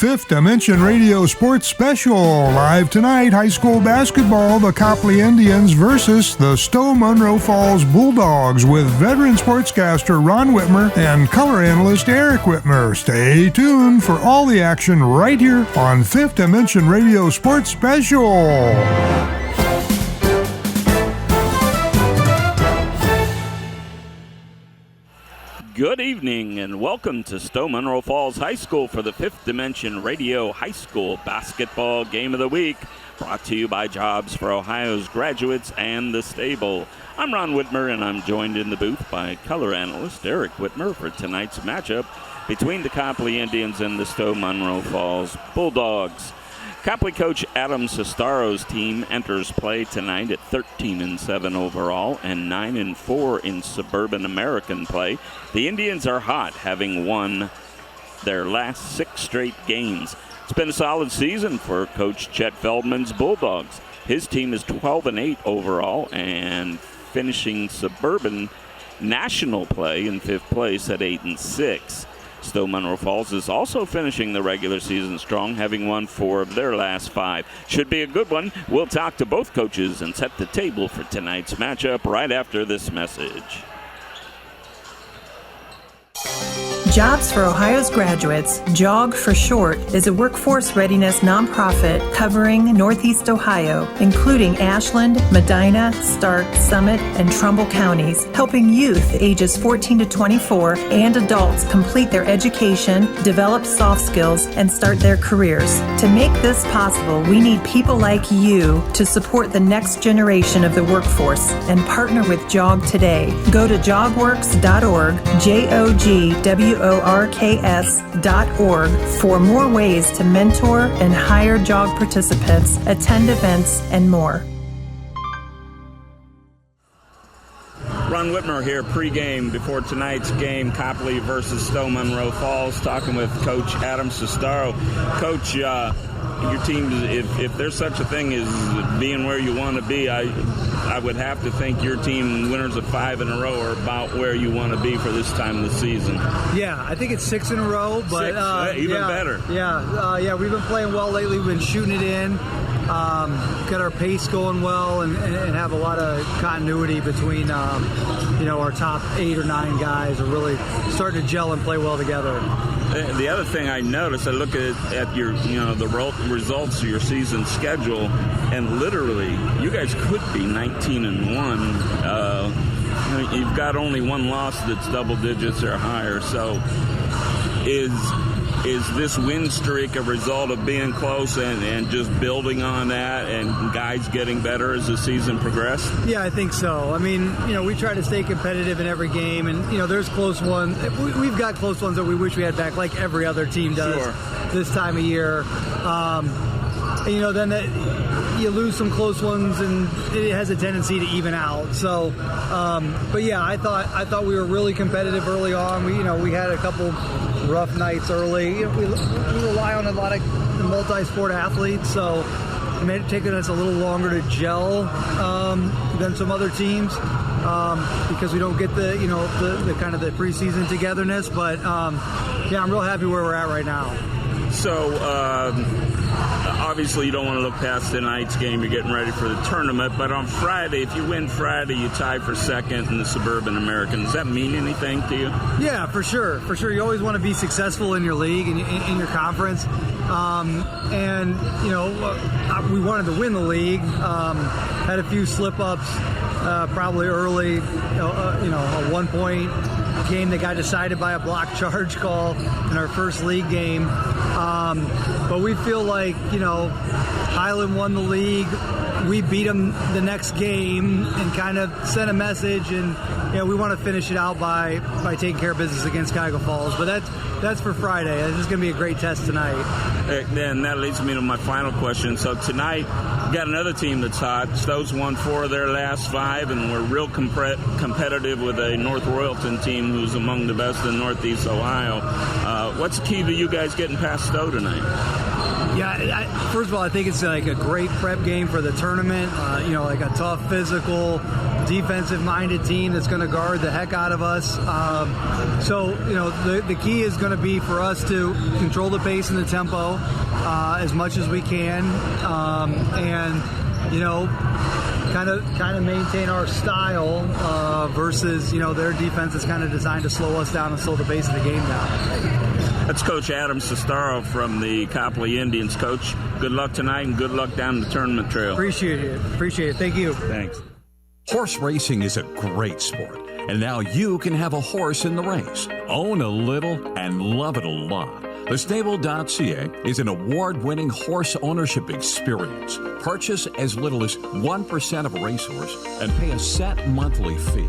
Fifth Dimension Radio Sports Special. Live tonight, high school basketball, the Copley Indians versus the Stow Munroe Falls Bulldogs with veteran sportscaster Ron Whitmer and color analyst Eric Whitmer. Stay tuned for all the action right here on Fifth Dimension Radio Sports Special. Good evening and welcome to Stow Munroe Falls High School for the Fifth Dimension Radio High School Basketball Game of the Week, brought to you by Jobs for Ohio's Graduates and The Stable. I'm Ron Whitmer and I'm joined in the booth by color analyst Eric Whitmer for tonight's matchup between the Copley Indians and the Stow Munroe Falls Bulldogs. Copley coach Adam Sestaro's team enters play tonight at 13-7 overall and 9-4 in Suburban American play. The Indians are hot, having won their last 6 straight games. It's been a solid season for Coach Chet Feldman's Bulldogs. His team is 12-8 overall and finishing Suburban National play in 5th place at 8-6. Stow Munroe Falls is also finishing the regular season strong, having won 4 of their last 5. Should be a good one. We'll talk to both coaches and set the table for tonight's matchup right after this message. Jobs for Ohio's Graduates, JOG for short, is a workforce readiness nonprofit covering Northeast Ohio, including Ashland, Medina, Stark, Summit, and Trumbull counties, helping youth ages 14 to 24 and adults complete their education, develop soft skills, and start their careers. To make this possible, we need people like you to support the next generation of the workforce and partner with JOG today. Go to jogworks.org, JOGWORKS.org for more ways to mentor and hire JOG participants, attend events, and more. Ron Whitmer here pregame before tonight's game, Copley versus Stow Munroe Falls, talking with Coach Adam Sestaro. Coach, your team, if there's such a thing as being where you want to be, I would have to think your team, winners of 5 in a row, are about where you want to be for this time of the season. Yeah, I think it's 6 in a row, but 6, even better. Yeah, we've been playing well lately. We've been shooting it in, got our pace going well, and have a lot of continuity between our top 8 or 9 guys are really starting to gel and play well together. The other thing I noticed, I look at your, the results of your season schedule, and literally, you guys could be 19-1. You've got only 1 loss that's double digits or higher. So, is this win streak a result of being close and just building on that, and guys getting better as the season progressed? Yeah, I think so. I mean, we try to stay competitive in every game, and there's close ones. We've got close ones that we wish we had back, like every other team does this time of year. Then you lose some close ones, and it has a tendency to even out. So, but yeah, I thought we were really competitive early on. We had a couple rough nights early. We rely on a lot of multi-sport athletes, so it may have taken us a little longer to gel than some other teams because we don't get the kind of the preseason togetherness. But yeah, I'm real happy where we're at right now. So obviously you don't want to look past tonight's game. You're getting ready for the tournament. But on Friday, if you win Friday, you tie for second in the Suburban American. Does that mean anything to you? Yeah, for sure. For sure. You always want to be successful in your league and in your conference. We wanted to win the league. Had a few slip-ups probably early. A 1-point game that got decided by a block charge call in our first league game. But we feel like, Highland won the league. We beat them the next game and kind of sent a message, and we want to finish it out by taking care of business against Cuyahoga Falls. But that's for Friday. This is going to be a great test tonight. And that leads me to my final question. So tonight, we got another team that's hot. Stow's won 4 of their last 5, and we're real competitive with a North Royalton team who's among the best in Northeast Ohio. What's the key to you guys getting past Stow tonight? Yeah, first of all, I think it's like a great prep game for the tournament. Like a tough, physical, defensive-minded team that's going to guard the heck out of us. The key is going to be for us to control the pace and the tempo as much as we can, kind of maintain our style versus their defense is kind of designed to slow us down and slow the pace of the game down. That's Coach Adam Sestaro from the Copley Indians. Coach, good luck tonight and good luck down the tournament trail. Appreciate it. Thank you. Thanks. Horse racing is a great sport, and now you can have a horse in the race, own a little, and love it a lot. Thestable.ca is an award-winning horse ownership experience. Purchase as little as 1% of a racehorse and pay a set monthly fee.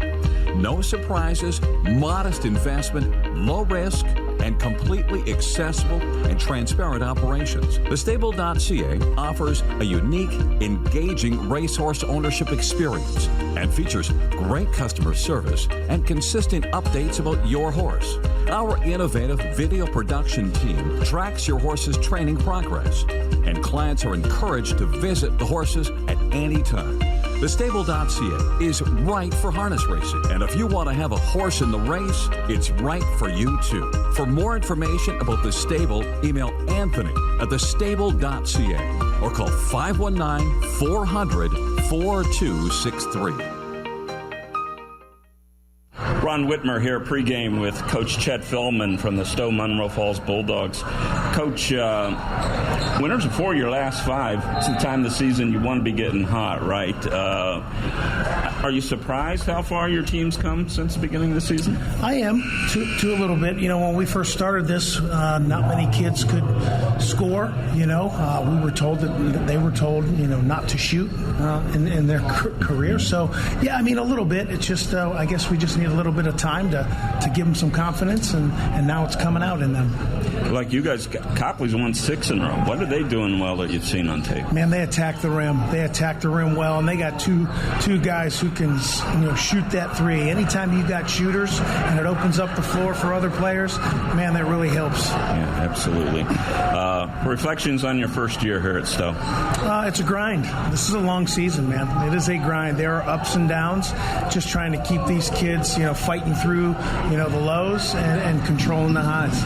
No surprises, modest investment, low risk, and completely accessible and transparent operations. Thestable.ca offers a unique, engaging racehorse ownership experience and features great customer service and consistent updates about your horse. Our innovative video production team tracks your horse's training progress, and clients are encouraged to visit the horses at any time. Thestable.ca is right for harness racing, and if you want to have a horse in the race, it's right for you too. For more information about The Stable, email Anthony at thestable.ca or call 519-400-4263. Ron Whitmer here pregame with Coach Chet Feldman from the Stow Munroe Falls Bulldogs. Coach, winners of 4 of your last 5. It's the time of the season you want to be getting hot, right? Are you surprised how far your team's come since the beginning of the season? I am, to a little bit. When we first started this, not many kids could score. We were told that they were told, not to shoot in their career. So, yeah, a little bit. It's just, I guess we just need a little bit of time to give them some confidence, and now it's coming out in them. Like you guys, Copley's won 6 in a row. What are they doing well that you've seen on tape? Man, they attack the rim. They attack the rim well, and they got two guys who can shoot that three. Anytime you got shooters and it opens up the floor for other players, man, that really helps. Yeah, absolutely. Reflections on your first year here at Stow? It's a grind. This is a long season, man. It is a grind. There are ups and downs. Just trying to keep these kids, fighting through, the lows and controlling the highs.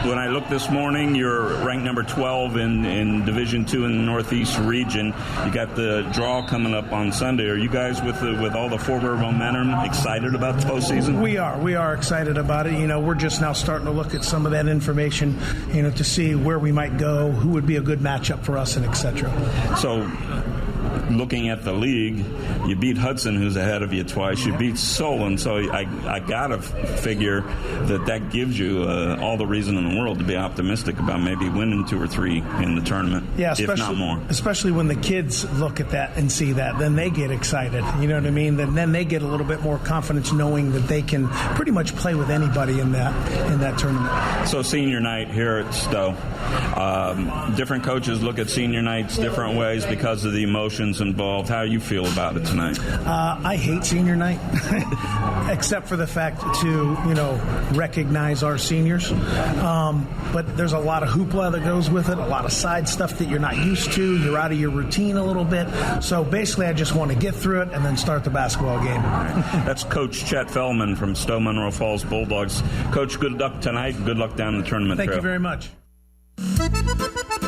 When I looked this morning, you're ranked number 12 in Division II in the Northeast region. You got the draw coming up on Sunday. Are you guys, with all the forward momentum, excited about the postseason? We are excited about it. We're just now starting to look at some of that information, to see where we might go, who would be a good matchup for us, and et cetera. So, looking at the league, you beat Hudson, who's ahead of you twice. You beat Solon, so I gotta figure that gives you all the reason in the world to be optimistic about maybe winning 2 or 3 in the tournament, if not more. Especially when the kids look at that and see that, then they get excited. You know what I mean? Then they get a little bit more confidence knowing that they can pretty much play with anybody in that tournament. So senior night here at Stow. Different coaches look at senior nights different ways because of the emotions involved. How do you feel about it tonight? I hate senior night, except for the fact to recognize our seniors. But there's a lot of hoopla that goes with it, a lot of side stuff that you're not used to. You're out of your routine a little bit. So basically, I just want to get through it and then start the basketball game. That's Coach Chet Feldman from Stow Munroe Falls Bulldogs. Coach, good luck tonight. Good luck down the tournament trail. Thank you very much.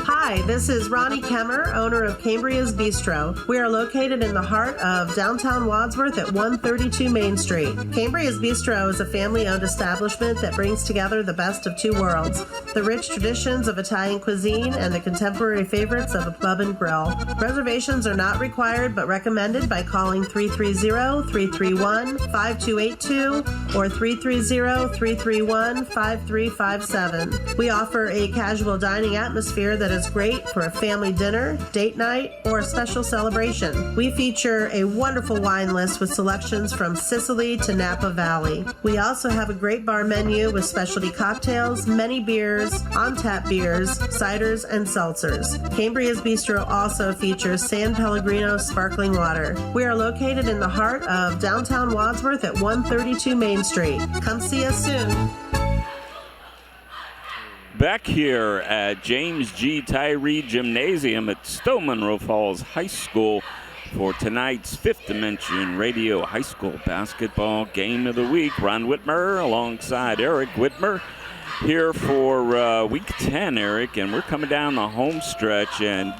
Hi, this is Ronnie Kemmer, owner of Cambria's Bistro. We are located in the heart of downtown Wadsworth at 132 Main Street. Cambria's Bistro is a family-owned establishment that brings together the best of 2 worlds, the rich traditions of Italian cuisine and the contemporary favorites of a pub and grill. Reservations are not required but recommended by calling 330-331-5282 or 330-331-5357. We offer a casual dining atmosphere that is great for a family dinner, date night, or a special celebration. We feature a wonderful wine list with selections from Sicily to Napa Valley. We also have a great bar menu with specialty cocktails, many beers, on-tap beers, ciders, and seltzers. Cambria's Bistro also features San Pellegrino sparkling water. We are located in the heart of downtown Wadsworth at 132 Main Street. Come see us soon. Back here at James G. Tyree Gymnasium at Stow Munroe Falls High School for tonight's Fifth Dimension Radio High School Basketball Game of the Week. Ron Whitmer alongside Eric Whitmer here for Week 10, Eric, and we're coming down the home stretch, and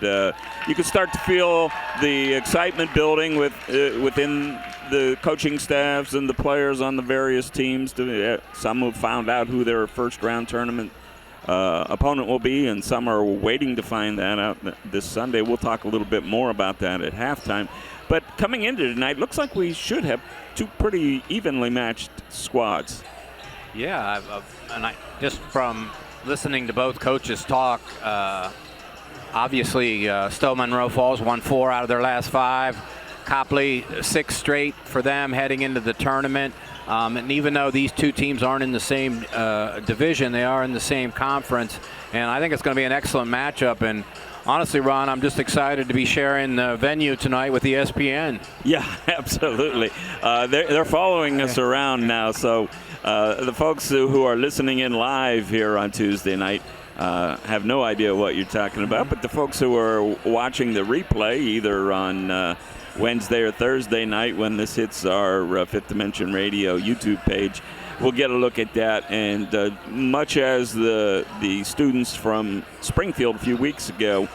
you can start to feel the excitement building within the coaching staffs and the players on the various teams. Some have found out who their first-round tournament opponent will be, and some are waiting to find that out this Sunday. We'll talk a little bit more about that at halftime. But coming into tonight, looks like we should have two pretty evenly matched squads. Yeah, just from listening to both coaches talk, obviously Stow Munroe Falls won 4 out of their last 5. Copley 6 straight for them heading into the tournament. And even though these two teams aren't in the same division, they are in the same conference. And I think it's going to be an excellent matchup. And honestly, Ron, I'm just excited to be sharing the venue tonight with ESPN. Yeah, absolutely. They're following us around now. So the folks who are listening in live here on Tuesday night have no idea what you're talking about. But the folks who are watching the replay, either on Wednesday or Thursday night when this hits our Fifth Dimension Radio YouTube page, we'll get a look at that. And much as the students from Springfield a few weeks ago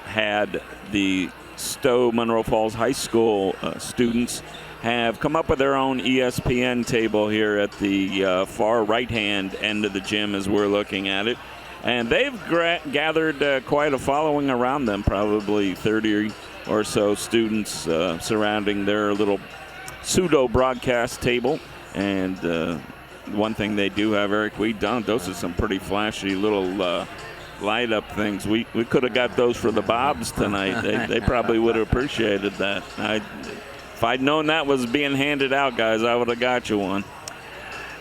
had, the Stow Munroe Falls High School students have come up with their own ESPN table here at the far right-hand end of the gym as we're looking at it. And they've gathered quite a following around them, probably 30 or so students surrounding their little pseudo broadcast table. And one thing they do have, Eric, those are some pretty flashy little light up things. We could have got those for the Bobs tonight. They probably would have appreciated that. If I'd known that was being handed out, guys, I would have got you one.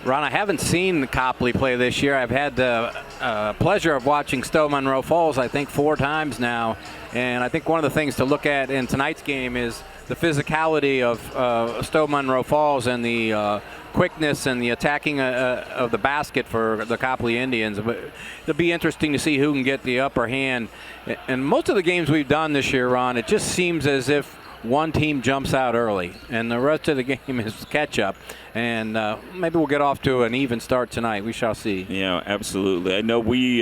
Ron, I haven't seen Copley play this year. I've had the pleasure of watching Stow Munroe Falls, I think, 4 times now. And I think one of the things to look at in tonight's game is the physicality of Stow Munroe Falls and the quickness and the attacking of the basket for the Copley Indians. But it'll be interesting to see who can get the upper hand. And most of the games we've done this year, Ron, it just seems as if one team jumps out early, and the rest of the game is catch-up. And maybe we'll get off to an even start tonight. We shall see. Yeah, absolutely. I know we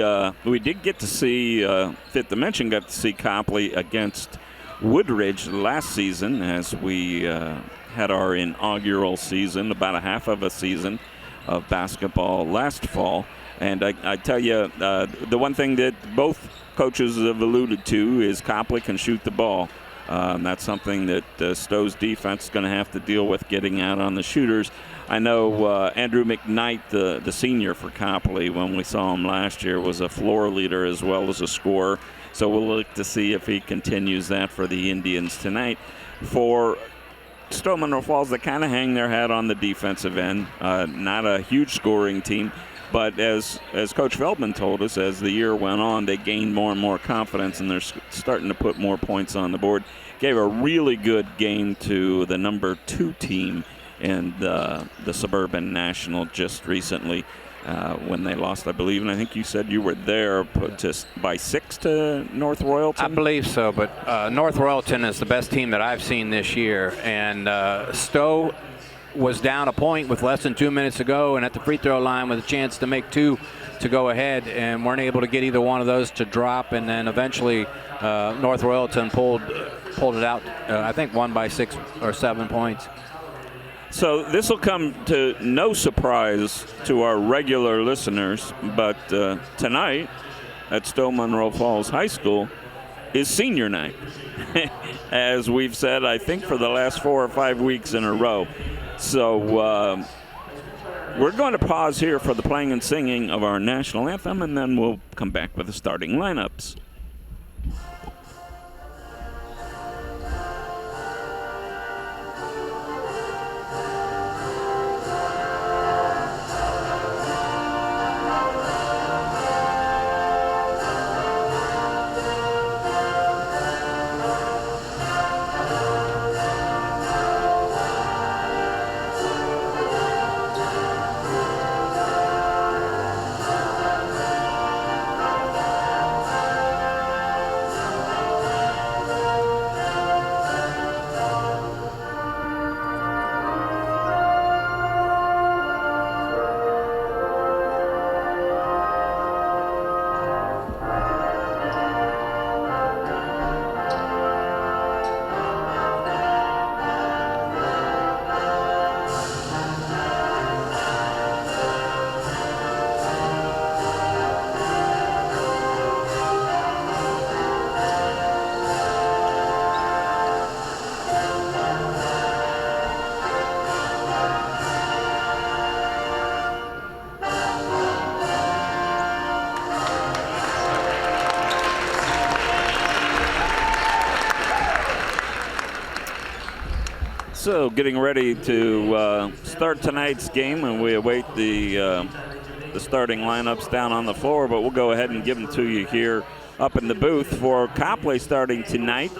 did get to see, Fifth Dimension got to see Copley against Woodridge last season as we had our inaugural season, about a half of a season of basketball last fall. And I tell you, the one thing that both coaches have alluded to is Copley can shoot the ball. That's something that Stow's defense is going to have to deal with, getting out on the shooters. I know Andrew McKnight, the senior for Copley, when we saw him last year, was a floor leader as well as a scorer. So we'll look to see if he continues that for the Indians tonight. For Stow Munroe Falls, they kind of hang their hat on the defensive end. Not a huge scoring team. But as Coach Feldman told us, as the year went on, they gained more and more confidence, and they're starting to put more points on the board. Gave a really good game to the number 2 team in the Suburban National just recently when they lost, I believe. And I think you said you were there, put by 6 to North Royalton? I believe so, but North Royalton is the best team that I've seen this year. And Stow was down a point with less than 2 minutes to go, and at the free throw line with a chance to make 2 to go ahead, and weren't able to get either one of those to drop. And then eventually North Royalton pulled it out. I think won by 6 or 7 points. So this will come to no surprise to our regular listeners, but tonight at Stow Munroe Falls High School is senior night, as we've said, I think, for the last 4 or 5 weeks in a row. So we're going to pause here for the playing and singing of our national anthem, and then we'll come back with the starting lineups. So getting ready to start tonight's game, and we await the starting lineups down on the floor, but we'll go ahead and give them to you here up in the booth. For Copley starting tonight,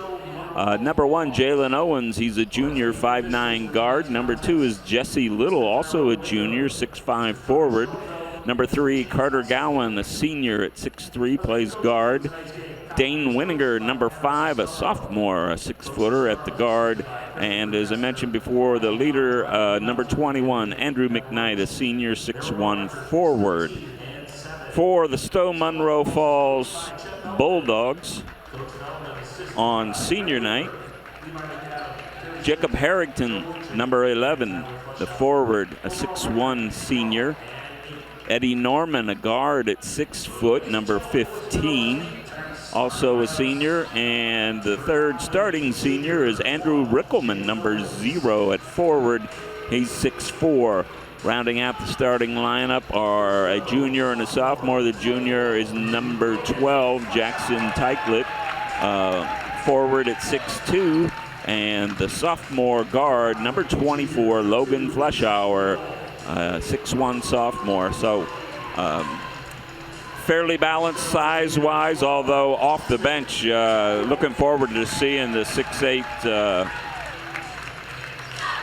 number 1, Jalen Owens. He's a junior, 5'9" guard. Number 2 is Jesse Little, also a junior, 6'5" forward. Number 3, Carter Gowan, a senior at 6'3", plays guard. Dane Winiger, number 5, a sophomore, a 6-footer at the guard. And as I mentioned before, the leader, number 21, Andrew McKnight, a senior, 6'1" forward. For the Stow Munroe Falls Bulldogs on senior night, Jacob Harrington, number 11, the forward, a 6'1" senior. Eddie Norman, a guard at 6 foot, number 15, also a senior. And the third starting senior is Andrew Rickelman, number 0 at forward. He's 6'4". Rounding out the starting lineup are a junior and a sophomore. The junior is number 12, Jackson Teichlet, forward at 6'2". And the sophomore guard, number 24, Logan Fleschauer, 6'1" sophomore. So fairly balanced size-wise, although off the bench, looking forward to seeing the 6'8"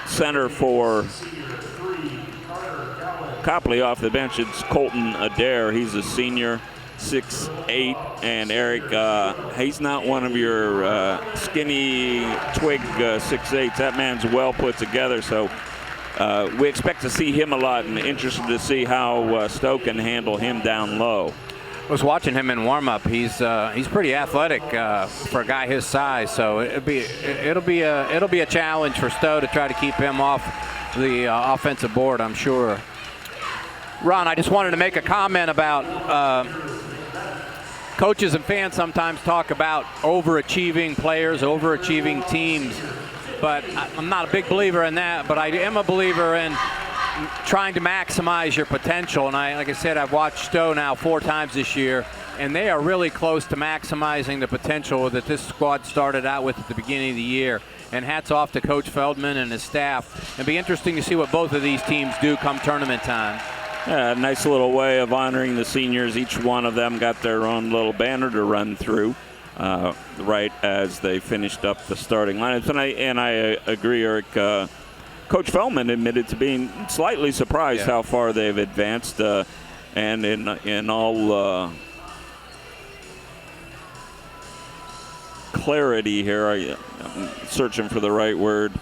center for Copley off the bench. It's Colton Adair. He's a senior, 6'8", and Eric, he's not one of your skinny twig 6'8". That man's well put together, so we expect to see him a lot, and interested to see how Stow can handle him down low. I was watching him in warm-up. He's pretty athletic for a guy his size, so it'll be a challenge for Stow to try to keep him off the offensive board, I'm sure. Ron, I just wanted to make a comment about coaches and fans sometimes talk about overachieving players, overachieving teams. But I'm not a big believer in that, but I am a believer in trying to maximize your potential. And like I said, I've watched Stow now 4 times this year, and they are really close to maximizing the potential that this squad started out with at the beginning of the year. And hats off to Coach Feldman and his staff. It'll be interesting to see what both of these teams do come tournament time. Yeah, nice little way of honoring the seniors. Each one of them got their own little banner to run through right as they finished up the starting lineups. And I agree, Eric. Coach Feldman admitted to being slightly surprised how far they've advanced. And in all clarity here, I'm searching for the right word.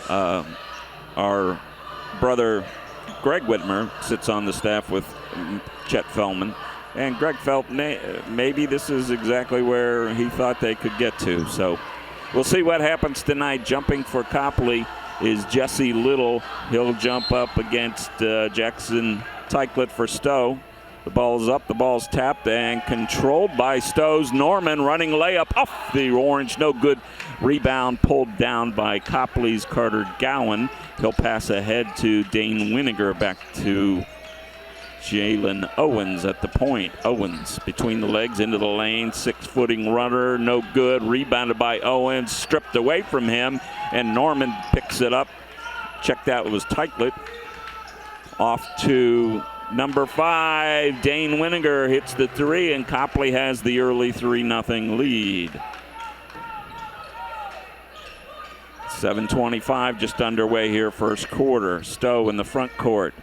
Our brother Greg Whitmer sits on the staff with Chet Feldman, and Greg felt maybe this is exactly where he thought they could get to. So we'll see what happens tonight. Jumping for Copley is Jesse Little. He'll jump up against Jackson Teichlet for Stow. The ball's up, the ball's tapped and controlled by Stow's Norman, running layup off the orange, no good. Rebound pulled down by Copley's Carter Gowan. He'll pass ahead to Dane Winiger, back to Jalen Owens at the point. Owens between the legs into the lane, 6-footing runner, no good. Rebounded by Owens, stripped away from him, and Norman picks it up. Check that was Teichlet. Off to number 5, Dane Winiger hits the 3, and Copley has the early 3-0 lead. 7:25 just underway here, first quarter. Stow in the front court.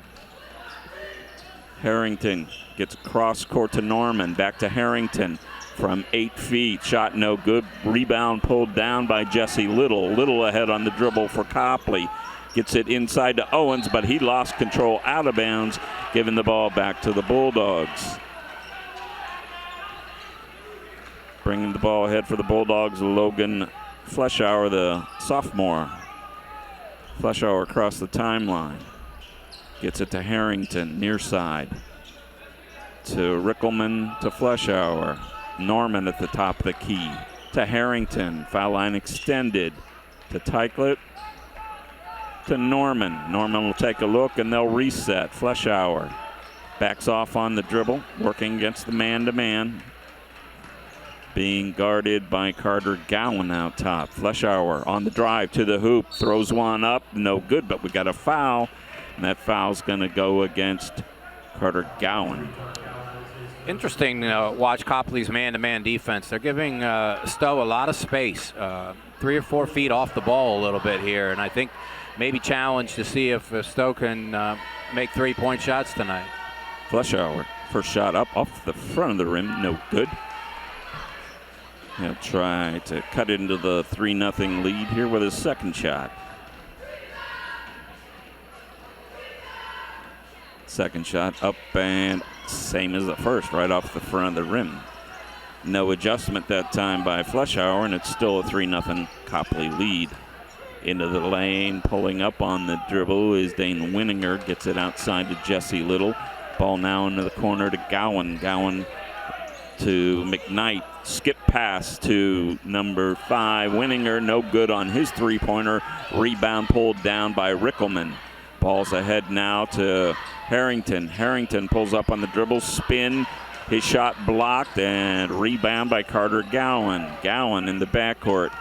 Harrington gets cross court to Norman, back to Harrington from 8 feet. Shot no good. Rebound pulled down by Jesse Little. Little ahead on the dribble for Copley. Gets it inside to Owens, but he lost control out of bounds, giving the ball back to the Bulldogs. Bringing the ball ahead for the Bulldogs, Logan Fleschauer, the sophomore. Fleschauer across the timeline. Gets it to Harrington, near side. To Rickelman, to Fleschauer. Norman at the top of the key. To Harrington, foul line extended. To Teichlet. To Norman. Norman will take a look and they'll reset. Fleschauer backs off on the dribble, working against the man-to-man. being guarded by Carter Gowan out top. Fleischauer on the drive to the hoop, throws one up, no good, but we got a foul, and that foul's going to go against Carter Gowan. Interesting to watch Copley's man-to-man defense. They're giving Stow a lot of space, 3 or 4 feet off the ball a little bit here, and I think maybe challenge to see if Stow can make 3-point shots tonight. Fleischauer, first shot up off the front of the rim, no good. He'll try to cut into the 3-0 lead here with his second shot. Second shot up and same as the first, right off the front of the rim. No adjustment that time by Fleischauer, and it's still a 3-0 Copley lead. Into the lane, pulling up on the dribble is Dane Winninger, gets it outside to Jesse Little. Ball now into the corner to Gowan. Gowan to McKnight. Skip pass to number 5. Winninger, no good on his three-pointer. Rebound pulled down by Rickelman. Ball's ahead now to Harrington. Harrington pulls up on the dribble, spin. His shot blocked, and rebound by Carter Gowan. Gowan in the backcourt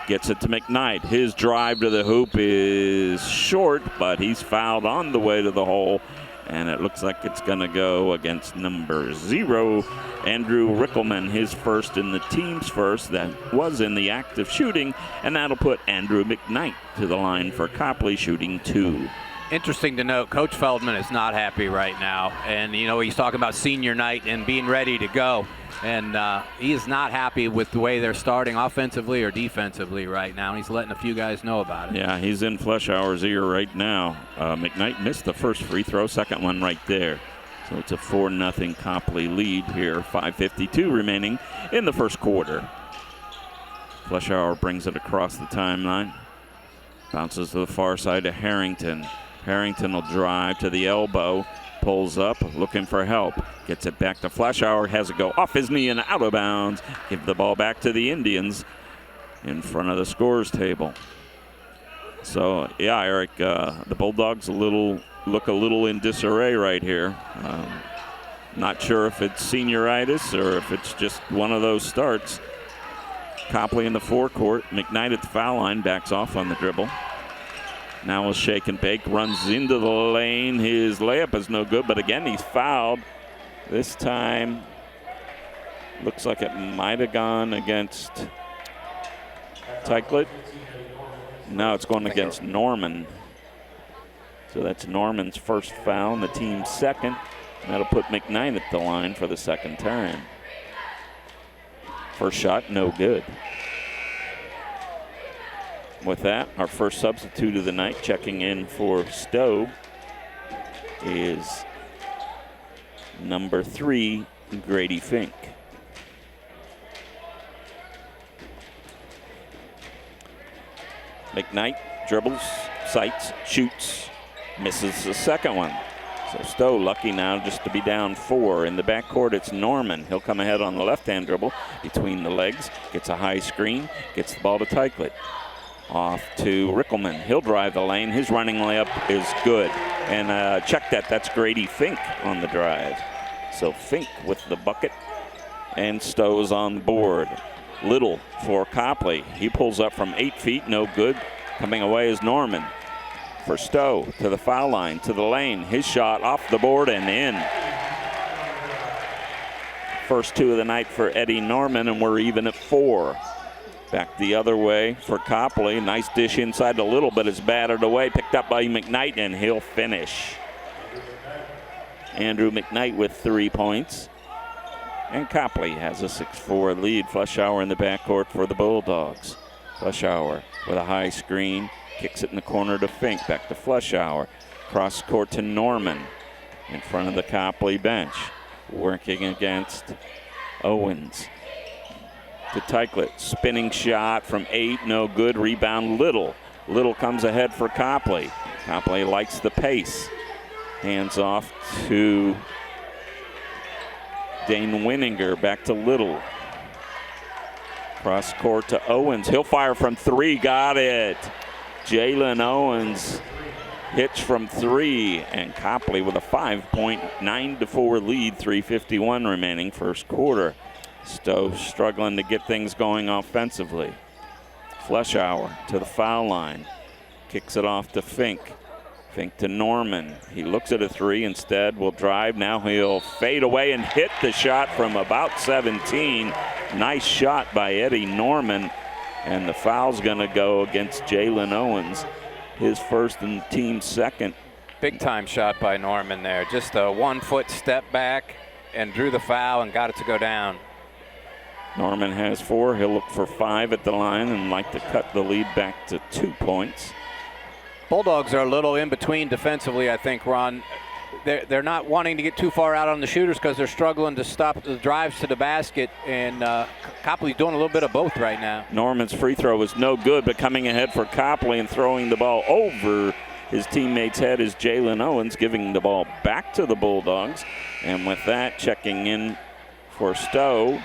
gets it to McKnight. His drive to the hoop is short, but he's fouled on the way to the hole. And it looks like it's going to go against number 0, Andrew Rickelman, his first in the team's first. That was in the act of shooting, and that'll put Andrew McKnight to the line for Copley, shooting 2. Interesting to note, Coach Feldman is not happy right now. And, he's talking about senior night and being ready to go. And he is not happy with the way they're starting offensively or defensively right now. He's letting a few guys know about it. Yeah, he's in Fleischauer's ear right now. McKnight missed the first free throw, second one right there. So it's a 4-0 Copley lead here. 5:52 remaining in the first quarter. Fleischauer brings it across the timeline. Bounces to the far side to Harrington. Harrington will drive to the elbow. Pulls up, looking for help. Gets it back to Fleischauer. Has it go off his knee and out of bounds. Give the ball back to the Indians in front of the scorers table. So, yeah, Eric, the Bulldogs look a little in disarray right here. Not sure if it's senioritis or if it's just one of those starts. Copley in the forecourt. McKnight at the foul line, backs off on the dribble. Now a shake and bake, runs into the lane. His layup is no good, but again, he's fouled. This time, looks like it might have gone against Teichlet. No, it's going against Norman. So that's Norman's first foul and the team's second. That'll put McKnight at the line for the second time. First shot, no good. With that, our first substitute of the night checking in for Stow is number 3, Grady Fink. McKnight dribbles, sights, shoots, misses the second one. So Stow lucky now just to be down 4. In the backcourt, it's Norman. He'll come ahead on the left-hand dribble between the legs, gets a high screen, gets the ball to Teichlet. Off to Rickelman. He'll drive the lane. His running layup is good. And check that. That's Grady Fink on the drive. So Fink with the bucket. And Stow's on the board. Little for Copley. He pulls up from 8 feet. No good. Coming away is Norman. For Stow to the foul line, to the lane. His shot off the board and in. First 2 of the night for Eddie Norman, and we're even at 4. Back the other way for Copley. Nice dish inside to Little, but it's batted away. Picked up by McKnight, and he'll finish. Andrew McKnight with 3 points. And Copley has a 6-4 lead. Fleischauer in the backcourt for the Bulldogs. Fleischauer with a high screen. Kicks it in the corner to Fink. Back to Fleischauer. Cross court to Norman. In front of the Copley bench. Working against Owens. To Teichlet, spinning shot from 8, no good. Rebound Little. Little comes ahead for Copley. Copley likes the pace. Hands off to Dane Winninger, back to Little. Cross court to Owens. He'll fire from 3, got it. Jalen Owens hits from 3, and Copley with a 5.9-4 lead, 3:51 remaining first quarter. Stow struggling to get things going offensively. Fleshauer to the foul line. Kicks it off to Fink. Fink to Norman. He looks at a three instead. Will drive. Now he'll fade away and hit the shot from about 17. Nice shot by Eddie Norman. And the foul's going to go against Jalen Owens. His first and the team's second. Big time shot by Norman there. Just a 1 foot step back and drew the foul and got it to go down. Norman has 4. He'll look for 5 at the line and like to cut the lead back to 2 points. Bulldogs are a little in between defensively, I think, Ron. They're not wanting to get too far out on the shooters because they're struggling to stop the drives to the basket, and Copley's doing a little bit of both right now. Norman's free throw was no good, but coming ahead for Copley and throwing the ball over his teammate's head is Jalen Owens, giving the ball back to the Bulldogs. And with that, checking in for Stow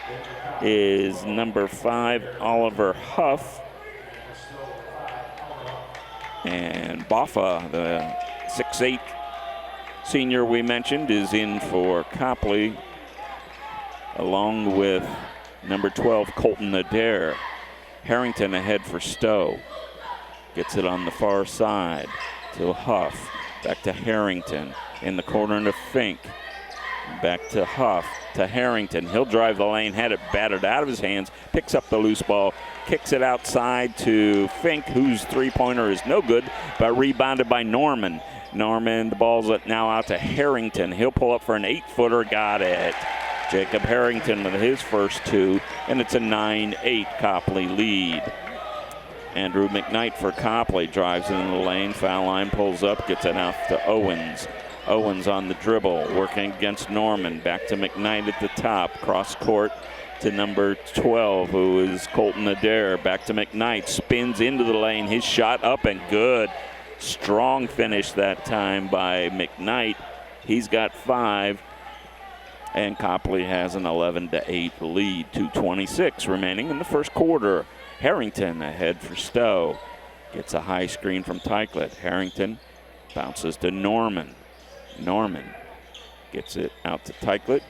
is number 5, Oliver Huff. And Boffa, the 6'8" senior we mentioned, is in for Copley, along with number 12, Colton Adair. Harrington ahead for Stow. Gets it on the far side to Huff. Back to Harrington. In the corner to Fink. Back to Huff. To Harrington. He'll drive the lane. Had it batted out of his hands. Picks up the loose ball. Kicks it outside to Fink, whose three-pointer is no good, but rebounded by Norman. Norman, the ball's now out to Harrington. He'll pull up for an 8-footer. Got it. Jacob Harrington with his first 2, and it's a 9-8 Copley lead. Andrew McKnight for Copley drives in the lane. Foul line, pulls up, gets it out to Owens. Owens on the dribble, working against Norman. Back to McKnight at the top. Cross court to number 12, who is Colton Adair. Back to McKnight. Spins into the lane. His shot up and good. Strong finish that time by McKnight. He's got 5. And Copley has an 11-8 lead. 2:26 remaining in the first quarter. Harrington ahead for Stow. Gets a high screen from Teichlet. Harrington bounces to Norman. Norman gets it out to Teichlet.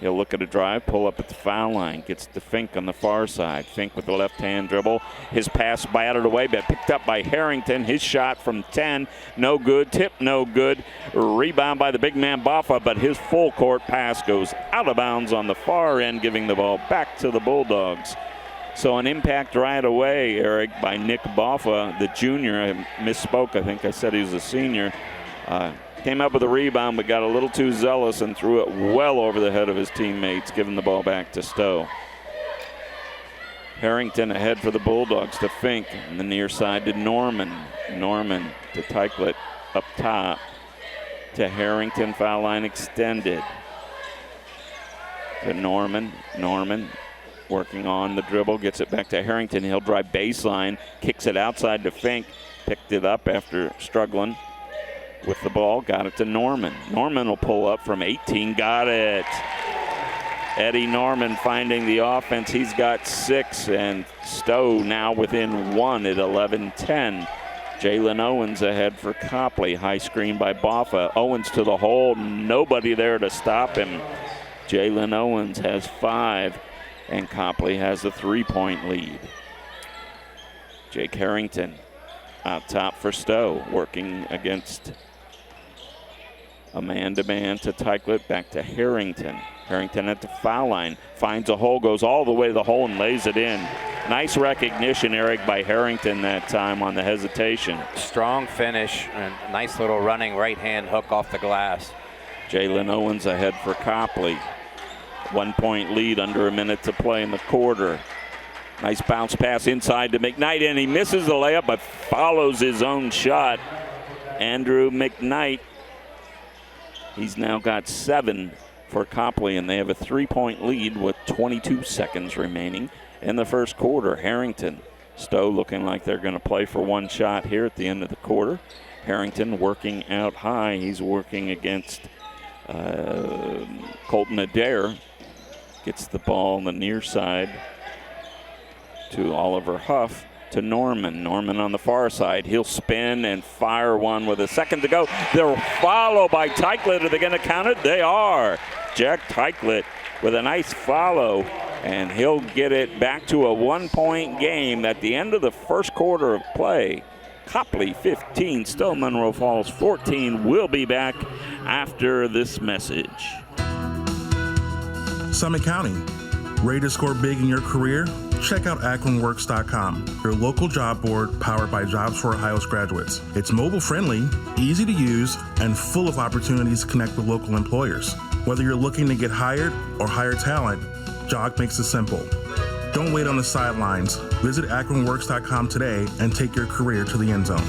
He'll look at a drive, pull up at the foul line. Gets to Fink on the far side. Fink with the left-hand dribble. His pass batted away, but picked up by Harrington. His shot from 10, no good. Tip, no good. Rebound by the big man Boffa, but his full court pass goes out of bounds on the far end, giving the ball back to the Bulldogs. So an impact right away, Eric, by Nick Boffa, the junior. I misspoke. I think I said he was a senior. Came up with a rebound, but got a little too zealous and threw it well over the head of his teammates, giving the ball back to Stow. Harrington ahead for the Bulldogs to Fink, and the near side to Norman. Norman to Teichlet up top to Harrington, foul line extended. To Norman. Norman working on the dribble, gets it back to Harrington. He'll drive baseline, kicks it outside to Fink, picked it up after struggling with the ball, got it to Norman. Norman will pull up from 18, got it. Eddie Norman finding the offense. He's got 6, and Stow now within 1 at 11-10. Jalen Owens ahead for Copley. High screen by Boffa. Owens to the hole, nobody there to stop him. Jalen Owens has 5, and Copley has a 3-point lead. Jake Harrington out top for Stow, working against a man-to-man to Teichlet, back to Harrington. Harrington at the foul line, finds a hole, goes all the way to the hole and lays it in. Nice recognition, Eric, by Harrington that time on the hesitation. Strong finish and nice little running right-hand hook off the glass. Jalen Owens ahead for Copley. 1-point lead, under a minute to play in the quarter. Nice bounce pass inside to McKnight, and he misses the layup but follows his own shot. Andrew McKnight, he's now got 7 for Copley, and they have a 3-point lead with 22 seconds remaining in the first quarter. Harrington, Stow looking like they're going to play for one shot here at the end of the quarter. Harrington working out high. He's working against Colton Adair. Gets the ball on the near side to Oliver Huff, to Norman. Norman on the far side. He'll spin and fire one with a second to go. They're followed by Teichlet. Are they going to count it? They are. Jack Teichlet with a nice follow and he'll get it back to a 1-point game at the end of the first quarter of play. Copley 15, Stow Munroe Falls 14. We'll be back after this message. Summit County. Ready to score big in your career? Check out AkronWorks.com, your local job board powered by Jobs for Ohio's graduates. It's mobile friendly, easy to use, and full of opportunities to connect with local employers. Whether you're looking to get hired or hire talent, JOG makes it simple. Don't wait on the sidelines. Visit AkronWorks.com today and take your career to the end zone.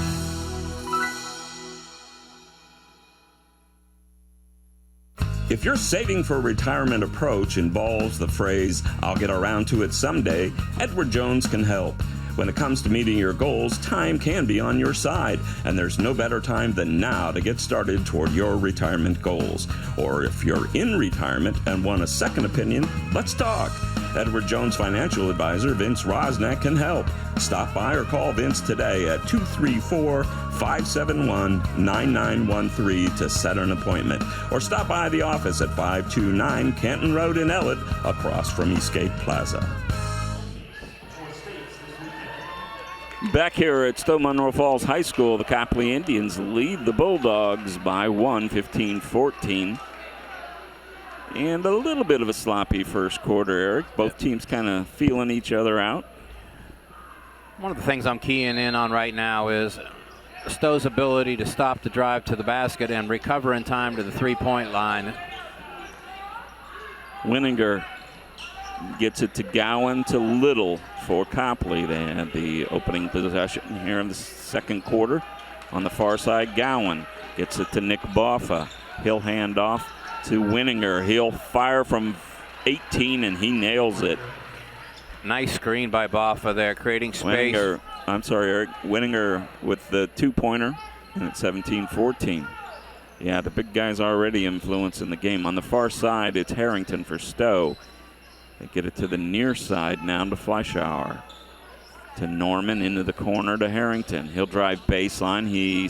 If your saving for retirement approach involves the phrase, "I'll get around to it someday," Edward Jones can help. When it comes to meeting your goals, time can be on your side, and there's no better time than now to get started toward your retirement goals. Or if you're in retirement and want a second opinion, let's talk. Edward Jones financial advisor Vince Rosnack can help. Stop by or call Vince today at 234-571-9913 to set an appointment. Or stop by the office at 529 Canton Road in Ellett, across from Eastgate Plaza. Back here at Stow Munroe Falls High School, the Copley Indians lead the Bulldogs by 1, 15-14. And a little bit of a sloppy first quarter, Eric. Both teams kind of feeling each other out. One of the things I'm keying in on right now is Stow's ability to stop the drive to the basket and recover in time to the three-point line. Winninger gets it to Gowan to Little for Copley. They had the opening possession here in the second quarter. On the far side, Gowan gets it to Nick Boffa. He'll hand off to Winninger. He'll fire from 18, and he nails it. Nice screen by Boffa there, creating space. Winninger with the two-pointer, and it's 17-14. Yeah, the big guy's already influencing the game. On the far side, it's Harrington for Stow. They get it to the near side now to Fleischauer. To Norman, into the corner to Harrington. He'll drive baseline. He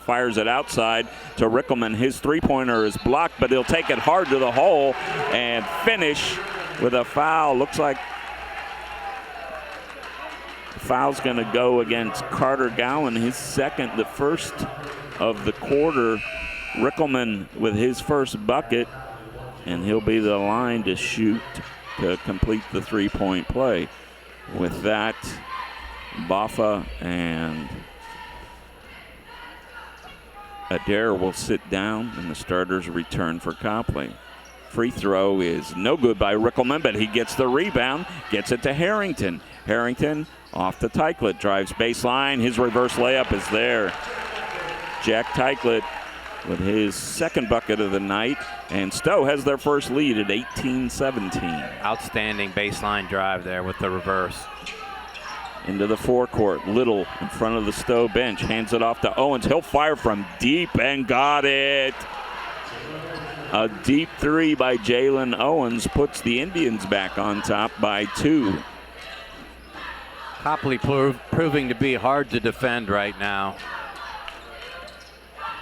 fires it outside to Rickelman. His three-pointer is blocked, but he'll take it hard to the hole and finish with a foul. Looks like the foul's going to go against Carter Gowan, his second, the first of the quarter. Rickelman with his first bucket, and he'll be the line to shoot to complete the three-point play. With that, Boffa and Adair will sit down, and the starters return for Copley. Free throw is no good by Rickelman, but he gets the rebound, gets it to Harrington. Harrington off to Teichlet, drives baseline. His reverse layup is there. Jack Teichlet with his second bucket of the night, and Stow has their first lead at 18-17. Outstanding baseline drive there with the reverse. Into the forecourt, Little in front of the Stow bench, hands it off to Owens. He'll fire from deep and got it. A deep three by Jalen Owens puts the Indians back on top by 2. Copley proving to be hard to defend right now.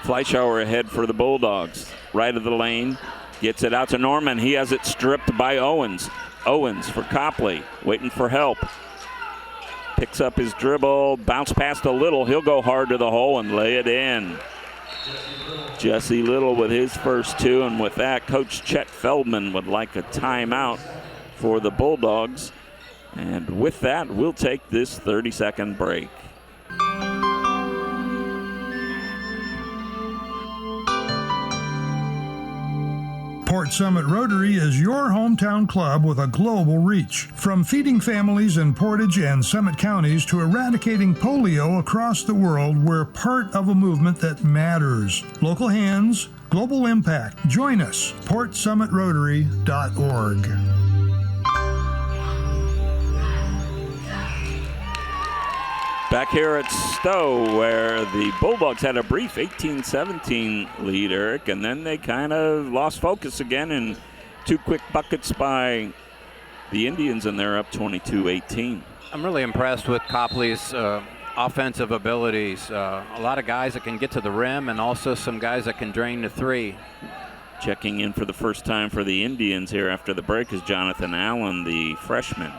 Fleischauer ahead for the Bulldogs. Right of the lane, gets it out to Norman. He has it stripped by Owens. Owens for Copley, waiting for help. Picks up his dribble, bounce past a Little. He'll go hard to the hole and lay it in. Jesse Little with his first 2, and with that, Coach Chet Feldman would like a timeout for the Bulldogs. And with that, we'll take this 30-second break. Port Summit Rotary is your hometown club with a global reach. From feeding families in Portage and Summit counties to eradicating polio across the world, we're part of a movement that matters. Local hands, global impact. Join us, portsummitrotary.org. Back here at Stow, where the Bulldogs had a brief 18-17 lead, Eric, and then they kind of lost focus again, and 2 quick buckets by the Indians, and they're up 22-18. I'm really impressed with Copley's offensive abilities. A lot of guys that can get to the rim, and also some guys that can drain the three. Checking in for the first time for the Indians here after the break is Jonathan Allen, the freshman.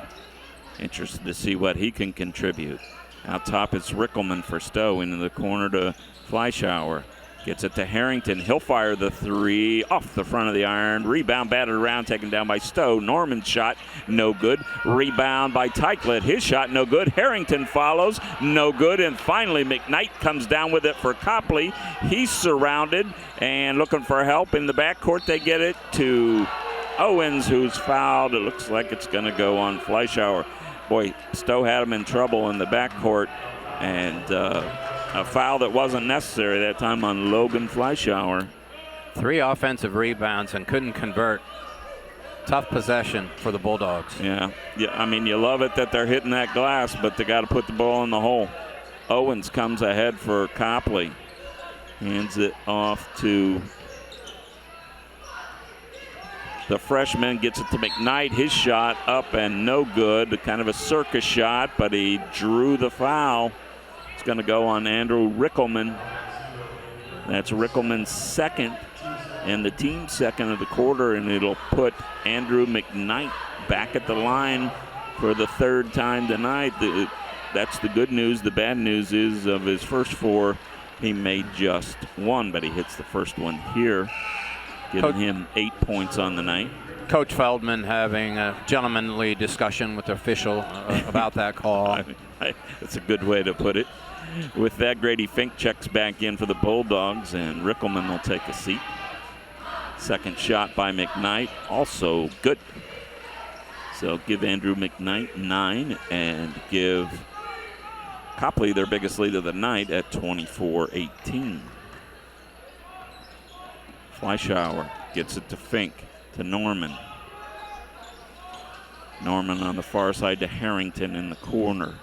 Interested to see what he can contribute. Out top it's Rickelman for Stow, into the corner to Fleischauer. Gets it to Harrington. He'll fire the three off the front of the iron. Rebound batted around, taken down by Stow. Norman's shot, no good. Rebound by Teichlet. His shot, no good. Harrington follows, no good. And finally, McKnight comes down with it for Copley. He's surrounded and looking for help in the backcourt. They get it to Owens, who's fouled. It looks like it's going to go on Fleischauer. Boy, Stow had him in trouble in the backcourt. And a foul that wasn't necessary that time on Logan Fleischauer. 3 offensive rebounds and couldn't convert. Tough possession for the Bulldogs. Yeah. I mean, you love it that they're hitting that glass, but they got to put the ball in the hole. Owens comes ahead for Copley. Hands it off to the freshman, gets it to McKnight. His shot up and no good. Kind of a circus shot, but he drew the foul. It's going to go on Andrew Rickelman. That's Rickelman's second and the team's second of the quarter, and it'll put Andrew McKnight back at the line for the third time tonight. That's the good news. The bad news is of his first 4, he made just 1, but he hits the first one here, giving him 8 points on the night. Coach Feldman having a gentlemanly discussion with the official about that call. That's a good way to put it. With that, Grady Fink checks back in for the Bulldogs, and Rickelman will take a seat. Second shot by McKnight, also good. So give Andrew McKnight 9 and give Copley their biggest lead of the night at 24-18. Fleischauer gets it to Fink, to Norman. Norman on the far side to Harrington in the corner.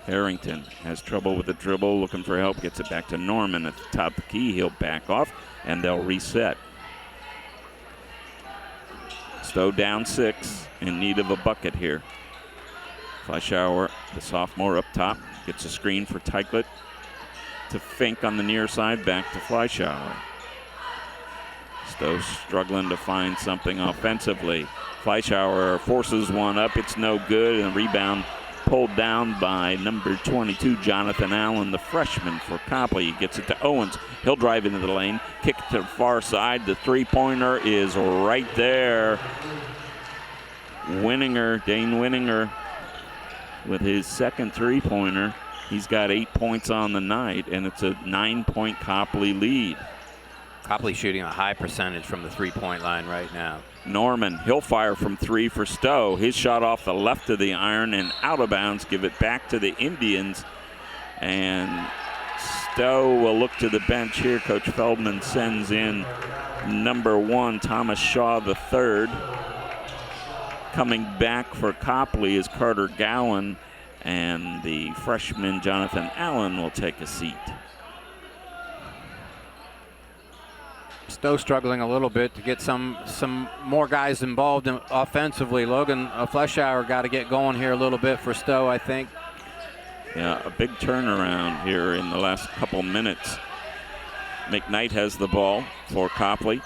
Harrington has trouble with the dribble, looking for help, gets it back to Norman at the top of the key. He'll back off, and they'll reset. Stow down 6, in need of a bucket here. Fleischauer, the sophomore, up top, gets a screen for Teichlet to Fink on the near side, back to Fleischauer. Stow struggling to find something offensively. Fleischauer forces one up, it's no good, and rebound pulled down by number 22, Jonathan Allen, the freshman for Copley. He gets it to Owens. He'll drive into the lane, kick it to the far side. The three-pointer is right there. Dane Winninger, with his second three-pointer. He's got 8 points on the night, and it's a 9-point Copley lead. Copley shooting a high percentage from the three-point line right now. Norman, he'll fire from 3 for Stow. His shot off the left of the iron and out of bounds. Give it back to the Indians. And Stow will look to the bench here. Coach Feldman sends in number 1, Thomas Shaw III. Coming back for Copley is Carter Gowan. And the freshman, Jonathan Allen, will take a seat. Stow struggling a little bit to get some more guys involved offensively. Logan Fleischauer got to get going here a little bit for Stow, I think. Yeah, a big turnaround here in the last couple minutes. McKnight has the ball for Copley.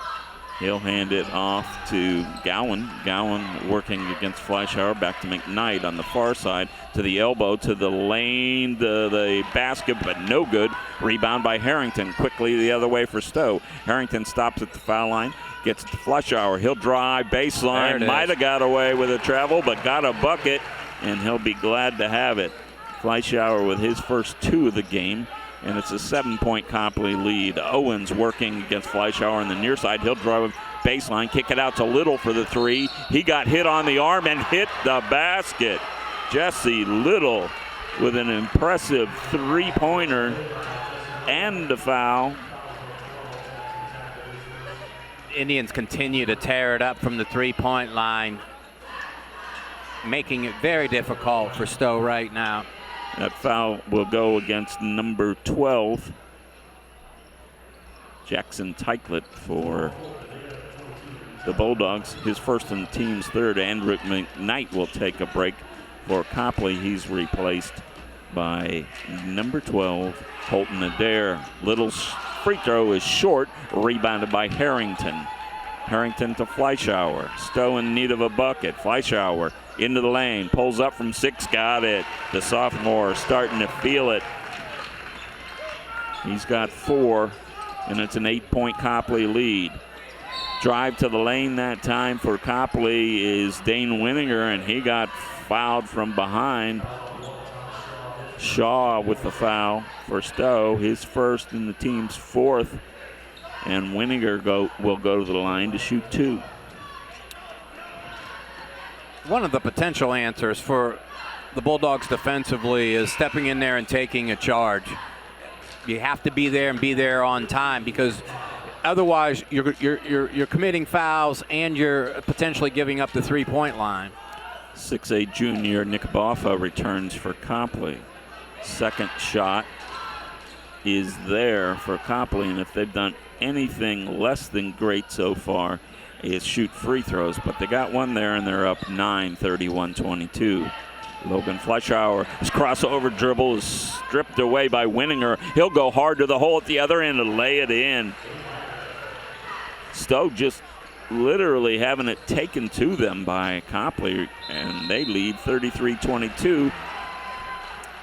He'll hand it off to Gowan. Gowan working against Fleischauer. Back to McKnight on the far side, to the elbow, to the lane, the basket, but no good. Rebound by Harrington. Quickly the other way for Stow. Harrington stops at the foul line, gets it to Fleischauer. He'll drive baseline. Might have got away with a travel, but got a bucket, and he'll be glad to have it. Fleischauer with his first 2 of the game. And it's a 7-point Copley lead. Owens working against Fleischauer on the near side. He'll drive baseline, kick it out to Little for the 3. He got hit on the arm and hit the basket. Jesse Little with an impressive 3-pointer and a foul. Indians continue to tear it up from the 3-point line, making it very difficult for Stow right now. That foul will go against number 12, Jackson Teichlet, for the Bulldogs. His first and the team's third. Andrew McKnight will take a break for Copley. He's replaced by number 12, Colton Adair. Little's free throw is short, rebounded by Harrington. Harrington to Fleischauer. Stow in need of a bucket. Fleischauer into the lane, pulls up from 6, got it. The sophomore starting to feel it. He's got 4, and it's an 8-point Copley lead. Drive to the lane that time for Copley is Dane Winninger, and he got fouled from behind. Shaw with the foul for Stow, his first and the team's 4th. And Winninger will go to the line to shoot 2. One of the potential answers for the Bulldogs defensively is stepping in there and taking a charge. You have to be there and be there on time, because otherwise you're committing fouls and you're potentially giving up the 3-point line. 6'8" junior Nick Boffa returns for Copley. Second shot is there for Copley, and if they've done anything less than great so far, is shoot free throws. But they got one there, and they're up 9, 31-22. Logan Fleischauer, his crossover dribble is stripped away by Winninger. He'll go hard to the hole at the other end and lay it in. Stow just literally having it taken to them by Copley, and they lead 33-22.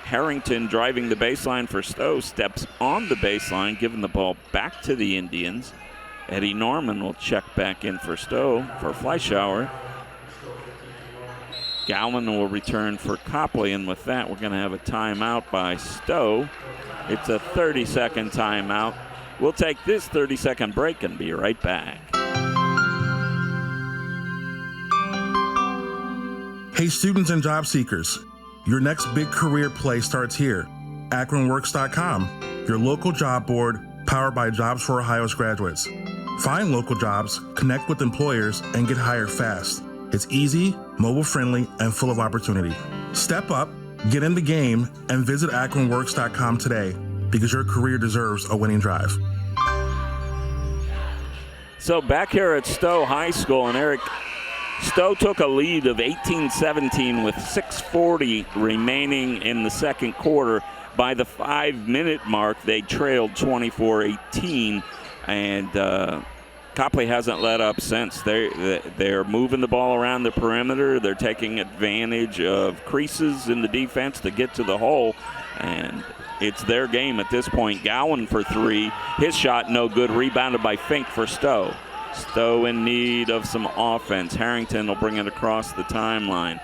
Harrington driving the baseline for Stow, steps on the baseline, giving the ball back to the Indians. Eddie Norman will check back in for Stow for Fleischauer. Gowan will return for Copley, and with that, we're going to have a timeout by Stow. It's a 30-second timeout. We'll take this 30-second break and be right back. Hey, students and job seekers, your next big career play starts here. AkronWorks.com, your local job board powered by Jobs for Ohio's graduates. Find local jobs, connect with employers, and get hired fast. It's easy, mobile-friendly, and full of opportunity. Step up, get in the game, and visit AkronWorks.com today, because your career deserves a winning drive. So back here at Stow High School, and Eric, Stow took a lead of 18-17 with 6:40 remaining in the second quarter. By the 5-minute mark, they trailed 24-18, and Copley hasn't let up since. They're moving the ball around the perimeter. They're taking advantage of creases in the defense to get to the hole, and it's their game at this point. Gowan for 3. His shot no good, rebounded by Fink for Stow. Stow in need of some offense. Harrington will bring it across the timeline.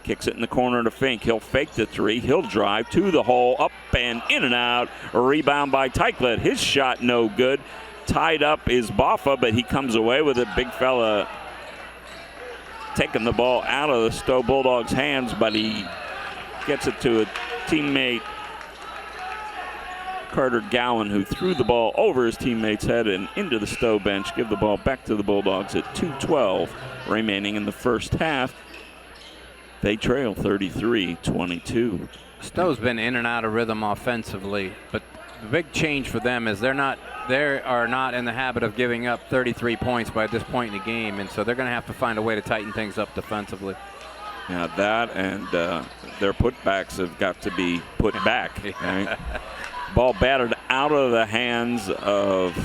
Kicks it in the corner to Fink. He'll fake the 3. He'll drive to the hole, up and in and out. A rebound by Teichlet. His shot no good. Tied up is Boffa, but he comes away with it. Big fella taking the ball out of the Stow Bulldogs' hands, but he gets it to a teammate, Carter Gowan, who threw the ball over his teammate's head and into the Stow bench. Give the ball back to the Bulldogs at 2:12 remaining in the first half. They trail 33-22. Stow's been in and out of rhythm offensively, but the big change for them is they are not in the habit of giving up 33 points by this point in the game, and so they're going to have to find a way to tighten things up defensively. Yeah, that and their putbacks have got to be put back. Right? Ball batted out of the hands of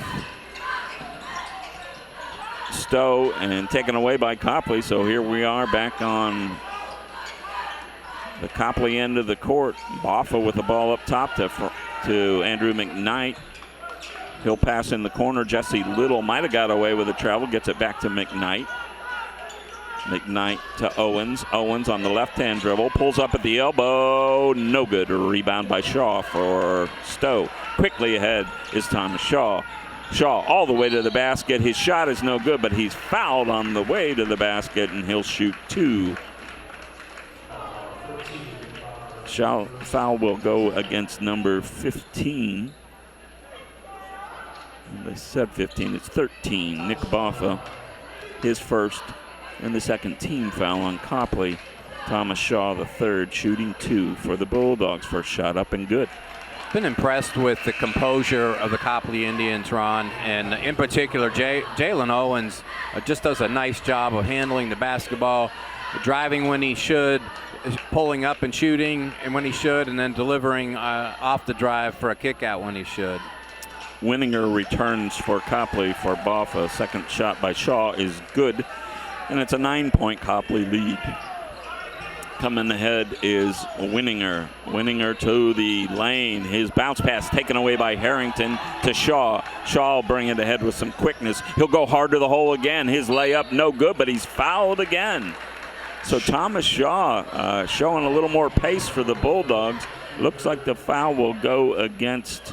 Stow and taken away by Copley. So here we are back on the Copley end of the court. Boffa with the ball up top to Andrew McKnight. He'll pass in the corner. Jesse Little might have got away with a travel. Gets it back to McKnight. McKnight to Owens. Owens on the left-hand dribble. Pulls up at the elbow. No good. A rebound by Shaw for Stow. Quickly ahead is Thomas Shaw. Shaw all the way to the basket. His shot is no good, but he's fouled on the way to the basket, and he'll shoot 2. Foul will go against number 15. They said 15. It's 13. Nick Boffa, his first and the second team foul on Copley. Thomas Shaw, the third, shooting 2 for the Bulldogs. First shot up and good. Been impressed with the composure of the Copley Indians, Ron, and in particular, Jalen Owens just does a nice job of handling the basketball, driving when he should, pulling up and shooting and when he should, and then delivering off the drive for a kick out when he should. Winninger returns for Copley for Boffa. Second shot by Shaw is good, and it's a 9-point Copley lead. Coming ahead is Winninger. Winninger to the lane. His bounce pass taken away by Harrington to Shaw. Shaw will bring it ahead with some quickness. He'll go hard to the hole again. His layup no good, but he's fouled again. So Thomas Shaw showing a little more pace for the Bulldogs. Looks like the foul will go against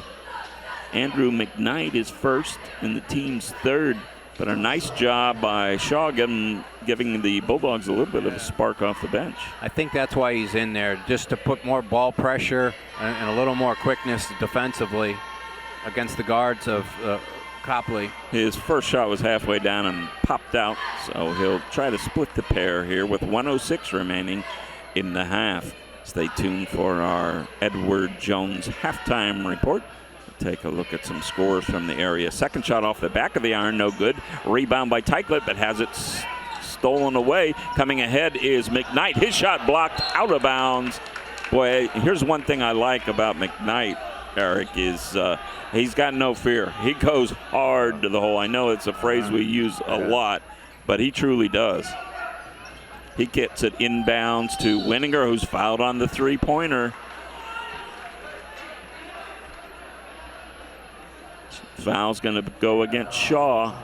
Andrew McKnight, his first and the team's third. But a nice job by Shaw giving the Bulldogs a little bit of a spark off the bench. I think that's why he's in there, just to put more ball pressure and a little more quickness defensively against the guards of Copley. His first shot was halfway down and popped out, so he'll try to split the pair here with 1:06 remaining in the half. Stay tuned for our Edward Jones halftime report. Take a look at some scores from the area. Second shot off the back of the iron, no good. Rebound by Teichlet, but has it stolen away. Coming ahead is McKnight. His shot blocked out of bounds. Boy, here's one thing I like about McKnight, Eric, is he's got no fear. He goes hard to the hole. I know it's a phrase we use a lot, but he truly does. He gets it inbounds to Winninger, who's fouled on the three-pointer. Foul's going to go against Shaw,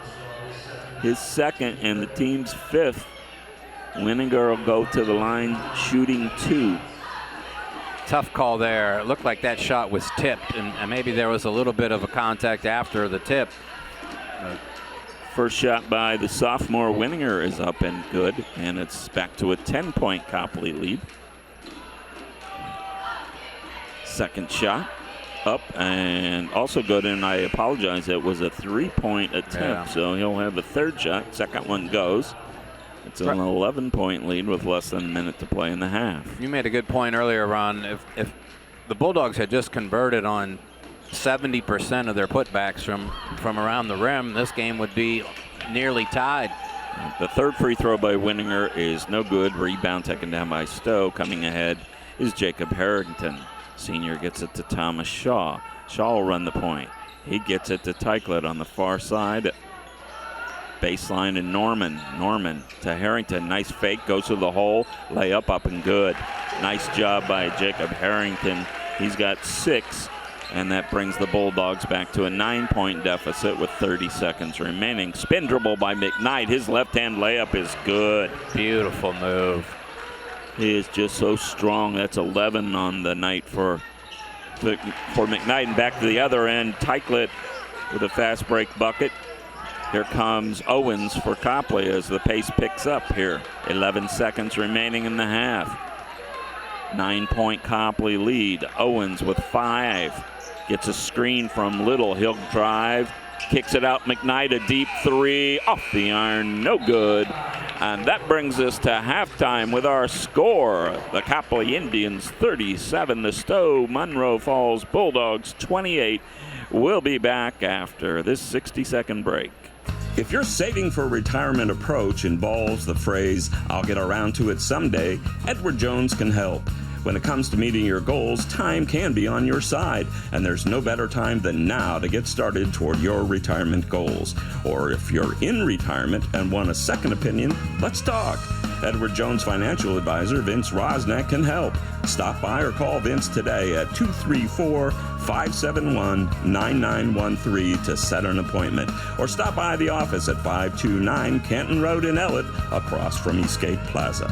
his second and the team's fifth. Winninger will go to the line shooting 2. Tough call there. It looked like that shot was tipped, and maybe there was a little bit of a contact after the tip. First shot by the sophomore Winninger is up and good, and it's back to a 10-point Copley lead. Second shot up and also good, and I apologize, it was a 3-point attempt, so he'll have a third shot. Second one goes. It's an 11-point lead with less than a minute to play in the half. You made a good point earlier, Ron. If the Bulldogs had just converted on 70% of their putbacks from around the rim, this game would be nearly tied. The third free throw by Winninger is no good. Rebound taken down by Stow. Coming ahead is Jacob Harrington. Senior gets it to Thomas Shaw. Shaw will run the point. He gets it to Teichlet on the far side. Baseline and Norman. Norman to Harrington. Nice fake. Goes to the hole. Layup up and good. Nice job by Jacob Harrington. He's got 6, and that brings the Bulldogs back to a 9-point deficit with 30 seconds remaining. Spin dribble by McKnight. His left-hand layup is good. Beautiful move. He is just so strong. That's 11 on the night for McKnight. And back to the other end, Teichlet with a fast break bucket. Here comes Owens for Copley as the pace picks up here. 11 seconds remaining in the half. 9-point Copley lead. Owens with 5. Gets a screen from Little. He'll drive. Kicks it out. McKnight, a deep 3. Off the iron. No good. And that brings us to halftime with our score. The Copley Indians 37. The Stow Munroe Falls Bulldogs 28. We'll be back after this 60-second break. If your saving for retirement approach involves the phrase, "I'll get around to it someday," Edward Jones can help. When it comes to meeting your goals, time can be on your side, and there's no better time than now to get started toward your retirement goals. Or if you're in retirement and want a second opinion, let's talk. Edward Jones financial advisor Vince Rosnack can help. Stop by or call Vince today at 234-571-9913 to set an appointment. Or stop by the office at 529 Canton Road in Ellett, across from Eastgate Plaza.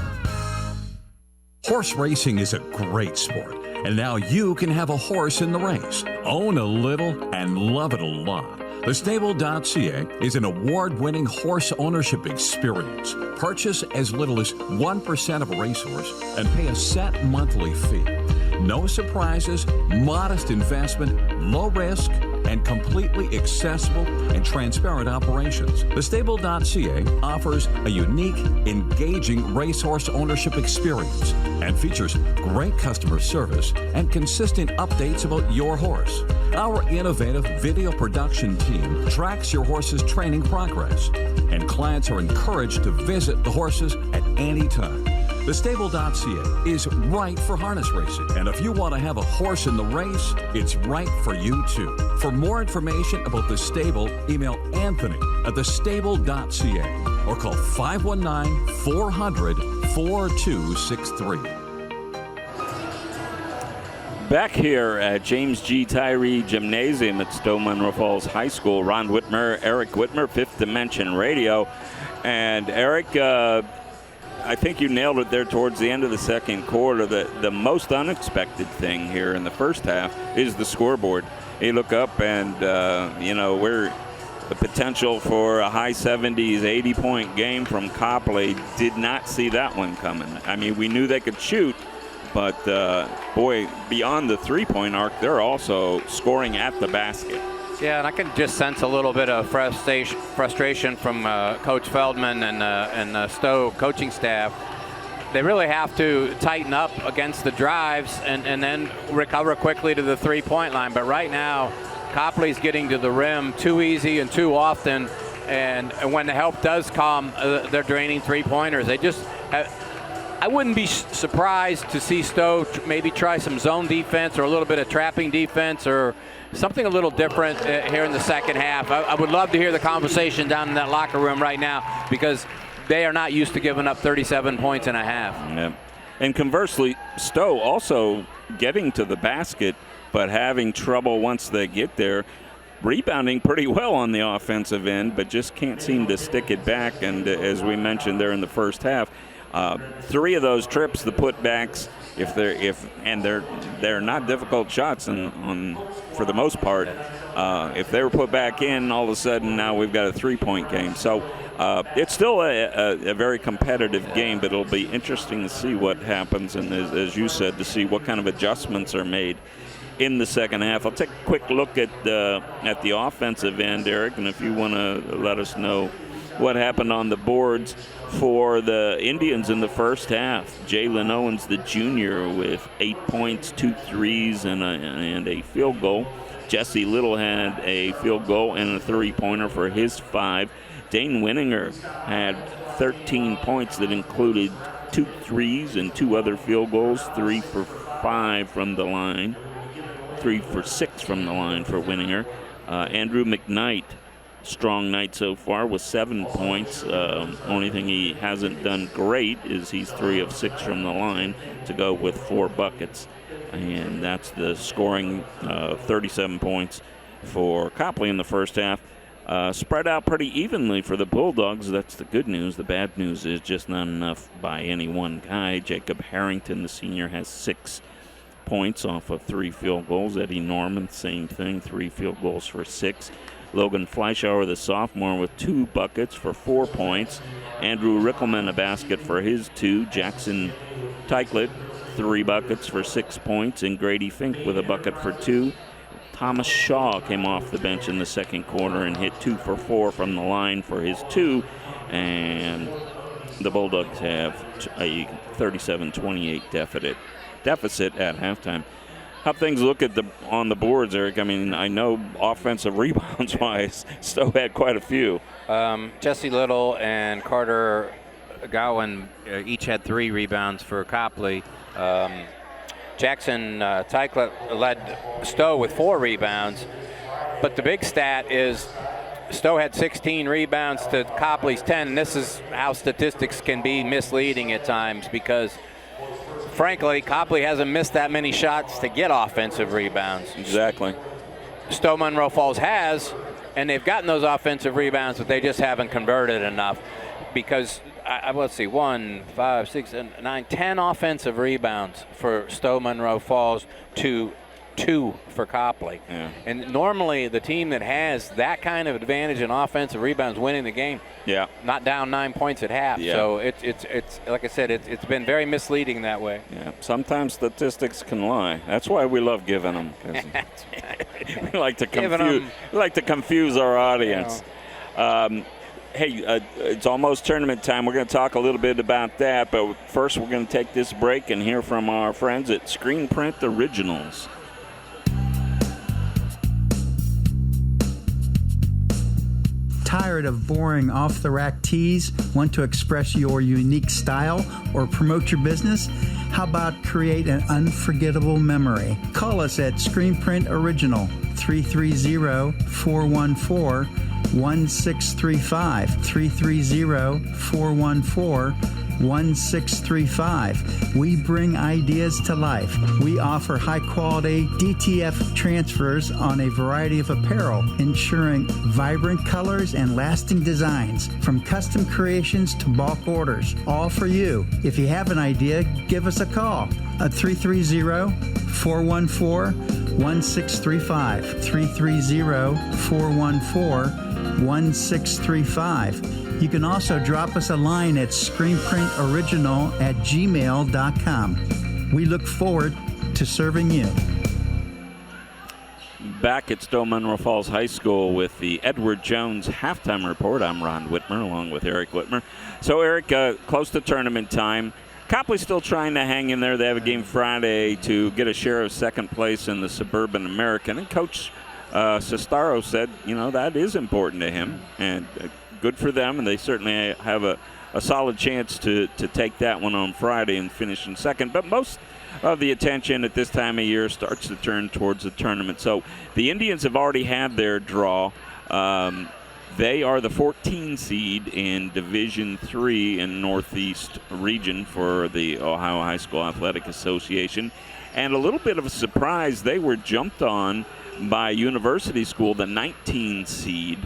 Horse racing is a great sport, and now you can have a horse in the race. Own a little and love it a lot. The Stable.ca is an award-winning horse ownership experience. Purchase as little as 1% of a racehorse and pay a set monthly fee. No surprises, modest investment, low risk, and completely accessible and transparent operations. The Stable.ca offers a unique, engaging racehorse ownership experience and features great customer service and consistent updates about your horse. Our innovative video production team tracks your horse's training progress, and clients are encouraged to visit the horses at any time. Thestable.ca is right for harness racing. And if you want to have a horse in the race, it's right for you too. For more information about The Stable, email Anthony at thestable.ca or call 519-400-4263. Back here at James G. Tyree Gymnasium at Stow Munroe Falls High School, Ron Whitmer, Eric Whitmer, Fifth Dimension Radio. And Eric, I think you nailed it there towards the end of the second quarter. The most unexpected thing here in the first half is the scoreboard. You look up and, we're the potential for a high 70s, 80-point game from Copley. Did not see that one coming. I mean, we knew they could shoot, but, beyond the three-point arc, they're also scoring at the basket. Yeah, and I can just sense a little bit of frustration from Coach Feldman and Stow coaching staff. They really have to tighten up against the drives and then recover quickly to the three-point line. But right now, Copley's getting to the rim too easy and too often. And when the help does come, they're draining three-pointers. They just I wouldn't be surprised to see Stow maybe try some zone defense or a little bit of trapping defense or something a little different here in the second half. I would love to hear the conversation down in that locker room right now because they are not used to giving up 37 points in a half. Yeah. And conversely, Stow also getting to the basket but having trouble once they get there, rebounding pretty well on the offensive end, but just can't seem to stick it back. And as we mentioned there in the first half, 3 of those trips, the putbacks, they're not difficult shots for the most part. If they were put back in, all of a sudden now we've got a 3-point game. So it's still a very competitive game, but it'll be interesting to see what happens, and as you said, to see what kind of adjustments are made in the second half. I'll take a quick look at the offensive end, Eric, and if you want to let us know what happened on the boards for the Indians in the first half. Jalen Owens, the junior, with 8 points, 2 threes, and a field goal. Jesse Little had a field goal and a three-pointer for his 5. Dane Winninger had 13 points that included 2 threes and 2 other field goals, 3 for 5 from the line, 3 for 6 from the line for Winninger. Andrew McKnight, strong night so far with 7 points. Only thing he hasn't done great is he's 3 of 6 from the line to go with 4 buckets. And that's the scoring 37 points for Copley in the first half. Spread out pretty evenly for the Bulldogs. That's the good news. The bad news is just not enough by any one guy. Jacob Harrington, the senior, has 6 points off of 3 field goals. Eddie Norman, same thing, 3 field goals for 6. Logan Fleischauer, the sophomore, with 2 buckets for 4 points. Andrew Rickelman, a basket for his 2. Jackson Teichlet, 3 buckets for 6 points. And Grady Fink with a bucket for 2. Thomas Shaw came off the bench in the second quarter and hit 2 for 4 from the line for his 2. And the Bulldogs have a 37-28 deficit at halftime. How things look on the boards, Eric? I mean, I know offensive rebounds-wise, Stow had quite a few. Jesse Little and Carter Gowan each had 3 rebounds for Copley. Jackson Teichlet led Stow with 4 rebounds. But the big stat is Stow had 16 rebounds to Copley's 10. And this is how statistics can be misleading at times because, frankly, Copley hasn't missed that many shots to get offensive rebounds. Exactly. Stow Munroe Falls has, and they've gotten those offensive rebounds, but they just haven't converted enough because, let's see, 1, 5, 6, 9, 10 offensive rebounds for Stow Munroe Falls to 2 for Copley. Yeah. And normally the team that has that kind of advantage in offensive rebounds winning the game, not down 9 points at half. Yeah. So it's like I said, it's been very misleading that way. Yeah. Sometimes statistics can lie. That's why we love giving them. We like to confuse our audience. Hey, it's almost tournament time. We're going to talk a little bit about that, but first we're going to take this break and hear from our friends at Screen Print Originals. Tired of boring off-the-rack tees? Want to express your unique style or promote your business? How about create an unforgettable memory? Call us at Screen Print Original, 330-414-1635, 330-414-1635. We bring ideas to life. We offer high-quality DTF transfers on a variety of apparel, ensuring vibrant colors and lasting designs, from custom creations to bulk orders, all for you. If you have an idea, give us a call at 330-414-1635, 330-414-1635. You can also drop us a line at screenprintoriginal@gmail.com. We look forward to serving you. Back at Stow Munroe Falls High School with the Edward Jones halftime report. I'm Ron Whitmer along with Eric Whitmer. So, Eric, close to tournament time. Copley's still trying to hang in there. They have a game Friday to get a share of second place in the Suburban American. And Coach Stow said, that is important to him. And good for them, and they certainly have a solid chance to take that one on Friday and finish in second. But most of the attention at this time of year starts to turn towards the tournament. So the Indians have already had their draw. They are the 14 seed in Division III in Northeast region for the Ohio High School Athletic Association. And a little bit of a surprise, they were jumped on by University School, the 19 seed,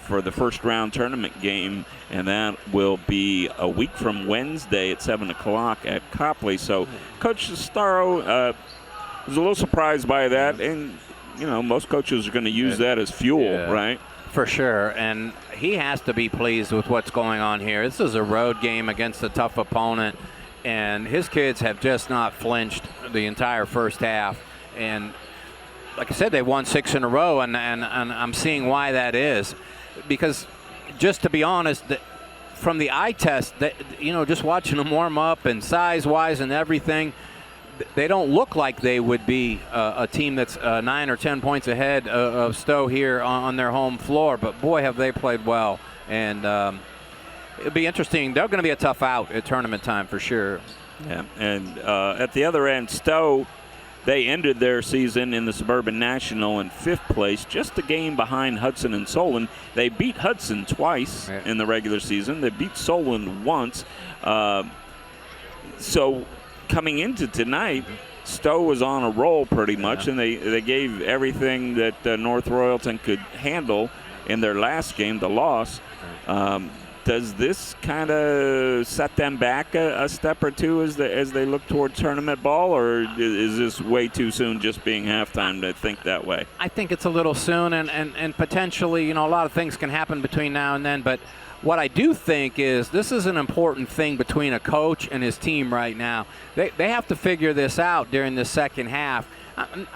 for the first round tournament game, and that will be a week from Wednesday at 7 o'clock at Copley. So Coach Stow was a little surprised by that, and most coaches are going to use that as fuel, right? For sure, and he has to be pleased with what's going on here. This is a road game against a tough opponent, and his kids have just not flinched the entire first half. And like I said, they won 6 in a row, and I'm seeing why that is. Because just to be honest, from the eye test, just watching them warm up and size-wise and everything, they don't look like they would be a team that's 9 or 10 points ahead of Stow here on their home floor. But, boy, have they played well. And it'll be interesting. They're going to be a tough out at tournament time for sure. Yeah, and at the other end, Stow, they ended their season in the Suburban National in 5th place, just a game behind Hudson and Solon. They beat Hudson twice in the regular season. They beat Solon once. So coming into tonight, Stow was on a roll pretty much, and they gave everything that North Royalton could handle in their last game, the loss. Does this kind of set them back a step or two as they look toward tournament ball, or is this way too soon just being halftime to think that way? I think it's a little soon, and potentially, a lot of things can happen between now and then. But what I do think is this is an important thing between a coach and his team right now. They have to figure this out during the second half.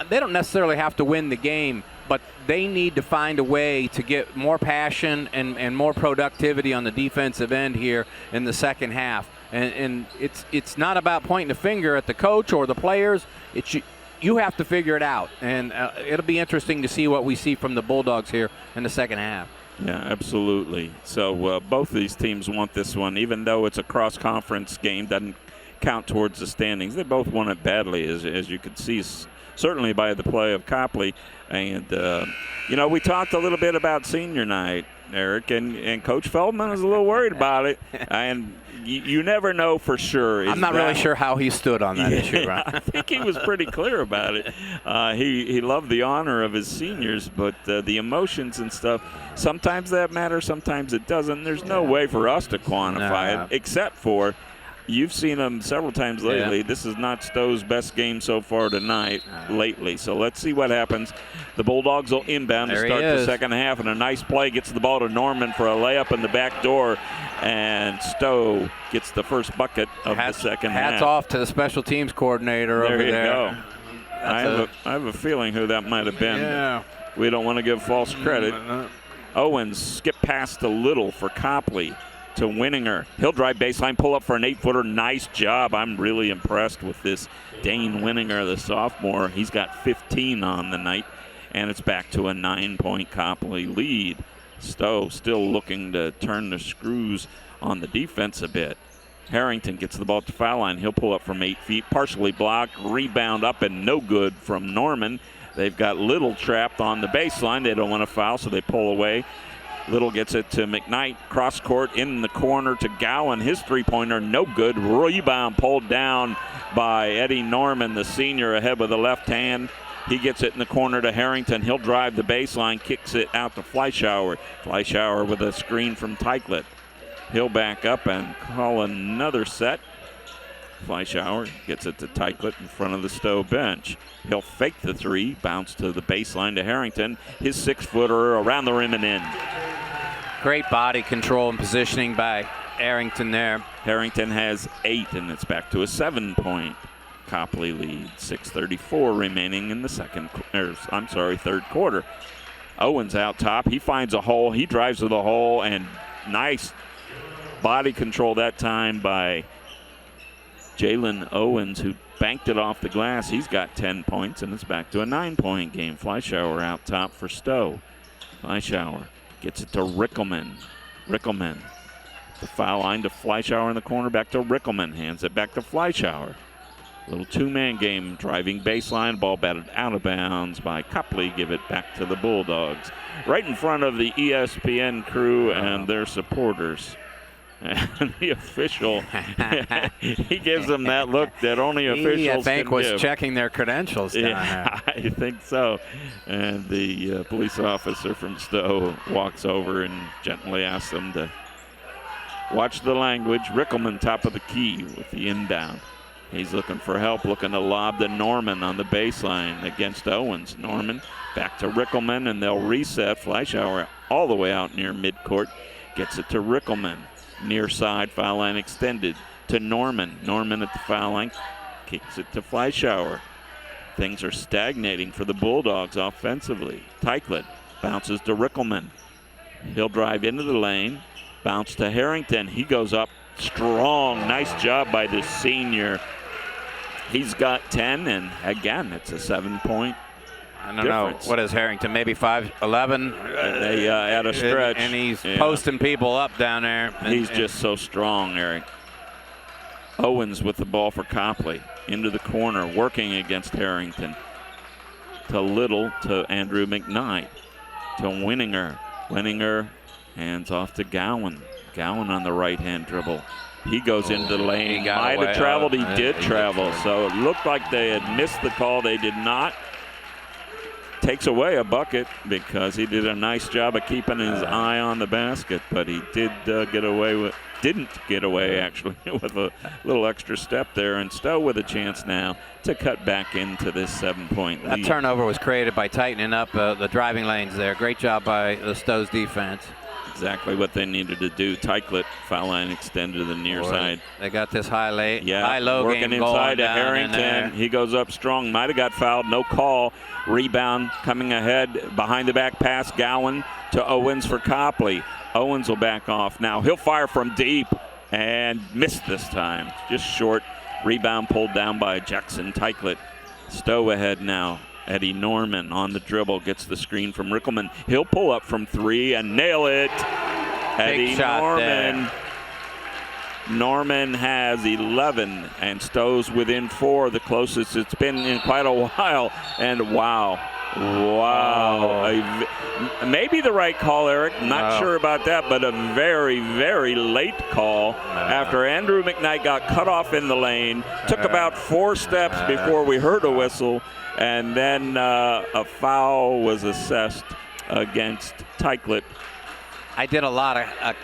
They don't necessarily have to win the game, but they need to find a way to get more passion and more productivity on the defensive end here in the second half. And it's not about pointing the finger at the coach or the players. You have to figure it out. And it'll be interesting to see what we see from the Bulldogs here in the second half. Yeah, absolutely. So both of these teams want this one, even though it's a cross-conference game, doesn't count towards the standings. They both won it badly, as you could see, certainly by the play of Copley. And, we talked a little bit about senior night, Eric, and Coach Feldman was a little worried about it. And you never know for sure. I'm not really sure how he stood on that issue, right? I think he was pretty clear about it. He loved the honor of his seniors, but the emotions and stuff, sometimes that matters, sometimes it doesn't. There's no way for us to quantify it, except for you've seen them several times lately. This is not Stow's best game so far tonight, lately. So let's see what happens. The Bulldogs will inbound to start the second half, and a nice play gets the ball to Norman for a layup in the back door, and Stow gets the first bucket of the second half. Hats off to the special teams coordinator over there. There you go. I have a feeling who that might have been. Yeah. We don't want to give false credit. Owens skipped past a little for Copley to Winninger. He'll drive baseline, pull up for an 8-footer. Nice job. I'm really impressed with this Dane Winninger, the sophomore. He's got 15 on the night, and it's back to a 9-point Copley lead. Stow still looking to turn the screws on the defense a bit. Harrington gets the ball at the foul line. He'll pull up from 8 feet, partially blocked, rebound up and no good from Norman. They've got Little trapped on the baseline. They don't want to foul, so they pull away. Little gets it to McKnight, cross court in the corner to Gowan. His three-pointer, no good. Rebound pulled down by Eddie Norman, the senior, ahead with the left hand. He gets it in the corner to Harrington. He'll drive the baseline, kicks it out to Fleischauer. Fleischauer with a screen from Teichlet. He'll back up and call another set. Fleischauer gets it to Teichlet in front of the Stow bench. He'll fake the three, bounce to the baseline to Harrington. His 6-footer around the rim and in. Great body control and positioning by Harrington there. Harrington has 8, and it's back to a 7-point Copley lead. 6:34 remaining in the third quarter. Owens out top. He finds a hole. He drives to the hole, and nice body control that time by Jalen Owens, who banked it off the glass. He's got 10 points, and it's back to a 9-point game. Fleischauer out top for Stow. Fleischauer gets it to Rickelman. Rickelman, the foul line to Fleischauer in the corner, back to Rickelman. Hands it back to Fleischauer. Little two-man game, driving baseline, ball batted out of bounds by Copley. Give it back to the Bulldogs. Right in front of the ESPN crew and their supporters. And the official, he gives them that look that only officials I think can was give. Checking their credentials down there. I think so. And the police officer from Stow walks over and gently asks them to watch the language. Rickelman top of the key with the inbound. He's looking for help, looking to lob to Norman on the baseline against Owens. Norman back to Rickelman, and they'll reset. Fleischauer all the way out near midcourt. Gets it to Rickelman. Near side, foul line extended to Norman. Norman at the foul line, kicks it to Fleischauer. Things are stagnating for the Bulldogs offensively. Teichlet bounces to Rickelman. He'll drive into the lane, bounce to Harrington. He goes up strong. Nice job by the senior. He's got 10, and again, it's a 7-point I don't know. What is Harrington? Maybe 5'11"? At a stretch. And he's posting people up down there. He's just so strong, Eric. Owens with the ball for Copley. Into the corner, working against Harrington. To Little, to Andrew McKnight. To Winninger. Winninger, hands off to Gowan. Gowan on the right-hand dribble. He goes into the lane. He might have traveled. He did travel. So it looked like they had missed the call. They did not. Takes away a bucket because he did a nice job of keeping his eye on the basket, but he didn't get away actually with a little extra step there. And Stow with a chance now to cut back into this 7-point lead. That turnover was created by tightening up the driving lanes there. Great job by the Stow's defense. Exactly what they needed to do. Teichlet, foul line extended to the near side. They got this high-low working game inside to going Harrington. He goes up strong. Might have got fouled. No call. Rebound coming ahead. Behind the back pass. Gowan to Owens for Copley. Owens will back off now. He'll fire from deep and missed this time. Just short. Rebound pulled down by Jackson Teichlet. Stow ahead now. Eddie Norman on the dribble, gets the screen from Rickelman. He'll pull up from 3 and nail it. Eddie Norman. There. Norman has 11, and Stow's within 4, the closest it's been in quite a while. And wow. Maybe the right call, Eric. Not sure about that, but a very, very late call after Andrew McKnight got cut off in the lane. Took about 4 steps before we heard a whistle. And then a foul was assessed against Teichlet. I did a lot of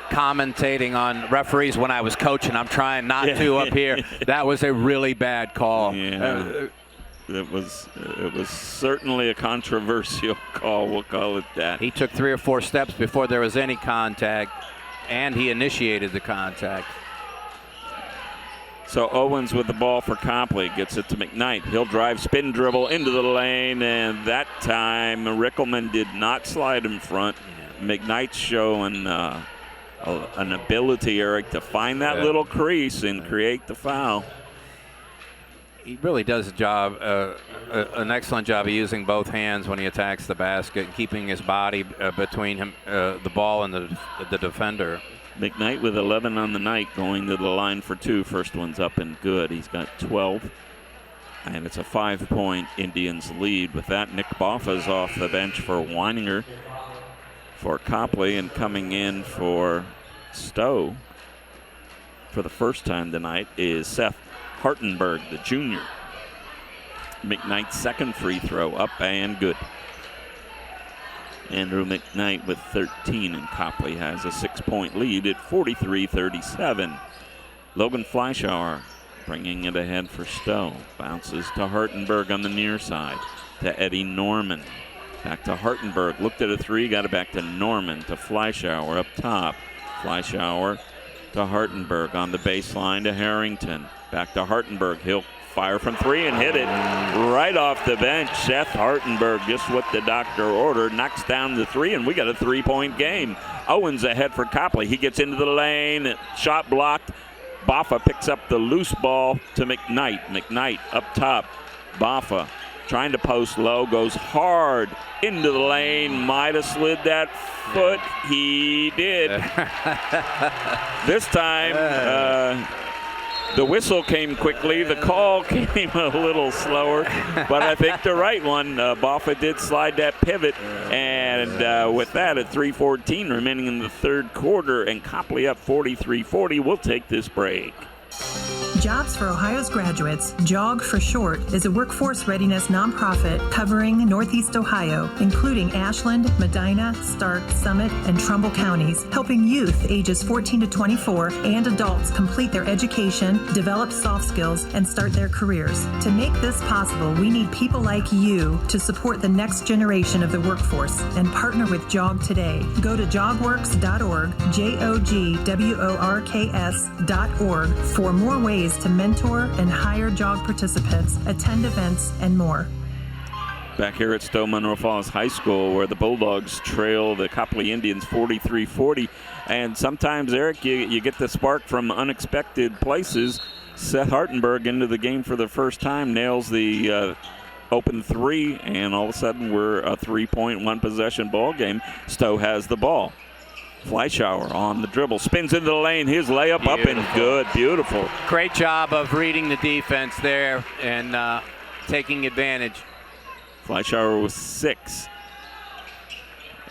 commentating on referees when I was coaching. I'm trying not to up here. That was a really bad call. Yeah. It was certainly a controversial call. We'll call it that. He took 3 or 4 steps before there was any contact, and he initiated the contact. So Owens with the ball for Copley, gets it to McKnight. He'll drive, spin dribble into the lane, and that time Rickelman did not slide in front. McKnight's showing an ability, Eric, to find that little crease and create the foul. he really does an excellent job of using both hands when he attacks the basket and keeping his body between him, the ball and the defender. McKnight with 11 on the night, going to the line for 2. First one's up and good. He's got 12. And it's a 5-point Indians lead. With that, Nick Boffa's off the bench for Weininger for Copley, and coming in for Stow for the first time tonight is Seth Hartenberg, the junior. McKnight's second free throw up and good. Andrew McKnight with 13, and Copley has a 6-point lead at 43-37. Logan Fleischauer bringing it ahead for Stow. Bounces to Hartenberg on the near side, to Eddie Norman. Back to Hartenberg, looked at a 3, got it back to Norman, to Fleischauer up top. Fleischauer to Hartenberg on the baseline to Harrington. Back to Hartenberg, he'll fire from 3 and hit it right off the bench. Seth Hartenberg, just what the doctor ordered, knocks down the 3, and we got a 3-point game. Owens ahead for Copley. He gets into the lane, shot blocked. Boffa picks up the loose ball to McKnight. McKnight up top. Boffa trying to post low, goes hard into the lane. Might have slid that foot. He did. This time, the whistle came quickly. The call came a little slower, but I think the right one. Boffa did slide that pivot, and with that, at 3:14 remaining in the third quarter, and Copley up 43-40. We'll take this break. Jobs for Ohio's Graduates, JOG for short, is a workforce readiness nonprofit covering Northeast Ohio, including Ashland, Medina, Stark, Summit, and Trumbull counties, helping youth ages 14 to 24 and adults complete their education, develop soft skills, and start their careers. To make this possible, we need people like you to support the next generation of the workforce and partner with JOG today. Go to jogworks.org, JOGWORKS.org, for more ways to mentor and hire JOG participants, attend events, and more. Back here at Stow Munroe Falls High School, where the Bulldogs trail the Copley Indians 43-40. And sometimes, Eric, you get the spark from unexpected places. Seth Hartenberg into the game for the first time, nails the open 3, and all of a sudden we're a 3-point, 1-possession ball game. Stow has the ball. Fleischauer on the dribble, spins into the lane, his layup up and good. Beautiful. Great job of reading the defense there and taking advantage. Fleischauer with 6.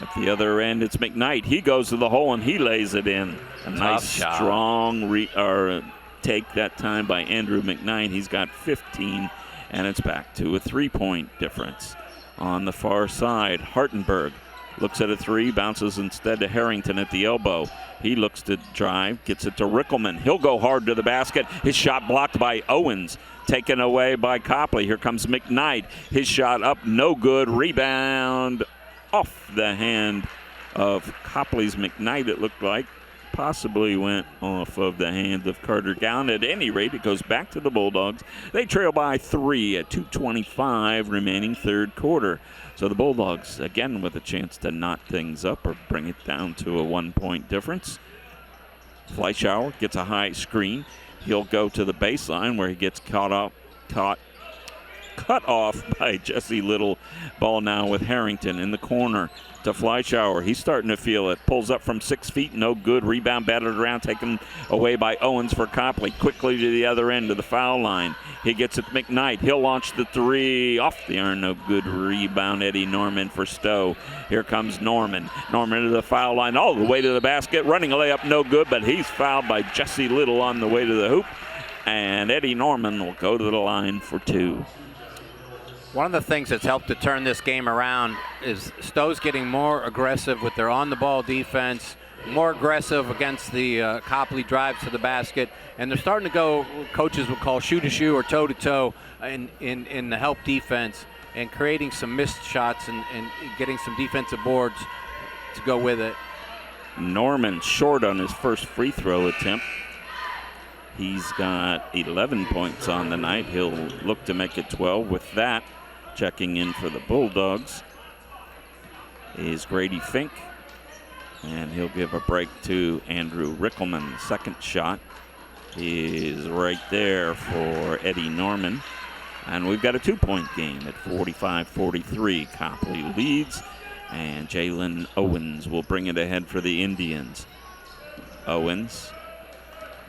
At the other end, it's McKnight. He goes to the hole and he lays it in. A nice, strong take that time by Andrew McKnight. He's got 15, and it's back to a 3-point difference. On the far side, Hartenberg looks at a 3, bounces instead to Harrington at the elbow. He looks to drive, gets it to Rickelman. He'll go hard to the basket. His shot blocked by Owens, taken away by Copley. Here comes McKnight. His shot up, no good. Rebound off the hand of Copley's McKnight, it looked like. Possibly went off of the hand of Carter Gown. At any rate, it goes back to the Bulldogs. They trail by 3 at 2:25 remaining third quarter. So the Bulldogs, again, with a chance to knot things up or bring it down to a 1-point difference. Fleischauer gets a high screen. He'll go to the baseline where he gets cut off by Jesse Little. Ball now with Harrington in the corner to Fleischauer. He's starting to feel it. Pulls up from 6 feet, no good. Rebound battered around, taken away by Owens for Copley. Quickly to the other end of the foul line. He gets it to McKnight. He'll launch the 3 off the iron. No good. Rebound, Eddie Norman for Stow. Here comes Norman. Norman to the foul line, all the way to the basket. Running a layup, no good, but he's fouled by Jesse Little on the way to the hoop. And Eddie Norman will go to the line for 2. One of the things that's helped to turn this game around is Stow's getting more aggressive with their on-the-ball defense, more aggressive against the Copley drives to the basket, and they're starting to go, coaches would call shoe-to-shoe or toe-to-toe in the help defense, and creating some missed shots and getting some defensive boards to go with it. Norman short on his first free throw attempt. He's got 11 points on the night. He'll look to make it 12 with that. Checking in for the Bulldogs is Grady Fink, and he'll give a break to Andrew Rickelman. Second shot is right there for Eddie Norman. And we've got a 2-point game at 45-43. Copley leads, and Jalen Owens will bring it ahead for the Indians. Owens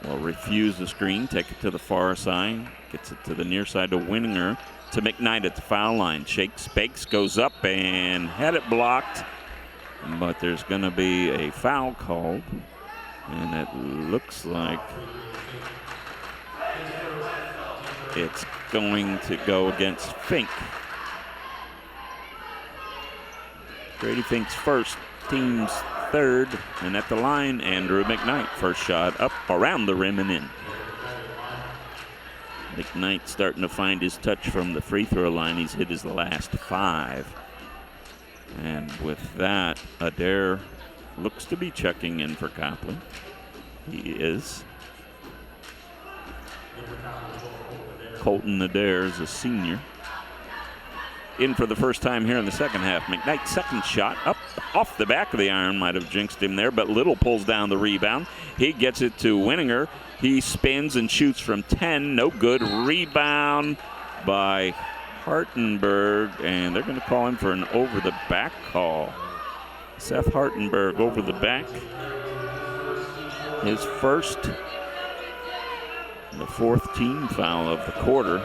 will refuse the screen, take it to the far side, gets it to the near side to Winninger, to McKnight at the foul line. Shakes, bakes, goes up and had it blocked, but there's going to be a foul called, and it looks like it's going to go against Fink. Grady Fink's first, team's third, and at the line, Andrew McKnight. First shot up around the rim and in. McKnight starting to find his touch from the free throw line. He's hit his last 5. And with that, Adair looks to be checking in for Copley. He is. Colton Adair is a senior. In for the first time here in the second half. McKnight's second shot up off the back of the iron, might have jinxed him there, but Little pulls down the rebound. He gets it to Winninger. He spins and shoots from 10, no good. Rebound by Hartenberg, and they're going to call him for an over-the-back call. Seth Hartenberg over the back. His first, the 4th team foul of the quarter.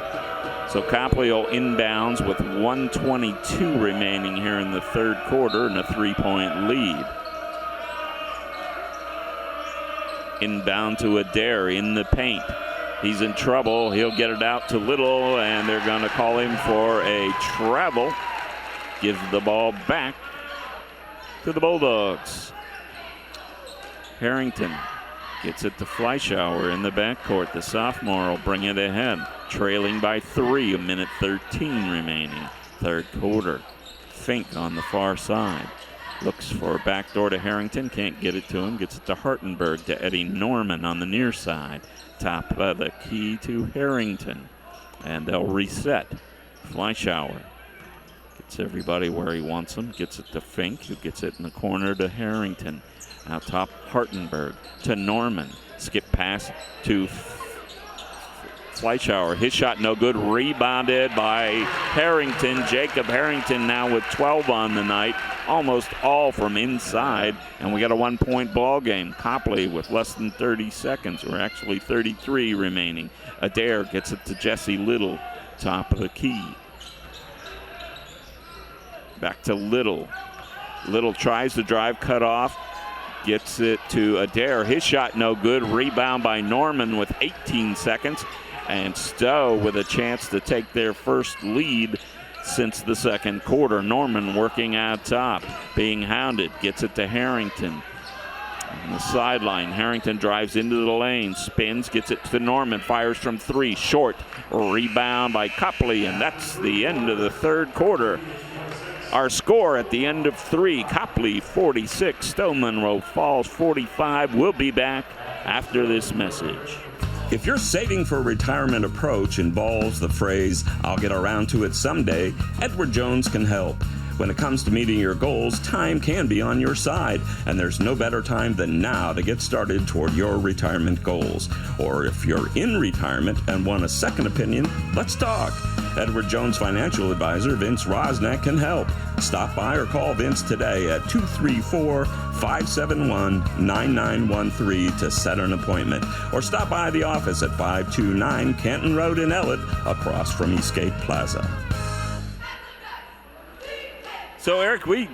So Copley will inbounds with 1:22 remaining here in the third quarter and a 3-point lead. Inbound to Adair in the paint. He's in trouble. He'll get it out to Little, and they're going to call him for a travel. Gives the ball back to the Bulldogs. Harrington gets it to Fleischauer in the backcourt. The sophomore will bring it ahead. Trailing by 3, a minute 13 remaining. Third quarter. Fink on the far side. Looks for a backdoor to Harrington. Can't get it to him. Gets it to Hartenberg to Eddie Norman on the near side. Top of the key to Harrington. And they'll reset. Fleischauer gets everybody where he wants them. Gets it to Fink, who gets it in the corner to Harrington. Out top, Hartenberg to Norman. Skip pass to Fleischauer. His shot no good. Rebounded by Harrington. Jacob Harrington now with 12 on the night. Almost all from inside. And we got a 1-point ball game. Copley with less than 30 seconds, or actually 33 remaining. Adair gets it to Jesse Little. Top of the key. Back to Little. Little tries to drive, cut off. Gets it to Adair. His shot no good. Rebound by Norman with 18 seconds. And Stow with a chance to take their first lead since the second quarter. Norman working out top, being hounded. Gets it to Harrington. On the sideline, Harrington drives into the lane, spins, gets it to Norman, fires from 3, short. Rebound by Copley, and that's the end of the third quarter. Our score at the end of 3, Copley 46, Stow Munroe Falls 45. We'll be back after this message. If your saving for retirement approach involves the phrase, "I'll get around to it someday," Edward Jones can help. When it comes to meeting your goals, time can be on your side, and there's no better time than now to get started toward your retirement goals. Or if you're in retirement and want a second opinion, let's talk. Edward Jones financial advisor Vince Rosnack can help. Stop by or call Vince today at 234-571-9913 to set an appointment. Or stop by the office at 529 Canton Road in Ellett, across from Eastgate Plaza. So, Eric, we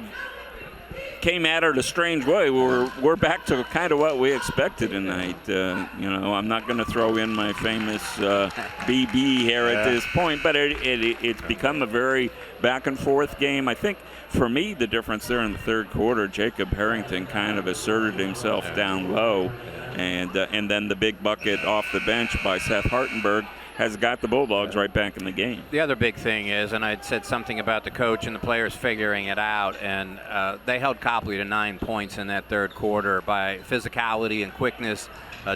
came at it a strange way. We're back to kind of what we expected tonight. I'm not going to throw in my famous BB here at this point, but it's become a very back-and-forth game. I think, for me, the difference there in the third quarter, Jacob Harrington kind of asserted himself down low, and then the big bucket off the bench by Seth Hartenberg has got the Bulldogs right back in the game. The other big thing is, and I'd said something about the coach and the players figuring it out, and they held Copley to 9 points in that third quarter by physicality and quickness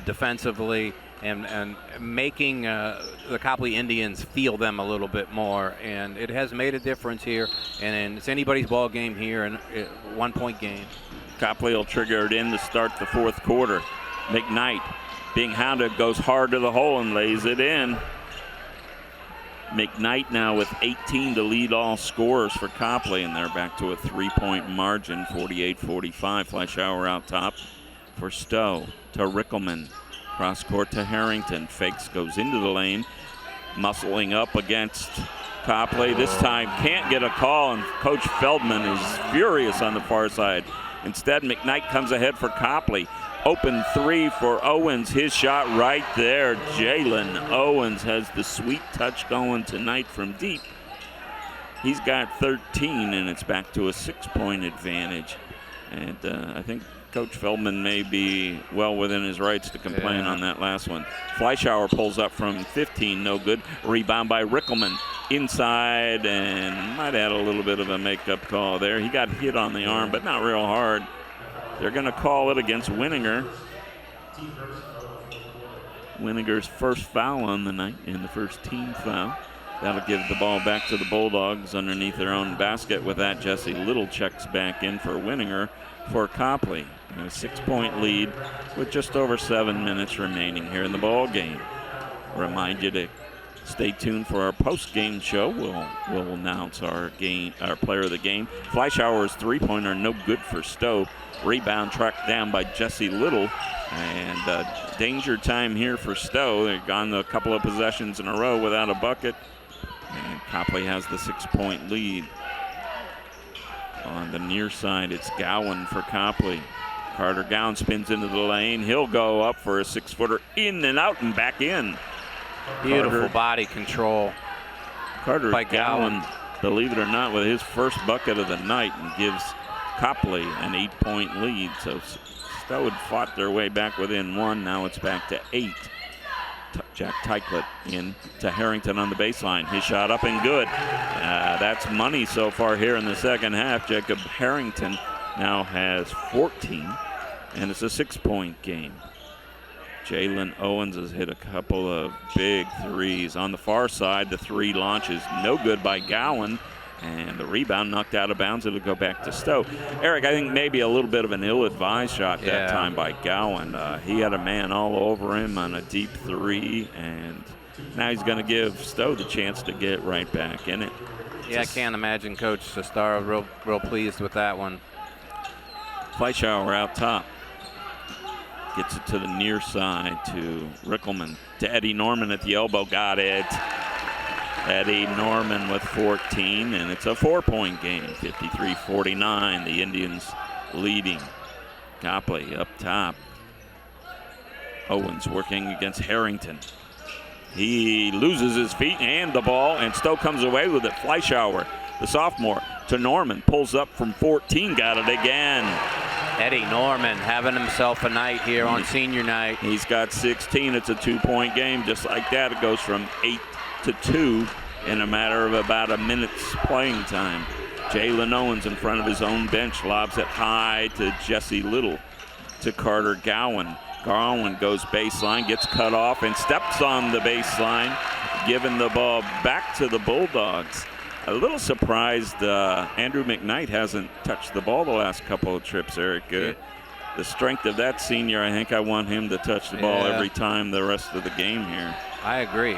defensively, and making the Copley Indians feel them a little bit more. And it has made a difference here, and it's anybody's ball game here, and 1-point game. Copley will trigger it in to start the fourth quarter. McKnight, being hounded, goes hard to the hole and lays it in. McKnight now with 18 to lead all scorers for Copley, and they're back to a 3-point margin, 48-45. Fleischauer out top for Stow to Rickelman. Cross court to Harrington. Fakes, goes into the lane. Muscling up against Copley. This time can't get a call, and Coach Feldman is furious on the far side. Instead, McKnight comes ahead for Copley. Open three for Owens. His shot right there. Jalen Owens has the sweet touch going tonight from deep. He's got 13, and it's back to a 6-point advantage. And I think Coach Feldman may be well within his rights to complain on that last one. Fleischauer pulls up from 15, no good. Rebound by Rickelman. Inside, and might add a little bit of a makeup call there. He got hit on the arm, but not real hard. They're going to call it against Winninger. Winninger's first foul on the night, and the first team foul. That'll give the ball back to the Bulldogs underneath their own basket. With that, Jesse Little checks back in for Winninger for Copley. A 6-point lead with just over 7 minutes remaining here in the ball game. Remind you to stay tuned for our post-game show. We'll announce our player of the game. Fleischauer's three-pointer no good for Stow. Rebound tracked down by Jesse Little. And danger time here for Stow. They've gone a couple of possessions in a row without a bucket. And Copley has the 6-point lead. On the near side, it's Gowan for Copley. Carter Gowan spins into the lane. He'll go up for a 6-footer, in and out and back in. Beautiful body control. Carter Gowan, believe it or not, with his first bucket of the night, and gives Copley an 8-point lead. So Stow had fought their way back within 1. Now it's back to 8. Jack Teichlet in to Harrington on the baseline. His shot up and good. That's money so far here in the second half. Jacob Harrington now has 14, and it's a 6-point game. Jalen Owens has hit a couple of big threes. On the far side, the three launches no good by Gowan, and the rebound knocked out of bounds. It'll go back to Stow. Eric, I think maybe a little bit of an ill-advised shot that time by Gowan. He had a man all over him on a deep three, and now he's going to give Stow the chance to get right back in it. Yeah, I can't imagine Coach Sestaro real pleased with that one. Fleischauer out top. Gets it to the near side to Rickelman. To Eddie Norman at the elbow. Got it. Eddie Norman with 14, and it's a 4-point game. 53-49. The Indians leading. Copley up top. Owens working against Harrington. He loses his feet and the ball, and Stow comes away with it. Fleischauer, the sophomore, to Norman. Pulls up from 14. Got it again. Eddie Norman having himself a night here on senior night. He's got 16. It's a 2-point game. Just like that, it goes from 8 to 2 in a matter of about a minute's playing time. Jalen Owens in front of his own bench lobs it high to Jesse Little, to Carter Gowan. Gowan goes baseline, gets cut off, and steps on the baseline, giving the ball back to the Bulldogs. A little surprised Andrew McKnight hasn't touched the ball the last couple of trips, Eric. The strength of that senior, I think I want him to touch the ball every time the rest of the game here. I agree.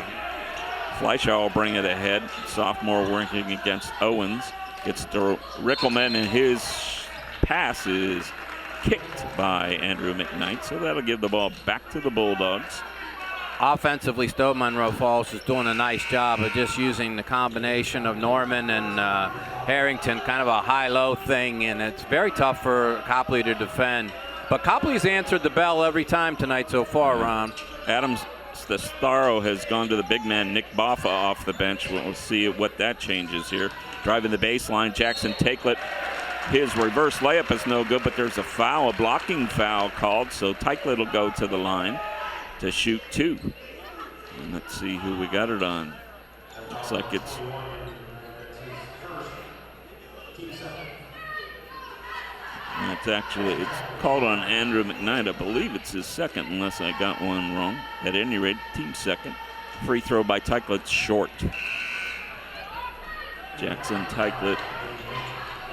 Fleischauer will bring it ahead. Sophomore working against Owens. Gets to Rickelman, and his pass is kicked by Andrew McKnight. So that'll give the ball back to the Bulldogs. Offensively, Stow Munroe Falls is doing a nice job of just using the combination of Norman and Harrington, kind of a high-low thing, and it's very tough for Copley to defend. But Copley's answered the bell every time tonight so far, Ron. Adams Stastaro has gone to the big man, Nick Boffa, off the bench. We'll see what that changes here. Driving the baseline, Jackson Teichlet. His reverse layup is no good, but there's a foul, a blocking foul called, so Teichlet will go to the line to shoot 2. And let's see who we got it on. Looks like it's called on Andrew McKnight. I believe it's his second, unless I got one wrong. At any rate, team second. Free throw by Teichlet, short. Jackson Teichlet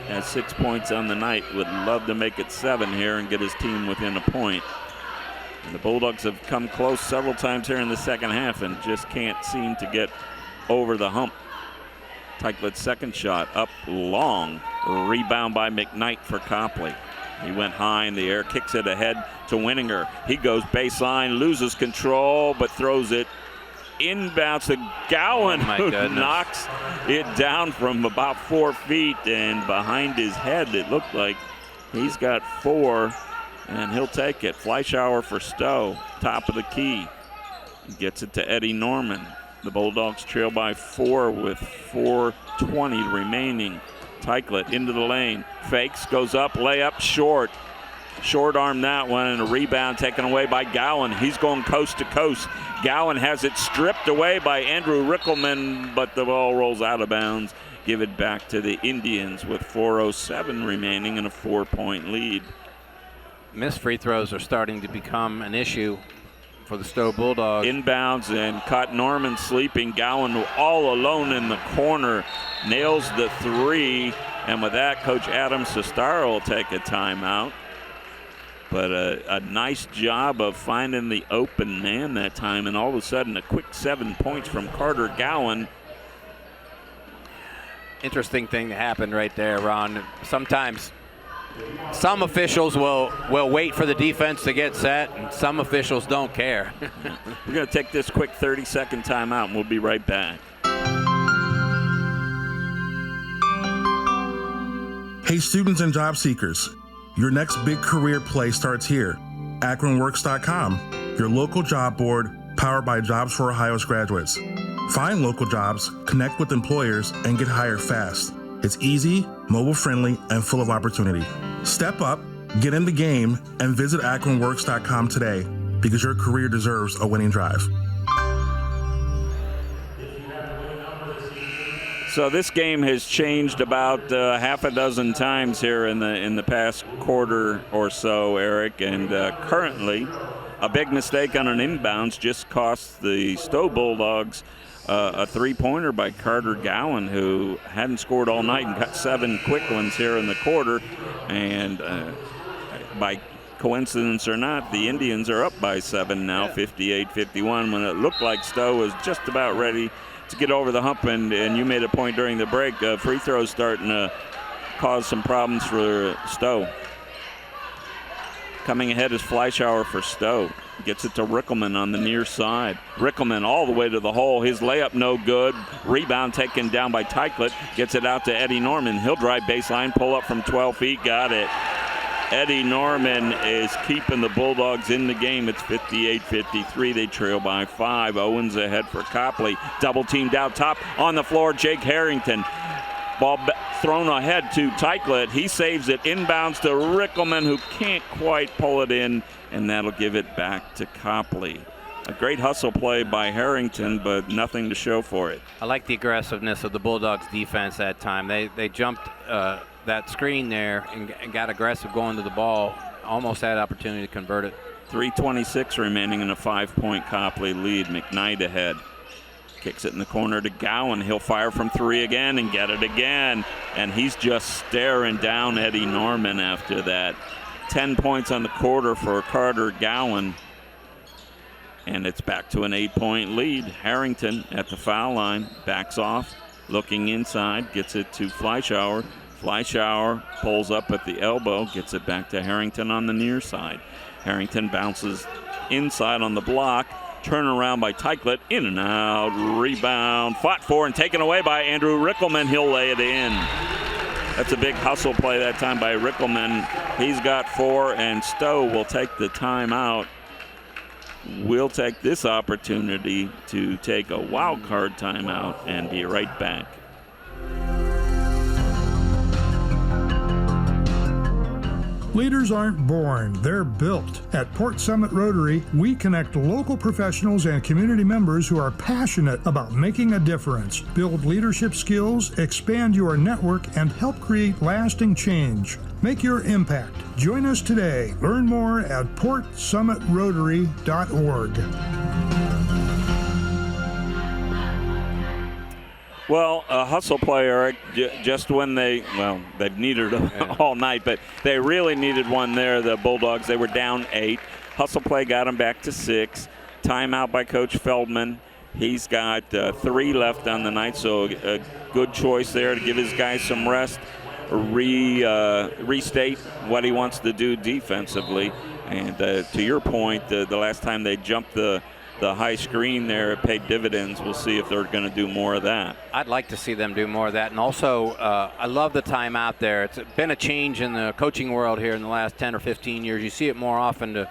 has 6 points on the night. Would love to make it 7 here and get his team within a point. And the Bulldogs have come close several times here in the second half and just can't seem to get over the hump. Teichlet's second shot up long. Rebound by McKnight for Copley. He went high in the air, kicks it ahead to Winninger. He goes baseline, loses control, but throws it inbounds to Gowan, who knocks it down from about 4 feet, and behind his head it looked like he's got 4, and he'll take it. Fleischauer for Stow, top of the key. Gets it to Eddie Norman. The Bulldogs trail by 4 with 4:20 remaining. Teichlet into the lane, fakes, goes up, layup, short. Short arm that one, and a rebound taken away by Gowan. He's going coast to coast. Gowan has it stripped away by Andrew Rickelman, but the ball rolls out of bounds. Give it back to the Indians with 4:07 remaining and a 4-point lead. Missed free throws are starting to become an issue for the Stow Bulldogs. Inbounds and caught Norman sleeping. Gowan all alone in the corner. Nails the 3, and with that, Coach Adam Sestaro will take a timeout. But a nice job of finding the open man that time, and all of a sudden a quick 7 points from Carter Gowan. Interesting thing that happened right there, Ron. Sometimes some officials will wait for the defense to get set, and some officials don't care. We're going to take this quick 30-second timeout, and we'll be right back. Hey, students and job seekers. Your next big career play starts here. AkronWorks.com, your local job board powered by Jobs for Ohio's graduates. Find local jobs, connect with employers, and get hired fast. It's easy, mobile-friendly, and full of opportunity. Step up, get in the game, and visit AkronWorks.com today because your career deserves a winning drive. So this game has changed about half a dozen times here in the past quarter or so, Eric. And currently, a big mistake on an inbounds just cost the Stow Bulldogs a 3-pointer by Carter Gowan, who hadn't scored all night and got 7 quick ones here in the quarter. And by coincidence or not, the Indians are up by 7 now, 58-51, when it looked like Stow was just about ready to get over the hump, and you made a point during the break. Free throws starting to cause some problems for Stow. Coming ahead is Fleischauer for Stow. Gets it to Rickelman on the near side. Rickelman all the way to the hole. His layup no good. Rebound taken down by Teichlet. Gets it out to Eddie Norman. He'll drive baseline, pull up from 12 feet. Got it. Eddie Norman is keeping the Bulldogs in the game. It's 58-53. They trail by 5. Owens ahead for Copley. Double teamed out top. On the floor, Jake Harrington. Ball thrown ahead to Teichlet. He saves it. Inbounds to Rickelman, who can't quite pull it in, and that'll give it back to Copley. A great hustle play by Harrington, but nothing to show for it. I like the aggressiveness of the Bulldogs defense that time. They jumped that screen there and got aggressive going to the ball. Almost had opportunity to convert it. 3:26 remaining in a 5-point Copley lead. McKnight ahead. Kicks it in the corner to Gowan. He'll fire from 3 again and get it again. And he's just staring down Eddie Norman after that. 10 points on the quarter for Carter Gowan. And it's back to an 8-point lead. Harrington at the foul line. Backs off. Looking inside. Gets it to Fleischauer. Fleischauer pulls up at the elbow. Gets it back to Harrington on the near side. Harrington bounces inside on the block. Turn around by Teichlet. In and out. Rebound. Fought for and taken away by Andrew Rickelman. He'll lay it in. That's a big hustle play that time by Rickelman. He's got 4, and Stow will take the timeout. We'll take this opportunity to take a wild card timeout and be right back. Leaders aren't born, they're built. At Port Summit Rotary, we connect local professionals and community members who are passionate about making a difference. Build leadership skills, expand your network, and help create lasting change. Make your impact. Join us today. Learn more at portsummitrotary.org. Well, a hustle play, Eric, just when they've needed it all night, but they really needed one there, the Bulldogs. They were down 8. Hustle play got them back to 6. Timeout by Coach Feldman. He's got 3 left on the night, so a good choice there to give his guys some rest, restate what he wants to do defensively. And to your point, the last time they jumped the high screen there, it paid dividends. We'll see if they're going to do more of that. I'd like to see them do more of that. And also, I love the timeout there. It's been a change in the coaching world here in the last 10 or 15 years. You see it more often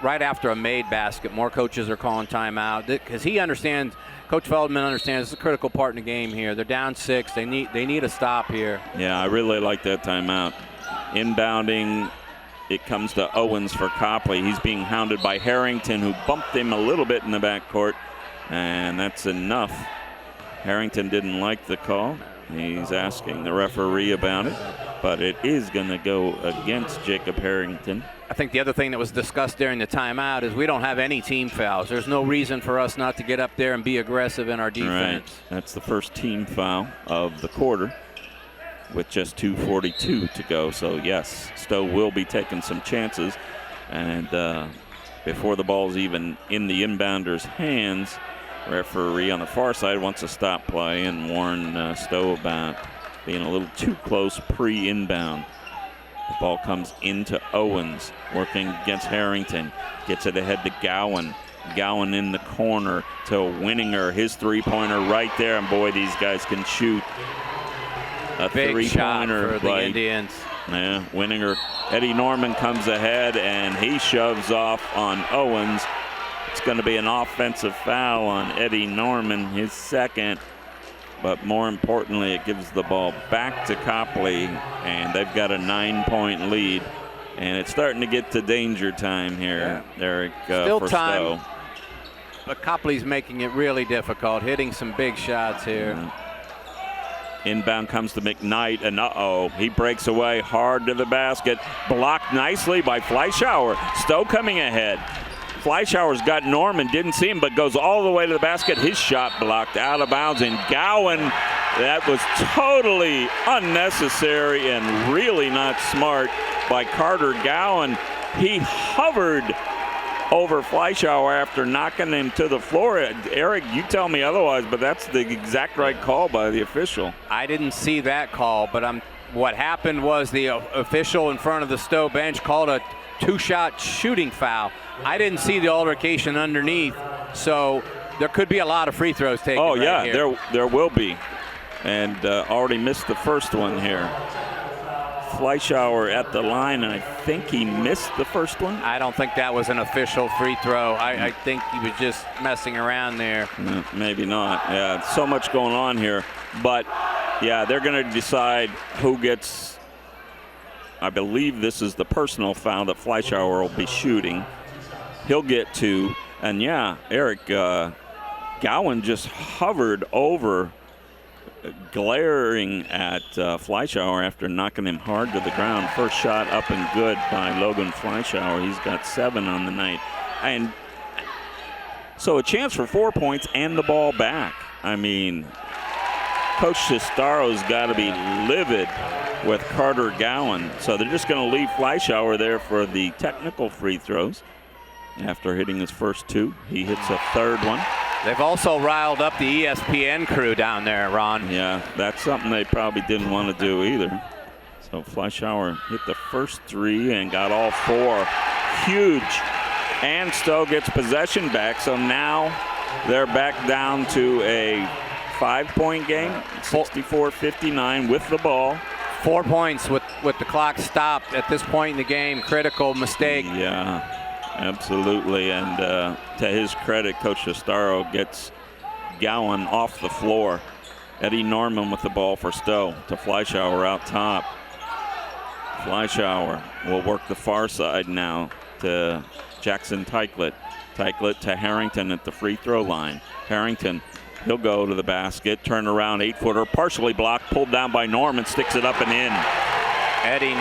right after a made basket. More coaches are calling timeout because he understands, Coach Feldman understands it's a critical part in the game here. They're down 6. They need a stop here. Yeah, I really like that timeout. Inbounding, it comes to Owens for Copley. He's being hounded by Harrington, who bumped him a little bit in the backcourt, and that's enough. Harrington didn't like the call. He's asking the referee about it, but it is going to go against Jacob Harrington. I think the other thing that was discussed during the timeout is we don't have any team fouls. There's no reason for us not to get up there and be aggressive in our defense. Right. That's the first team foul of the quarter with just 2:42 to go. So, yes, Stow will be taking some chances. And before the ball's even in the inbounder's hands, referee on the far side wants to stop play and warn Stow about being a little too close pre-inbound. The ball comes into Owens, working against Harrington. Gets it ahead to Gowan. Gowan in the corner to Winninger. His three-pointer right there. And, boy, these guys can shoot. A big shot for the Indians. Yeah, Winninger. Eddie Norman comes ahead, and he shoves off on Owens. It's going to be an offensive foul on Eddie Norman, his second. But more importantly, it gives the ball back to Copley, and they've got a 9-point lead. And it's starting to get to danger time here, Eric, Still for time, Stow. But Copley's making it really difficult, hitting some big shots here. Inbound comes to McKnight, and he breaks away hard to the basket. Blocked nicely by Fleischauer. Stow coming ahead. Fleischauer's got Norman, didn't see him, but goes all the way to the basket. His shot blocked out of bounds, and Gowan, that was totally unnecessary and really not smart by Carter Gowan. He hovered over Fleischauer after knocking him to the floor. Eric, you tell me otherwise, but that's the exact right call by the official. I didn't see that call, but what happened was the official in front of the Stow bench called a 2-shot shooting foul. I didn't see the altercation underneath, so there could be a lot of free throws taken. Oh, yeah, here. there will be. And already missed the first one here. Fleischauer at the line, and I think he missed the first one. I don't think that was an official free throw. I think he was just messing around there. Maybe not. Yeah, so much going on here. But, yeah, they're going to decide who gets, I believe this is the personal foul that Fleischauer will be shooting. He'll get 2. And, yeah, Eric, Gowan just hovered over, glaring at Fleischauer after knocking him hard to the ground. First shot up and good by Logan Fleischauer. He's got 7 on the night. And so a chance for 4 points and the ball back. I mean, Coach Sestaro's got to be livid with Carter Gowan. So they're just going to leave Fleischauer there for the technical free throws. After hitting his first 2, he hits a third one. They've also riled up the ESPN crew down there, Ron. Yeah, that's something they probably didn't want to do either. So Fleischauer hit the first 3 and got all 4. Huge. And Stow gets possession back, so now they're back down to a 5-point game, 64-59 with the ball. 4 points with the clock stopped at this point in the game. Critical mistake. Yeah. Absolutely, and to his credit, Coach Sestaro gets Gowan off the floor. Eddie Norman with the ball for Stow to Fleischauer out top. Fleischauer will work the far side now to Jackson Teichlet. Teichlet to Harrington at the free throw line. Harrington, he'll go to the basket, turn around, 8-footer, partially blocked, pulled down by Norman, sticks it up and in. Eddie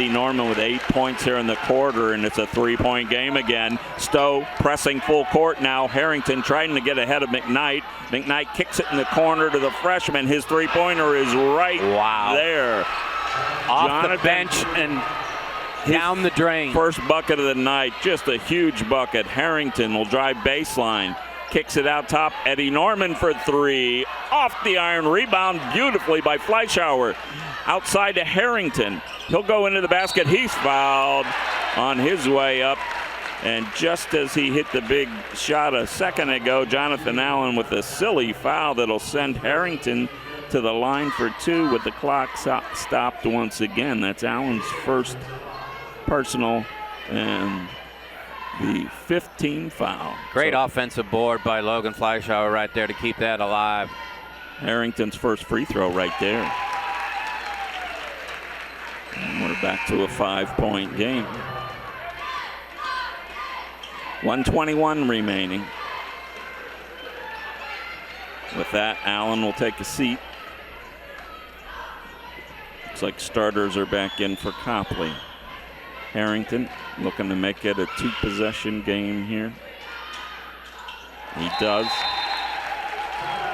Norman with 8 points here in the quarter, and it's a 3-point game again. Stow pressing full court now. Harrington trying to get ahead of McKnight. McKnight kicks it in the corner to the freshman. His three-pointer is right there. Off Jonathan, the bench and down the drain. First bucket of the night, just a huge bucket. Harrington will drive baseline. kicks it out top. Eddie Norman for 3. Off the iron, rebound beautifully by Fleischauer. Outside to Harrington. He'll go into the basket. He's fouled on his way up. And just as he hit the big shot a second ago, Jonathan Allen with a silly foul that'll send Harrington to the line for 2 with the clock stopped once again. That's Allen's first personal and the 15th foul. Great offensive board by Logan Fleischauer right there to keep that alive. Harrington's first free throw right there. And we're back to a 5-point game. 1:21 remaining. With that, Allen will take a seat. Looks like starters are back in for Copley. Harrington looking to make it a 2-possession game here. He does.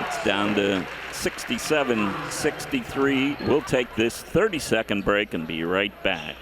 It's down to 67-63. We'll take this 30-second break and be right back.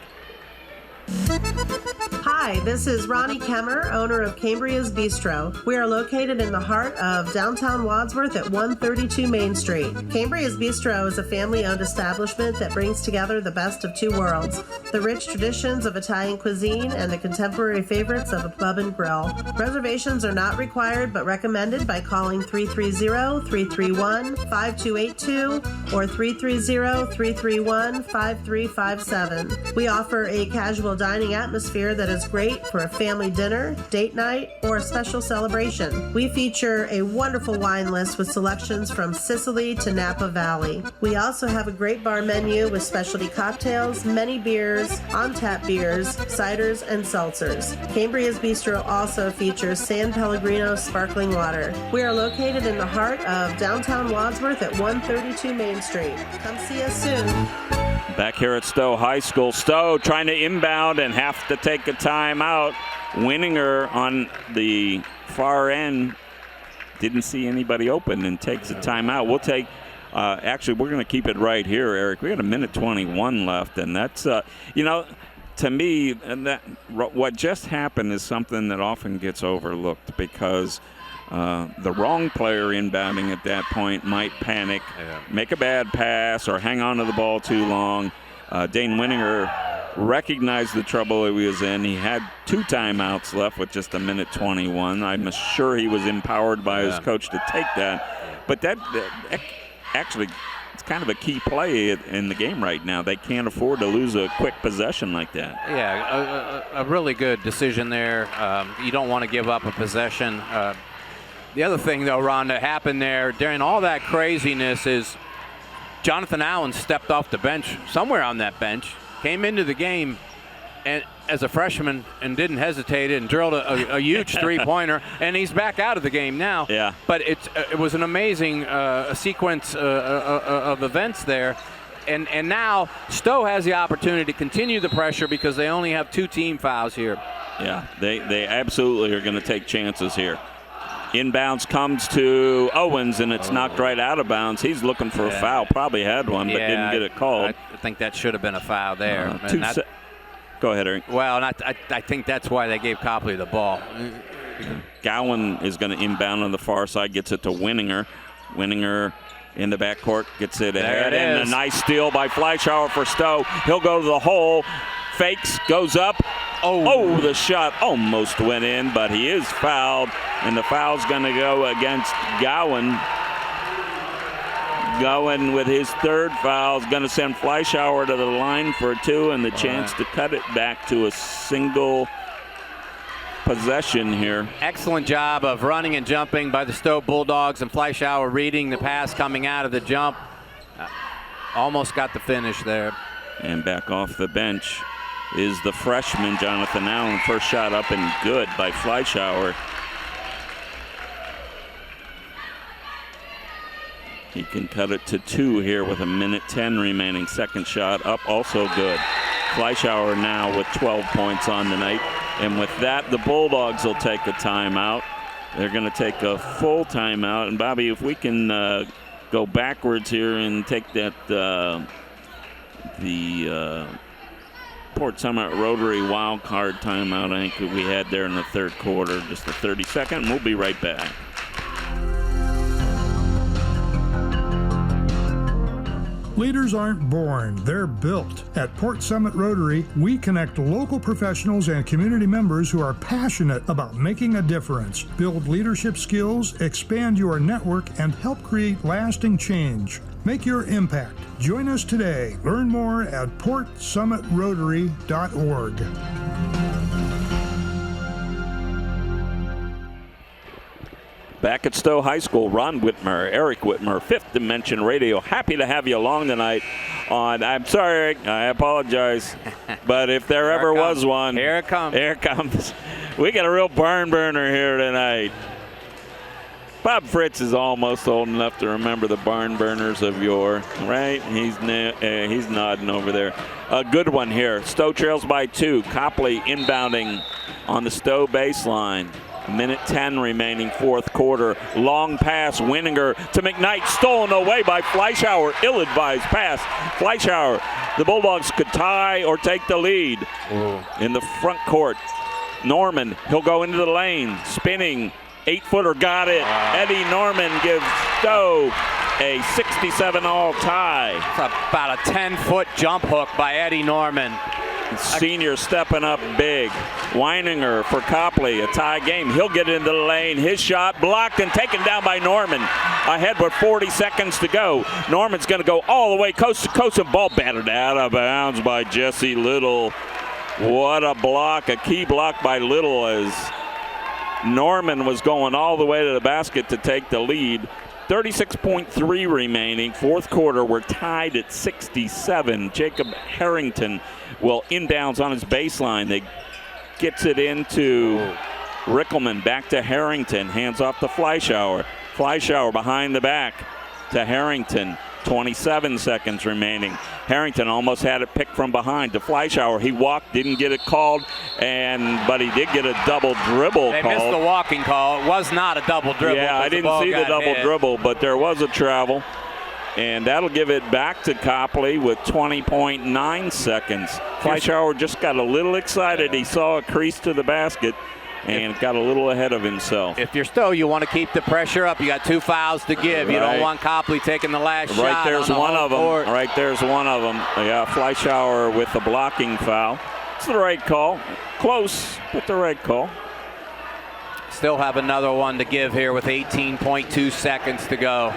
Hi, this is Ronnie Kemmer, owner of Cambria's Bistro. We are located in the heart of downtown Wadsworth at 132 Main Street. Cambria's Bistro is a family-owned establishment that brings together the best of 2 worlds, the rich traditions of Italian cuisine and the contemporary favorites of a pub and grill. Reservations are not required but recommended by calling 330-331-5282 or 330-331-5357. We offer a casual dining atmosphere that is great for a family dinner, date night, or a special celebration. We feature a wonderful wine list with selections from Sicily to Napa Valley. We also have a great bar menu with specialty cocktails, many beers, on-tap beers, ciders, and seltzers. Cambria's Bistro also features San Pellegrino sparkling water. We are located in the heart of downtown Wadsworth at 132 Main Street. Come see us soon. Back here at Stow High School. Stow trying to inbound and have to take a timeout. Winninger on the far end didn't see anybody open and takes a timeout. We'll take, actually, we're going to keep it right here, Eric. We got 1:21 left, and that's, to me, that what just happened is something that often gets overlooked because the wrong player inbounding at that point might panic, make a bad pass, or hang on to the ball too long. Dane Winninger recognized the trouble he was in. He had 2 timeouts left with just 1:21. I'm sure he was empowered by his coach to take that. But that actually, it's kind of a key play in the game right now. They can't afford to lose a quick possession like that. Yeah, a really good decision there. You don't want to give up a possession. The other thing, though, Ron, that happened there during all that craziness is Jonathan Allen stepped off the bench, somewhere on that bench, came into the game and as a freshman and didn't hesitate and drilled a huge three-pointer, and he's back out of the game now. Yeah. But it was an amazing sequence of events there. And now Stow has the opportunity to continue the pressure because they only have 2 team fouls here. Yeah, they absolutely are going to take chances here. Inbounds comes to Owens, and it's knocked right out of bounds. He's looking for a foul. Probably had one, but didn't get it called. I think that should have been a foul there. Go ahead, Eric. Well, and I think that's why they gave Copley the ball. Gowan is going to inbound on the far side, gets it to Winninger. Winninger in the backcourt, gets it ahead. And a nice steal by Fleischauer for Stow. He'll go to the hole. Fakes, goes up. Oh, the shot almost went in, but he is fouled, and the foul's going to go against Gowan. Gowan with his 3rd foul is going to send Fleischauer to the line for 2 and the chance to cut it back to a single possession here. Excellent job of running and jumping by the Stow Bulldogs, and Fleischauer reading the pass coming out of the jump. Almost got the finish there. And back off the bench is the freshman, Jonathan Allen. First shot up and good by Fleischauer. He can cut it to 2 here with 1:10 remaining. Second shot up, also good. Fleischauer now with 12 points on the night. And with that, the Bulldogs will take a timeout. They're going to take a full timeout. And Bobby, if we can go backwards here and take that the Port Summit Rotary wild card timeout I think we had there in the 3rd quarter, just a 30-second. We'll be right back. Leaders aren't born, they're built. At Port Summit Rotary, we connect local professionals and community members who are passionate about making a difference, build leadership skills, expand your network, and help create lasting change. Make your impact. Join us today. Learn more at portsummitrotary.org. Back at Stow High School, Ron Whitmer, Eric Whitmer, Fifth Dimension Radio. Happy to have you along tonight on, I'm sorry, Eric, I apologize, but if there ever was one. Here it comes. Here it comes. We got a real barn burner here tonight. Bob Fritz is almost old enough to remember the barn burners of yore, right? He's nodding over there. A good one here. Stow trails by 2. Copley inbounding on the Stow baseline. Minute 10 remaining, fourth quarter. Long pass, Winninger to McKnight, stolen away by Fleischauer. Ill-advised pass. Fleischauer, the Bulldogs could tie or take the lead. In the front court. Norman, he'll go into the lane, spinning. 8-footer, got it. Eddie Norman gives Stow a 67-all tie. It's about a 10-foot jump hook by Eddie Norman. Senior stepping up big. Weininger for Copley, a tie game. He'll get into the lane. His shot blocked and taken down by Norman. Ahead with 40 seconds to go. Norman's going to go all the way coast to coast, and ball batted out of bounds by Jesse Little. What a block, a key block by Little as Norman was going all the way to the basket to take the lead. 36.3 remaining, fourth quarter. We're tied at 67. Jacob Harrington will inbounds on his baseline. They gets it into Rickelman, back to Harrington, hands off to Fleischauer. Fleischauer behind the back to Harrington. 27 seconds remaining. Harrington almost had it picked from behind to Fleischauer. He walked, didn't get it called, but he did get a double dribble They called. missed the walking call. It was not a double dribble. Yeah, I didn't see the double dribble, but there was a travel. And that'll give it back to Copley with 20.9 seconds. Fleischauer just got a little excited. He saw a crease to the basket and got a little ahead of himself. If you're Stow, you want to keep the pressure up. You got 2 fouls to give. You don't want Copley taking the last shot. Right there's one of them. Court. Right there's one of them. Yeah, Fleischauer with the blocking foul. It's the right call. Close, but the right call. Still have another one to give here with 18.2 seconds to go.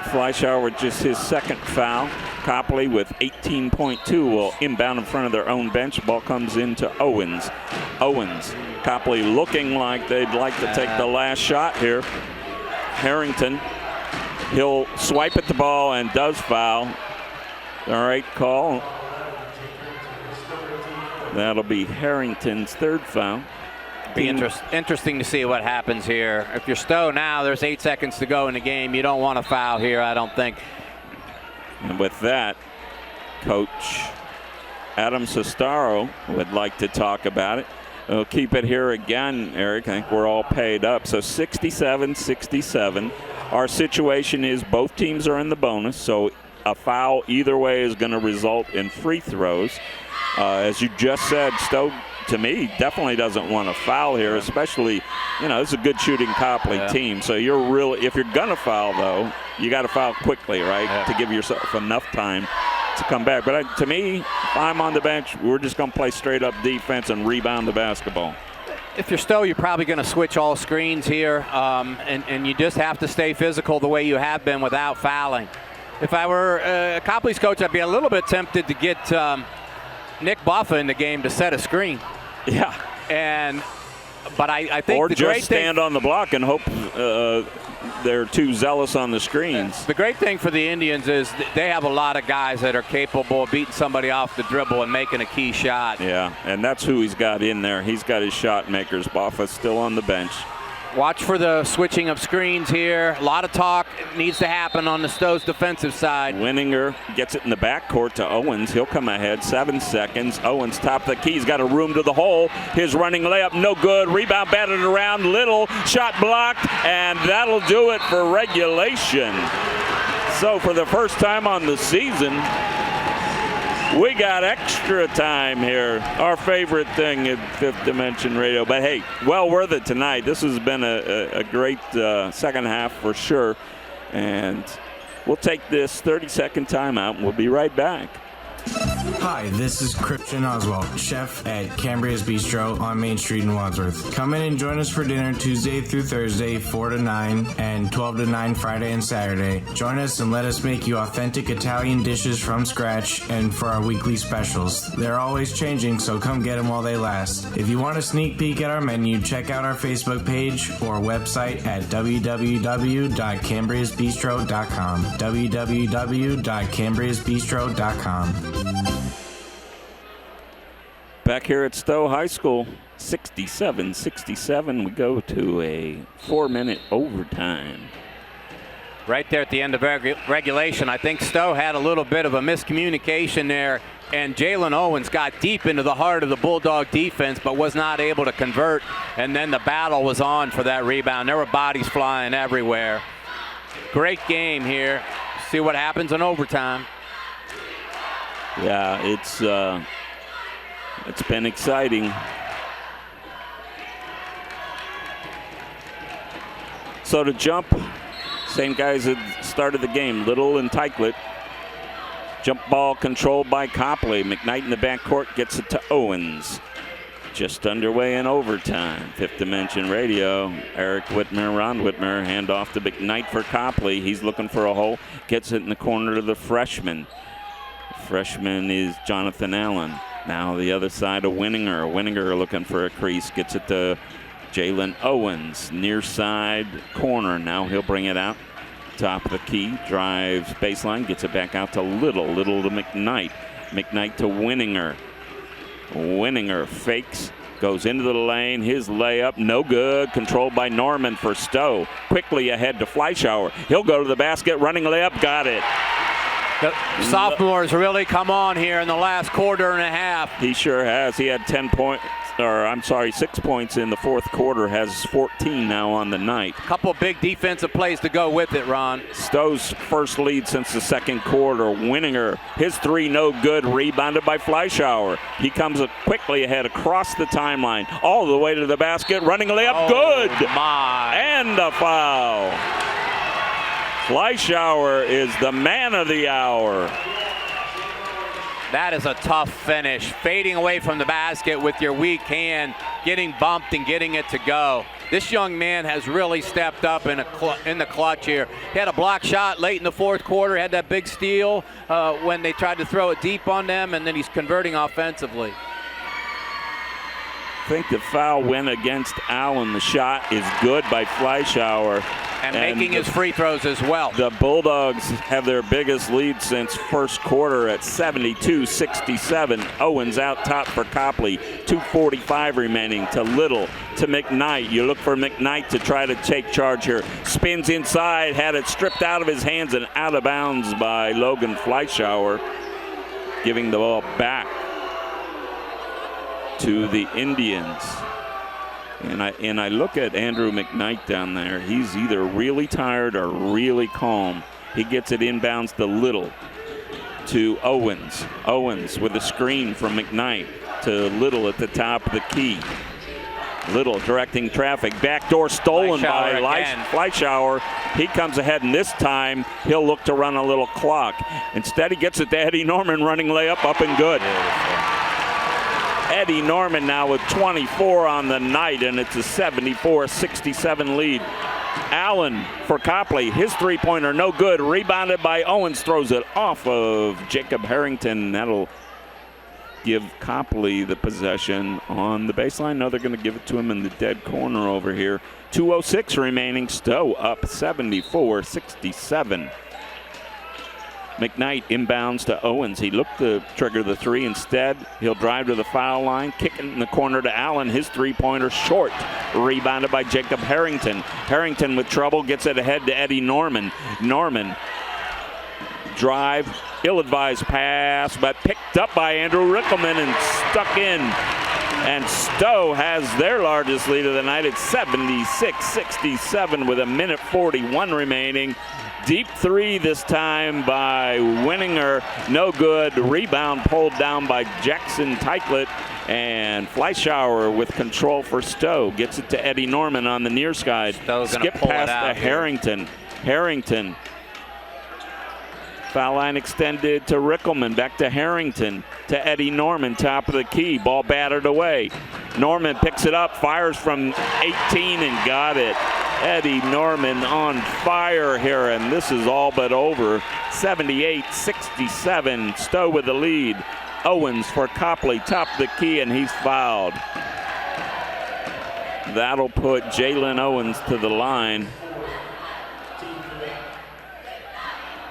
Fleischauer with just his second foul. Copley with 18.2 will inbound in front of their own bench. Ball comes into Owens. Copley looking like they'd like to take the last shot here. Harrington, he'll swipe at the ball and does foul. All right, call. That'll be Harrington's third foul. Be interesting to see what happens here. If you're Stow now, there's 8 seconds to go in the game. You don't want to foul here, I don't think. And with that, Coach Adam Sestaro would like to talk about it. We'll keep it here again, Eric. I think we're all paid up. So 67-67. Our situation is both teams are in the bonus, so a foul either way is going to result in free throws. As you just said, Stow, to me, definitely doesn't want to foul here, especially, it's a good shooting Copley team. So you're really, if you're going to foul, though, you got to foul quickly, right, to give yourself enough time to come back. But to me, if I'm on the bench, we're just going to play straight up defense and rebound the basketball. If you're Stow, you're probably going to switch all screens here, and you just have to stay physical the way you have been without fouling. If I were Copley's coach, I'd be a little bit tempted to get Nick Buffa in the game to set a screen. Yeah. But I think or the just great stand thing, on the block and hope they're too zealous on the screens. The great thing for the Indians is they have a lot of guys that are capable of beating somebody off the dribble and making a key shot. Yeah, and that's who he's got in there. He's got his shot makers. Buffa's still on the bench. Watch for the switching of screens here. A lot of talk needs to happen on the Stow's defensive side. Winninger gets it in the backcourt to Owens. He'll come ahead. 7 seconds. Owens top of the key. He's got a room to the hole. His running layup, no good. Rebound batted around. Little shot blocked, and that'll do it for regulation. So for the first time on the season, we got extra time here. Our favorite thing at Fifth Dimension Radio. But hey, well worth it tonight. This has been a great second half for sure. And We'll take this 30-second timeout, and we'll be right back. Hi, this is Christian Oswald, chef at Cambria's Bistro on Main Street in Wadsworth. Come in and join us for dinner Tuesday through Thursday, 4 to 9, and 12 to 9 Friday and Saturday. Join us and let us make you authentic Italian dishes from scratch and for our weekly specials. They're always changing, so come get them while they last. If you want a sneak peek at our menu, check out our Facebook page or website at www.cambriasbistro.com. www.cambriasbistro.com. Back here at Stow High School, 67-67. We go to a 4-minute overtime. Right there at the end of regulation, I think Stow had a little bit of a miscommunication there, and Jalen Owens got deep into the heart of the Bulldog defense but was not able to convert, and then the battle was on for that rebound. There were bodies flying everywhere. Great game here. See what happens in overtime. Yeah, it's been exciting. So to jump, same guys that started the game, Little and Teichlet. Jump ball controlled by Copley. McKnight in the backcourt gets it to Owens. Just underway in overtime. Fifth Dimension Radio. Eric Whitmer, Ron Whitmer, hand off to McKnight for Copley. He's looking for a hole. Gets it in the corner to the freshman. Freshman is Jonathan Allen. Now the other side of Winninger. Winninger looking for a crease. Gets it to Jalen Owens. Near side corner. Now he'll bring it out. Top of the key. Drives baseline. Gets it back out to Little. Little to McKnight. McKnight to Winninger. Winninger fakes. Goes into the lane. His layup. No good. Controlled by Norman for Stow. Quickly ahead to Fleischauer. He'll go to the basket. Running layup. Got it. The sophomores really come on here in the last quarter and a half. He sure has. He had 6 points in the fourth quarter, has 14 now on the night. Couple big defensive plays to go with it, Ron. Stow's first lead since the second quarter. Winninger, his three no good, rebounded by Fleischauer. He comes quickly ahead across the timeline, all the way to the basket, running layup, good! My. And a foul. Fleischauer is the man of the hour. That is a tough finish. Fading away from the basket with your weak hand, getting bumped and getting it to go. This young man has really stepped up in the clutch here. He had a block shot late in the fourth quarter, had that big steal when they tried to throw it deep on them, and then he's converting offensively. I think the foul went against Allen. The shot is good by Fleischauer. And making his free throws as well. The Bulldogs have their biggest lead since first quarter at 72-67. Owens out top for Copley. 2:45 remaining to Little, to McKnight. You look for McKnight to try to take charge here. Spins inside, had it stripped out of his hands and out of bounds by Logan Fleischauer, giving the ball back to the Indians. And I look at Andrew McKnight down there. He's either really tired or really calm. He gets it inbounds to Little, to Owens. Owens with a screen from McKnight to Little at the top of the key. Little directing traffic. Backdoor stolen by Fleischauer. He comes ahead, and this time he'll look to run a little clock. Instead, he gets it to Eddie Norman, running layup up and good. Eddie Norman now with 24 on the night, and it's a 74-67 lead. Allen for Copley, his three-pointer no good, rebounded by Owens, throws it off of Jacob Harrington. That'll give Copley the possession on the baseline. No, they're going to give it to him in the dead corner over here. 2:06 remaining, Stow up 74-67. McKnight inbounds to Owens. He looked to trigger the three. Instead, he'll drive to the foul line, kick it in the corner to Allen. His three-pointer short. Rebounded by Jacob Harrington. Harrington with trouble, gets it ahead to Eddie Norman. Norman drive, ill-advised pass, but picked up by Andrew Rickelman and stuck in. And Stow has their largest lead of the night at 76-67 with 1:41 remaining. Deep three this time by Winninger. No good. Rebound pulled down by Jackson Teichlet. And Fleischauer with control for Stow. Gets it to Eddie Norman on the near side. Stow's skip pass to Harrington. Harrington Foul line extended to Rickelman, back to Harrington, to Eddie Norman, top of the key. Ball batted away. Norman picks it up, fires from 18 and got it. Eddie Norman on fire here, and this is all but over. 78-67, Stow with the lead. Owens for Copley, top of the key, and he's fouled. That'll put Jalen Owens to the line.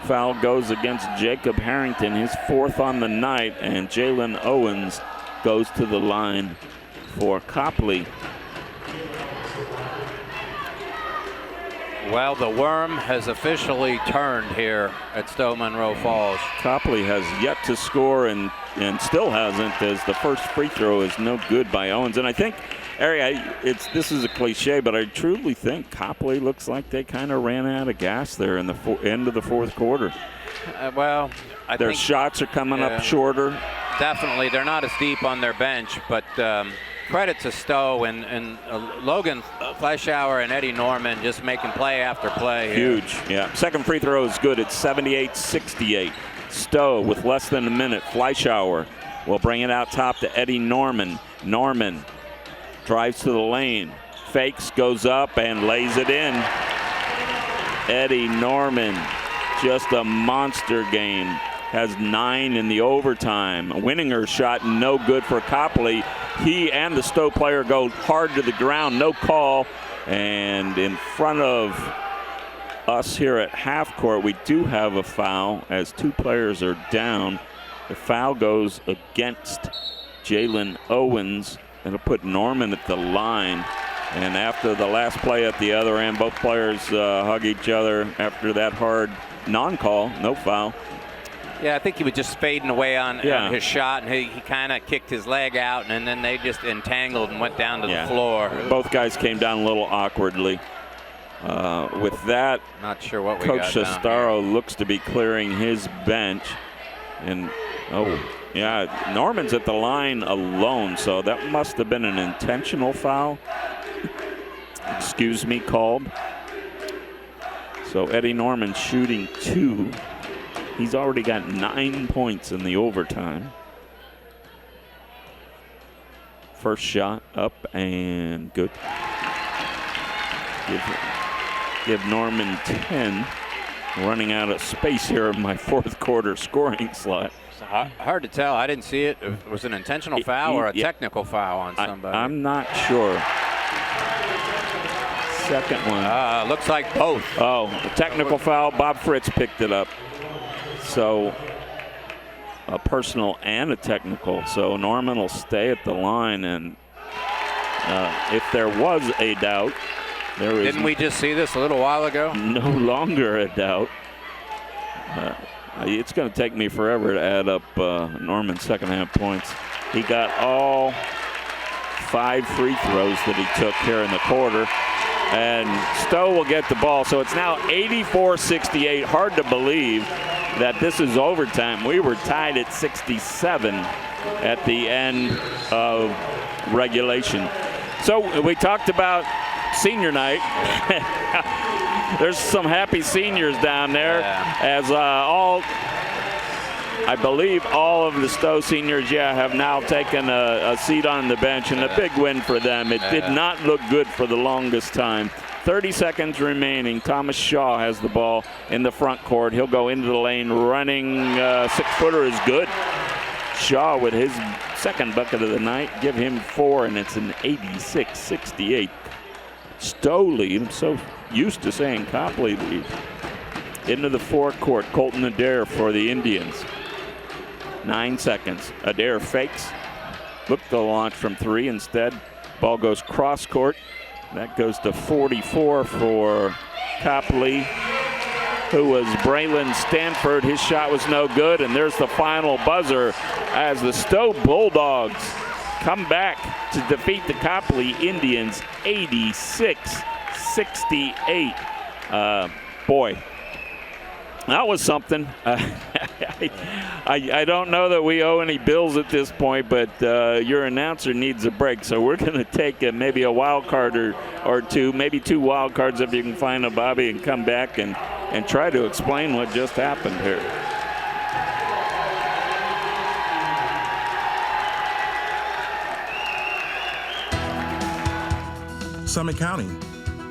Foul goes against Jacob Harrington, his 4th on the night, and Jalen Owens goes to the line for Copley. Well, the worm has officially turned here at Stow Munroe Falls. Copley has yet to score and still hasn't, as the first free throw is no good by Owens. And I think, Ari, this is a cliche, but I truly think Copley looks like they kind of ran out of gas there in the end of the 4th quarter. Well, their shots are coming up shorter. Definitely, they're not as deep on their bench, but credit to Stow and Logan Fleischauer and Eddie Norman just making play after play. Huge, yeah. Second free throw is good. It's 78-68. Stow with less than a minute. Fleischauer will bring it out top to Eddie Norman. Norman drives to the lane, fakes, goes up, and lays it in. Eddie Norman, just a monster game. Has 9 in the overtime. A Winninger shot, no good for Copley. He and the Stow player go hard to the ground, no call. And in front of us here at half court, we do have a foul as 2 players are down. The foul goes against Jalen Owens. It'll put Norman at the line. And after the last play at the other end, both players hug each other after that hard non-call, no foul. Yeah, I think he was just fading away on his shot, and he kind of kicked his leg out, and then they just entangled and went down to the floor. Both guys came down a little awkwardly. With that, not sure what we Coach got Sestaro looks to be clearing his bench. And, Norman's at the line alone, so that must have been an intentional foul. Called. So Eddie Norman shooting 2. He's already got 9 points in the overtime. First shot up and good. Give Norman 10. Running out of space here in my 4th quarter scoring slot. It's hard to tell. I didn't see it. It was an intentional foul or a technical foul on somebody. I'm not sure. Second one. Looks like both. Oh, a technical foul. Bob Fritz picked it up. So a personal and a technical. So Norman will stay at the line, and if there was a doubt, Didn't we just see this a little while ago? No longer a doubt. It's going to take me forever to add up Norman's second half points. He got all 5 free throws that he took here in the quarter. And Stow will get the ball. So it's now 84-68. Hard to believe that this is overtime. We were tied at 67 at the end of regulation. So we talked about senior night. There's some happy seniors down there, as I believe all of the Stow seniors, have now taken a seat on the bench, and a big win for them. It did not look good for the longest time. 30 seconds remaining. Thomas Shaw has the ball in the front court. He'll go into the lane running. 6-footer is good. Shaw with his second bucket of the night. Give him 4, and it's an 86-68 Stow lead. I'm so used to saying Copley lead. Into the forecourt, Colton Adair for the Indians. 9 seconds. Adair fakes. Looked to launch from 3 instead. Ball goes cross court. That goes to 44 for Copley, who was Braylon Stanford. His shot was no good, and there's the final buzzer as the Stow Bulldogs come back to defeat the Copley Indians 86-68. Boy, that was something. I don't know that we owe any bills at this point, but your announcer needs a break. So we're going to take maybe a wild card or 2, maybe 2 wild cards if you can find a Bobby, and come back and try to explain what just happened here. Summit County.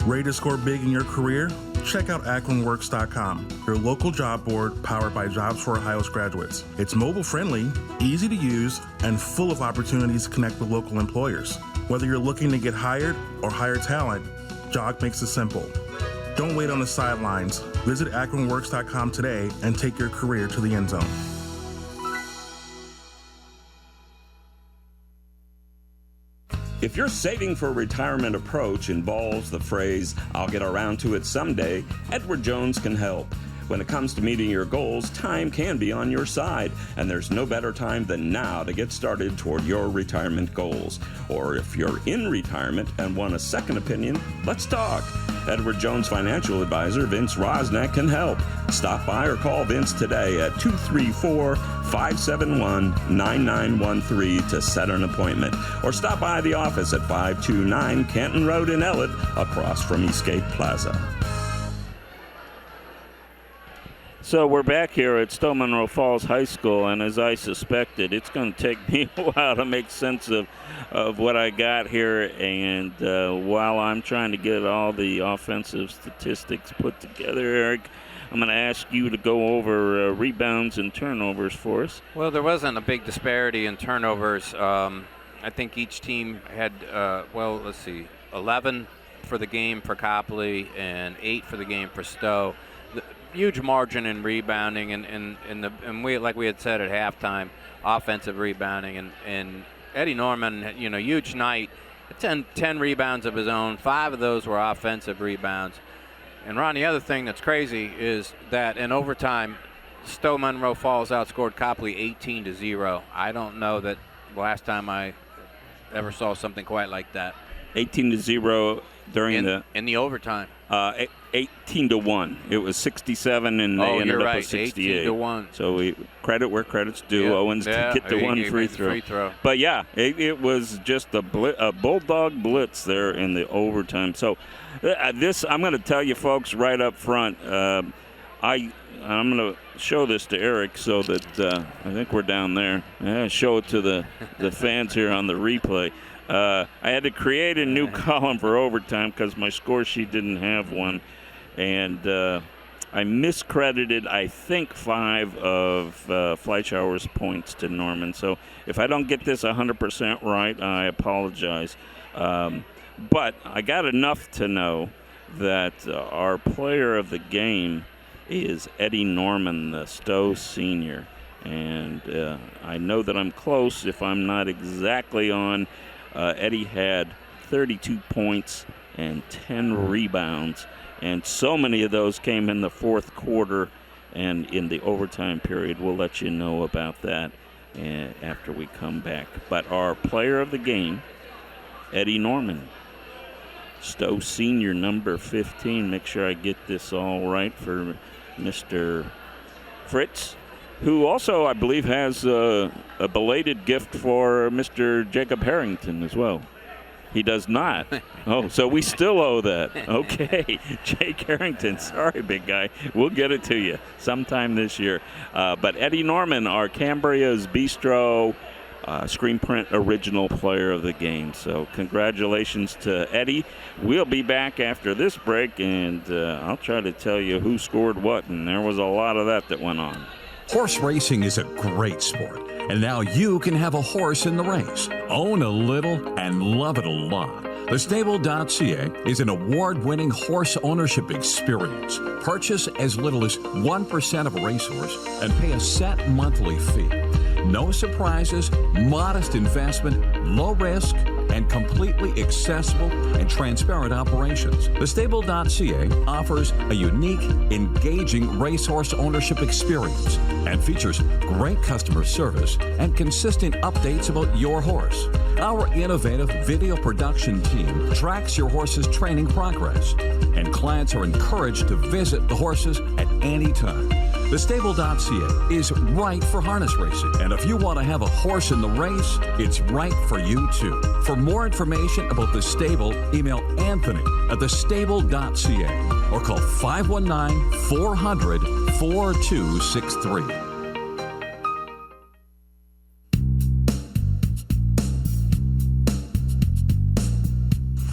Ready to score big in your career? Check out AkronWorks.com, your local job board powered by Jobs for Ohio's graduates. It's mobile friendly, easy to use, and full of opportunities to connect with local employers. Whether you're looking to get hired or hire talent, JOG makes it simple. Don't wait on the sidelines. Visit AkronWorks.com today and take your career to the end zone. If your saving for retirement approach involves the phrase, "I'll get around to it someday," Edward Jones can help. When it comes to meeting your goals, time can be on your side, and there's no better time than now to get started toward your retirement goals. Or if you're in retirement and want a second opinion, let's talk. Edward Jones financial advisor Vince Rosnack can help. Stop by or call Vince today at 234-571-9913 to set an appointment. Or stop by the office at 529 Canton Road in Ellett, across from Eastgate Plaza. So we're back here at Stow Munroe Falls High School, and as I suspected, it's going to take me a while to make sense of what I got here. And while I'm trying to get all the offensive statistics put together, Eric, I'm going to ask you to go over rebounds and turnovers for us. Well, there wasn't a big disparity in turnovers. I think each team had, 11 for the game for Copley and 8 for the game for Stow. Huge margin in rebounding, and we, like we had said at halftime, offensive rebounding, and Eddie Norman, huge night, 10 rebounds of his own. 5 of those were offensive rebounds. And Ron, the other thing that's crazy is that in overtime, Stow Munroe Falls outscored Copley 18-0. I don't know that last time I ever saw something quite like that. 18-0 during in the overtime. 18-1. It was 67, and they ended up with 68. 18-1. So we credit where credit's due. Owens to get the one free throw. But yeah, it was just a bulldog blitz there in the overtime. So this, I'm going to tell you folks right up front. I'm going to show this to Eric so that I think we're down there. Show it to the fans here on the replay. I had to create a new column for overtime because my score sheet didn't have one. And I miscredited, I think, 5 of Fleischhauer's points to Norman. So if I don't get this 100% right, I apologize. But I got enough to know that our player of the game is Eddie Norman, the Stowe senior. And I know that I'm close if I'm not exactly on. Eddie had 32 points and 10 rebounds, and so many of those came in the fourth quarter and in the overtime period. We'll let you know about that after we come back. But our player of the game, Eddie Norman, Stowe senior, number 15. Make sure I get this all right for Mr. Fritz, who also, I believe, has a belated gift for Mr. Jacob Harrington as well. He does not. Oh, so we still owe that. Okay, Jake Harrington. Sorry, big guy. We'll get it to you sometime this year. But Eddie Norman, our Cambria's Bistro screen print original player of the game. So congratulations to Eddie. We'll be back after this break, and I'll try to tell you who scored what, and there was a lot of that went on. Horse racing is a great sport, and now you can have a horse in the race. Own a little and love it a lot. TheStable.ca is an award-winning horse ownership experience. Purchase as little as 1% of a racehorse and pay a set monthly fee. No surprises, modest investment, low risk, and completely accessible and transparent operations. TheStable.ca offers a unique, engaging racehorse ownership experience and features great customer service and consistent updates about your horse. Our innovative video production team tracks your horse's training progress, and clients are encouraged to visit the horses at any time. TheStable.ca is right for harness racing, and if you want to have a horse in the race, it's right for you too. For more information about The Stable, email Anthony at thestable.ca or call 519-400-4263.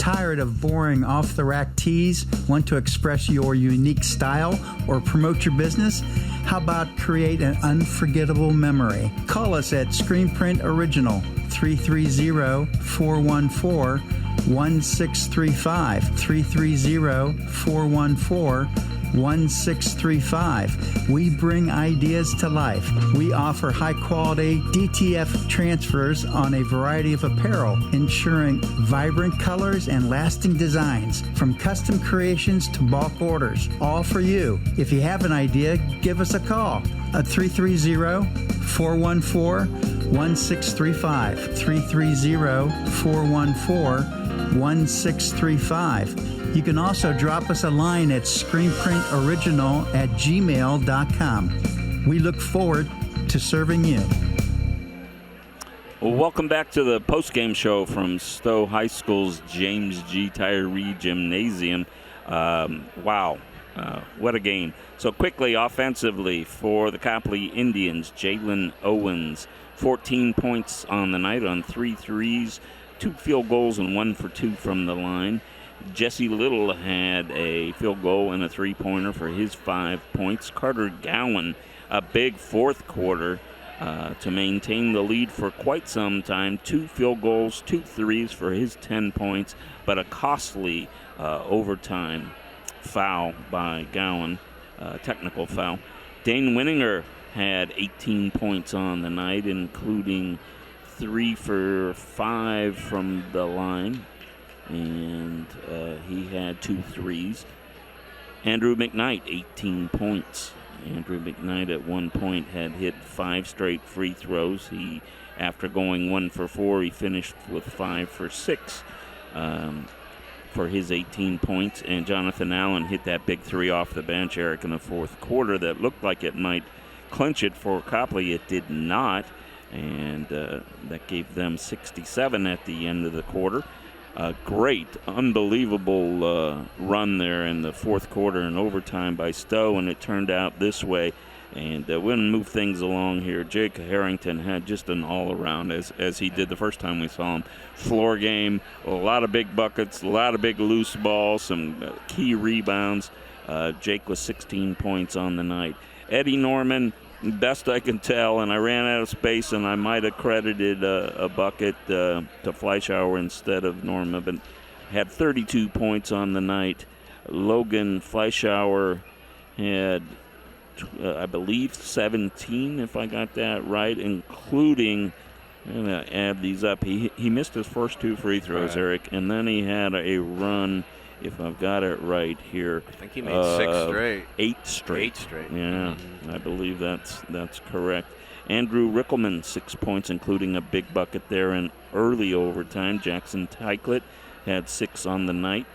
Tired of boring off-the-rack tees? Want to express your unique style or promote your business? How about create an unforgettable memory? Call us at Screen Print Original, 330-414-1635, 330-414-1635. We bring ideas to life. We offer high-quality DTF transfers on a variety of apparel, ensuring vibrant colors and lasting designs, from custom creations to bulk orders, all for you. If you have an idea, give us a call at 330-414-1635, 330-414-1635. You can also drop us a line at screenprintoriginal@gmail.com. We look forward to serving you. Well, welcome back to the post-game show from Stow High School's James G. Tyree Gymnasium. Wow, what a game. So quickly, offensively, for the Copley Indians, Jalen Owens, 14 points on the night on 3 threes, 2 field goals, and 1 for 2 from the line. Jesse Little had a field goal and a 3-pointer for his 5 points. Carter Gowan, a big fourth quarter to maintain the lead for quite some time. 2 field goals, 2 threes for his 10 points, but a costly overtime foul by Gowan, technical foul. Dane Winninger had 18 points on the night, including 3 for 5 from the line. And he had 2 threes. Andrew McKnight, 18 points. Andrew McKnight at one point had hit 5 straight free throws. He, after going 1 for 4, he finished with 5 for 6 for his 18 points. And Jonathan Allen hit that big 3 off the bench, Eric, in the fourth quarter that looked like it might clinch it for Copley. It did not, and that gave them 67 at the end of the quarter. A great, unbelievable run there in the fourth quarter and overtime by Stow, and it turned out this way. And we're going to move things along here. Jake Harrington had just an all-around, as he did the first time we saw him. Floor game, a lot of big buckets, a lot of big loose balls, some key rebounds. Jake was 16 points on the night. Eddie Norman, best I can tell, and I ran out of space, and I might have credited a bucket to Fleischauer instead of Norman, but had 32 points on the night. Logan Fleischauer had, I believe, 17, if I got that right, including, I'm going to add these up. He missed his first 2 free throws, right, Eric, and then he had a run, if I've got it right here. I think he made 6 straight. 8 straight. 8 straight. Yeah, I believe that's correct. Andrew Rickelman, 6 points, including a big bucket there in early overtime. Jackson Tyklet had 6 on the night.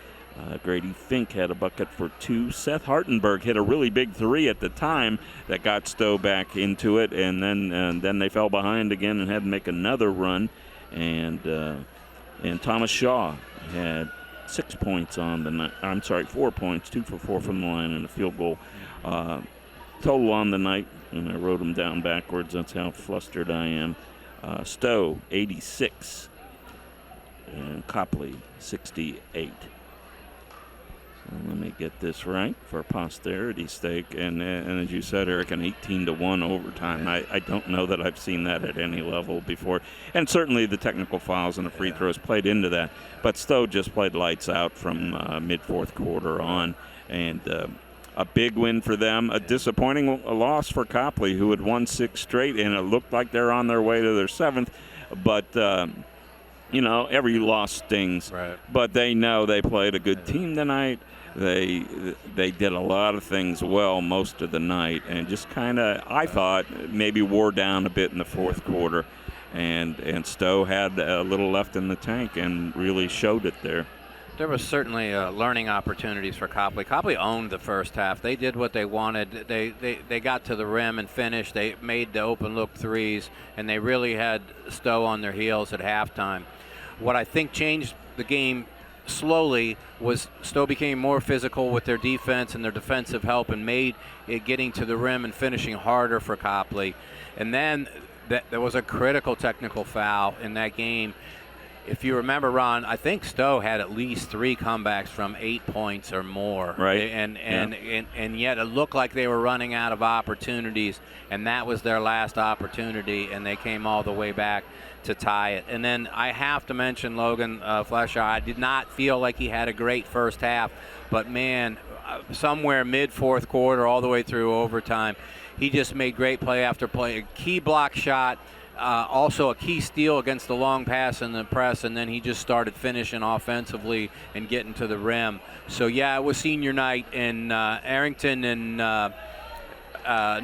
Grady Fink had a bucket for 2. Seth Hartenberg hit a really big 3 at the time that got Stow back into it, and then they fell behind again and had to make another run. And Thomas Shaw had 6 points on the night. I'm sorry, 4 points, 2 for 4 from the line and a field goal. Total on the night, and I wrote them down backwards. That's how flustered I am. Stow, 86, and Copley, 68. Let me get this right for posterity's sake. And as you said, Eric, an 18-1 overtime. I don't know that I've seen that at any level before. And certainly the technical fouls and the free throws played into that. But Stow just played lights out from mid-fourth quarter on. And a big win for them. A disappointing loss for Copley, who had won 6 straight, and it looked like they're on their way to their 7th. But every loss stings. Right. But they know they played a good team tonight. They did a lot of things well most of the night, and just kind of, I thought, maybe wore down a bit in the fourth quarter. And Stow had a little left in the tank and really showed it there. There was certainly learning opportunities for Copley. Copley owned the first half. They did what they wanted. They got to the rim and finished. They made the open look threes, and they really had Stow on their heels at halftime. What I think changed the game slowly was Stow became more physical with their defense and their defensive help, and made it getting to the rim and finishing harder for Copley. And then there was a critical technical foul in that game. if you remember, Ron, I think Stow had at least 3 comebacks from 8 points or more. Right. And yet it looked like they were running out of opportunities, and that was their last opportunity, and they came all the way back to tie it. And then I have to mention Logan Flesher. I did not feel like he had a great first half, but man, somewhere mid-fourth quarter all the way through overtime, he just made great play after play. A key block shot, also a key steal against the long pass in the press, and then he just started finishing offensively and getting to the rim. So, yeah, it was senior night, and Arrington and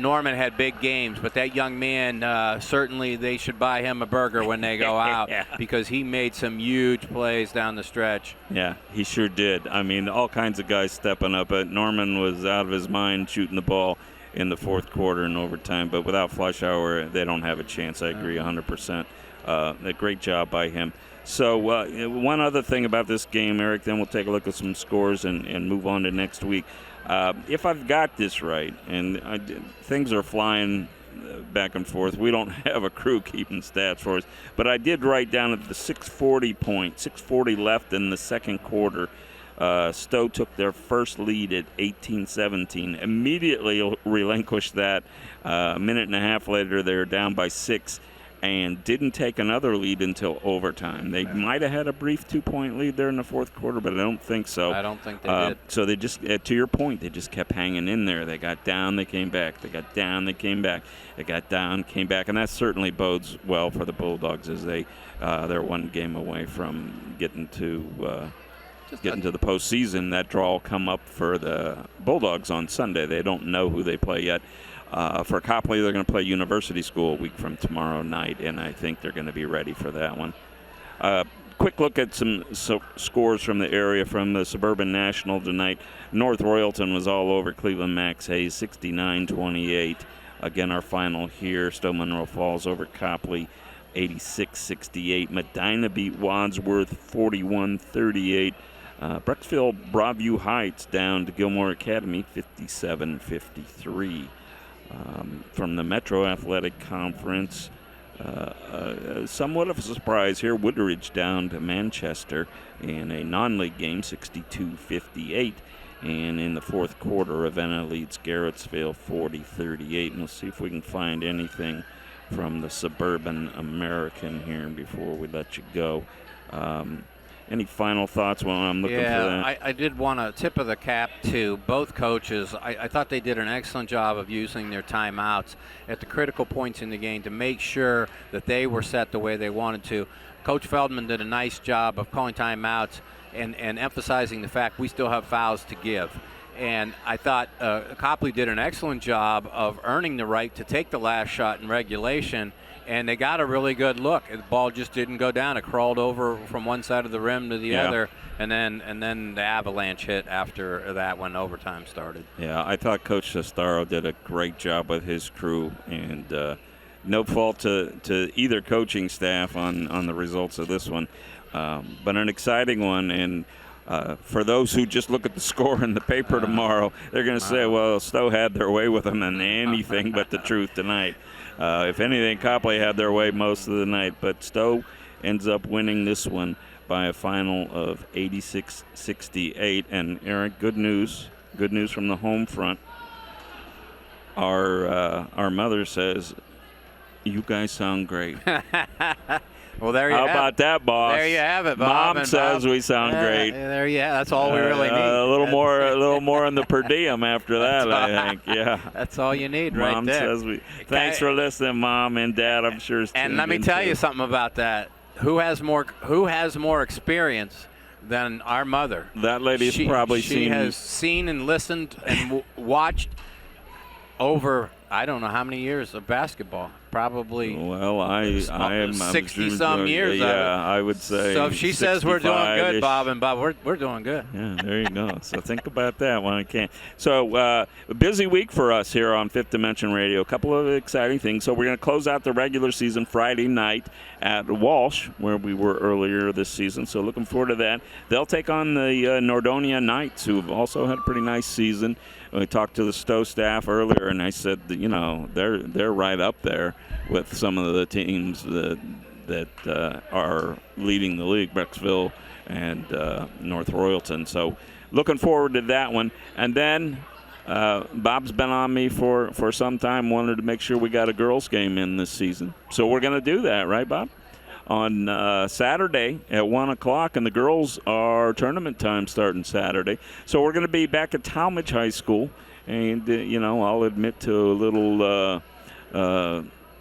Norman had big games, but that young man, certainly they should buy him a burger when they go out because he made some huge plays down the stretch. Yeah, he sure did. I mean, all kinds of guys stepping up. Norman was out of his mind shooting the ball in the fourth quarter and overtime, but without Fleischauer, they don't have a chance. I agree 100%. A great job by him. So one other thing about this game, Eric, then we'll take a look at some scores and move on to next week. If I've got this right, and things are flying back and forth, we don't have a crew keeping stats for us, but I did write down at the 6:40 left in the second quarter, Stow took their first lead at 18-17, immediately relinquished that. A minute and a half later, they were down by 6. And didn't take another lead until overtime. They might have had a brief 2-point lead there in the fourth quarter, but I don't think so. I don't think they did. So they just, to your point, they just kept hanging in there. They got down, they came back. They got down, they came back. They got down, came back, and that certainly bodes well for the Bulldogs as they're one game away from getting to the postseason. That draw will come up for the Bulldogs on Sunday. They don't know who they play yet. For Copley, they're going to play University School a week from tomorrow night, and I think they're going to be ready for that one. Quick look at some scores from the area from the Suburban National tonight. North Royalton was all over Cleveland Max Hayes, 69-28. Again, our final here, Stow Munroe Falls over Copley, 86-68. Medina beat Wadsworth, 41-38. Brecksville Broadview Heights down to Gilmore Academy, 57-53. From the Metro Athletic Conference, somewhat of a surprise here. Woodridge down to Manchester in a non-league game, 62-58. And in the fourth quarter, Ravenna leads Garrettsville 40-38. And we'll see if we can find anything from the Suburban American here before we let you go. Any final thoughts while I'm looking for that? I did want to tip of the cap to both coaches. I thought they did an excellent job of using their timeouts at the critical points in the game to make sure that they were set the way they wanted to. Coach Feldman did a nice job of calling timeouts and emphasizing the fact we still have fouls to give. And I thought Copley did an excellent job of earning the right to take the last shot in regulation, and they got a really good look. The ball just didn't go down. It crawled over from one side of the rim to the other, and then the avalanche hit after that when overtime started. Yeah, I thought Coach Sestaro did a great job with his crew, and no fault to either coaching staff on the results of this one. But an exciting one, and for those who just look at the score in the paper tomorrow, they're going to say, well, Stow had their way with them and anything but the truth tonight. If anything, Copley had their way most of the night, but Stow ends up winning this one by a final of 86-68. And Eric, good news from the home front. Our mother says, you guys sound great. Well, there you How about that, boss? There you have it, Bob. Mom says we sound great. There you have. That's all we really need. A little more on the per diem after that, I think. Yeah. That's all you need, Mom right there. Says we. Thanks for listening, Mom and Dad. I'm sure. And let me tell you something about that. Who has more experience than our mother? That lady's probably seen. She has seen and listened and watched over I don't know how many years of basketball. Probably. Well, I am 60-some years. Yeah, I would say. So if she says we're doing good, Bob and Bob, we're doing good. Yeah, there you go. So think about that when I can. So a busy week for us here on Fifth Dimension Radio. A couple of exciting things. So we're going to close out the regular season Friday night at Walsh, where we were earlier this season. So looking forward to that. They'll take on the Nordonia Knights, who have also had a pretty nice season. We talked to the Stow staff earlier, and I said that, they're right up there with some of the teams that are leading the league, Brecksville and North Royalton. So looking forward to that one. And then Bob's been on me for some time, wanted to make sure we got a girls' game in this season. So we're going to do that, right, Bob? On Saturday at 1 o'clock, and the girls are tournament time starting Saturday. So we're going to be back at Talmadge High School, and, I'll admit to a little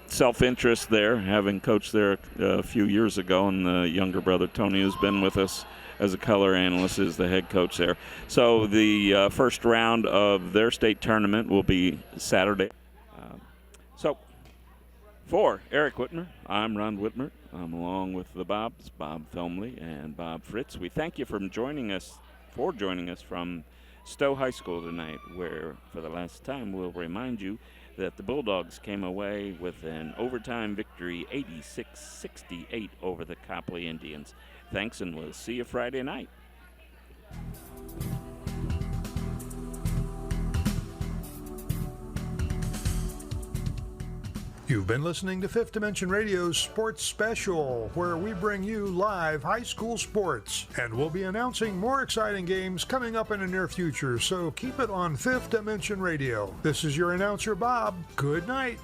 self-interest there, having coached there a few years ago, and the younger brother, Tony, who's been with us as a color analyst, is the head coach there. So the first round of their state tournament will be Saturday. So for Eric Whitmer, I'm Ron Whitmer. I'm along with the Bobs, Bob Felmley and Bob Fritz. We thank you for joining us from Stow High School tonight, where for the last time we'll remind you that the Bulldogs came away with an overtime victory, 86-68 over the Copley Indians. Thanks, and we'll see you Friday night. You've been listening to Fifth Dimension Radio's Sports Special, where we bring you live high school sports. And we'll be announcing more exciting games coming up in the near future, so keep it on Fifth Dimension Radio. This is your announcer, Bob. Good night.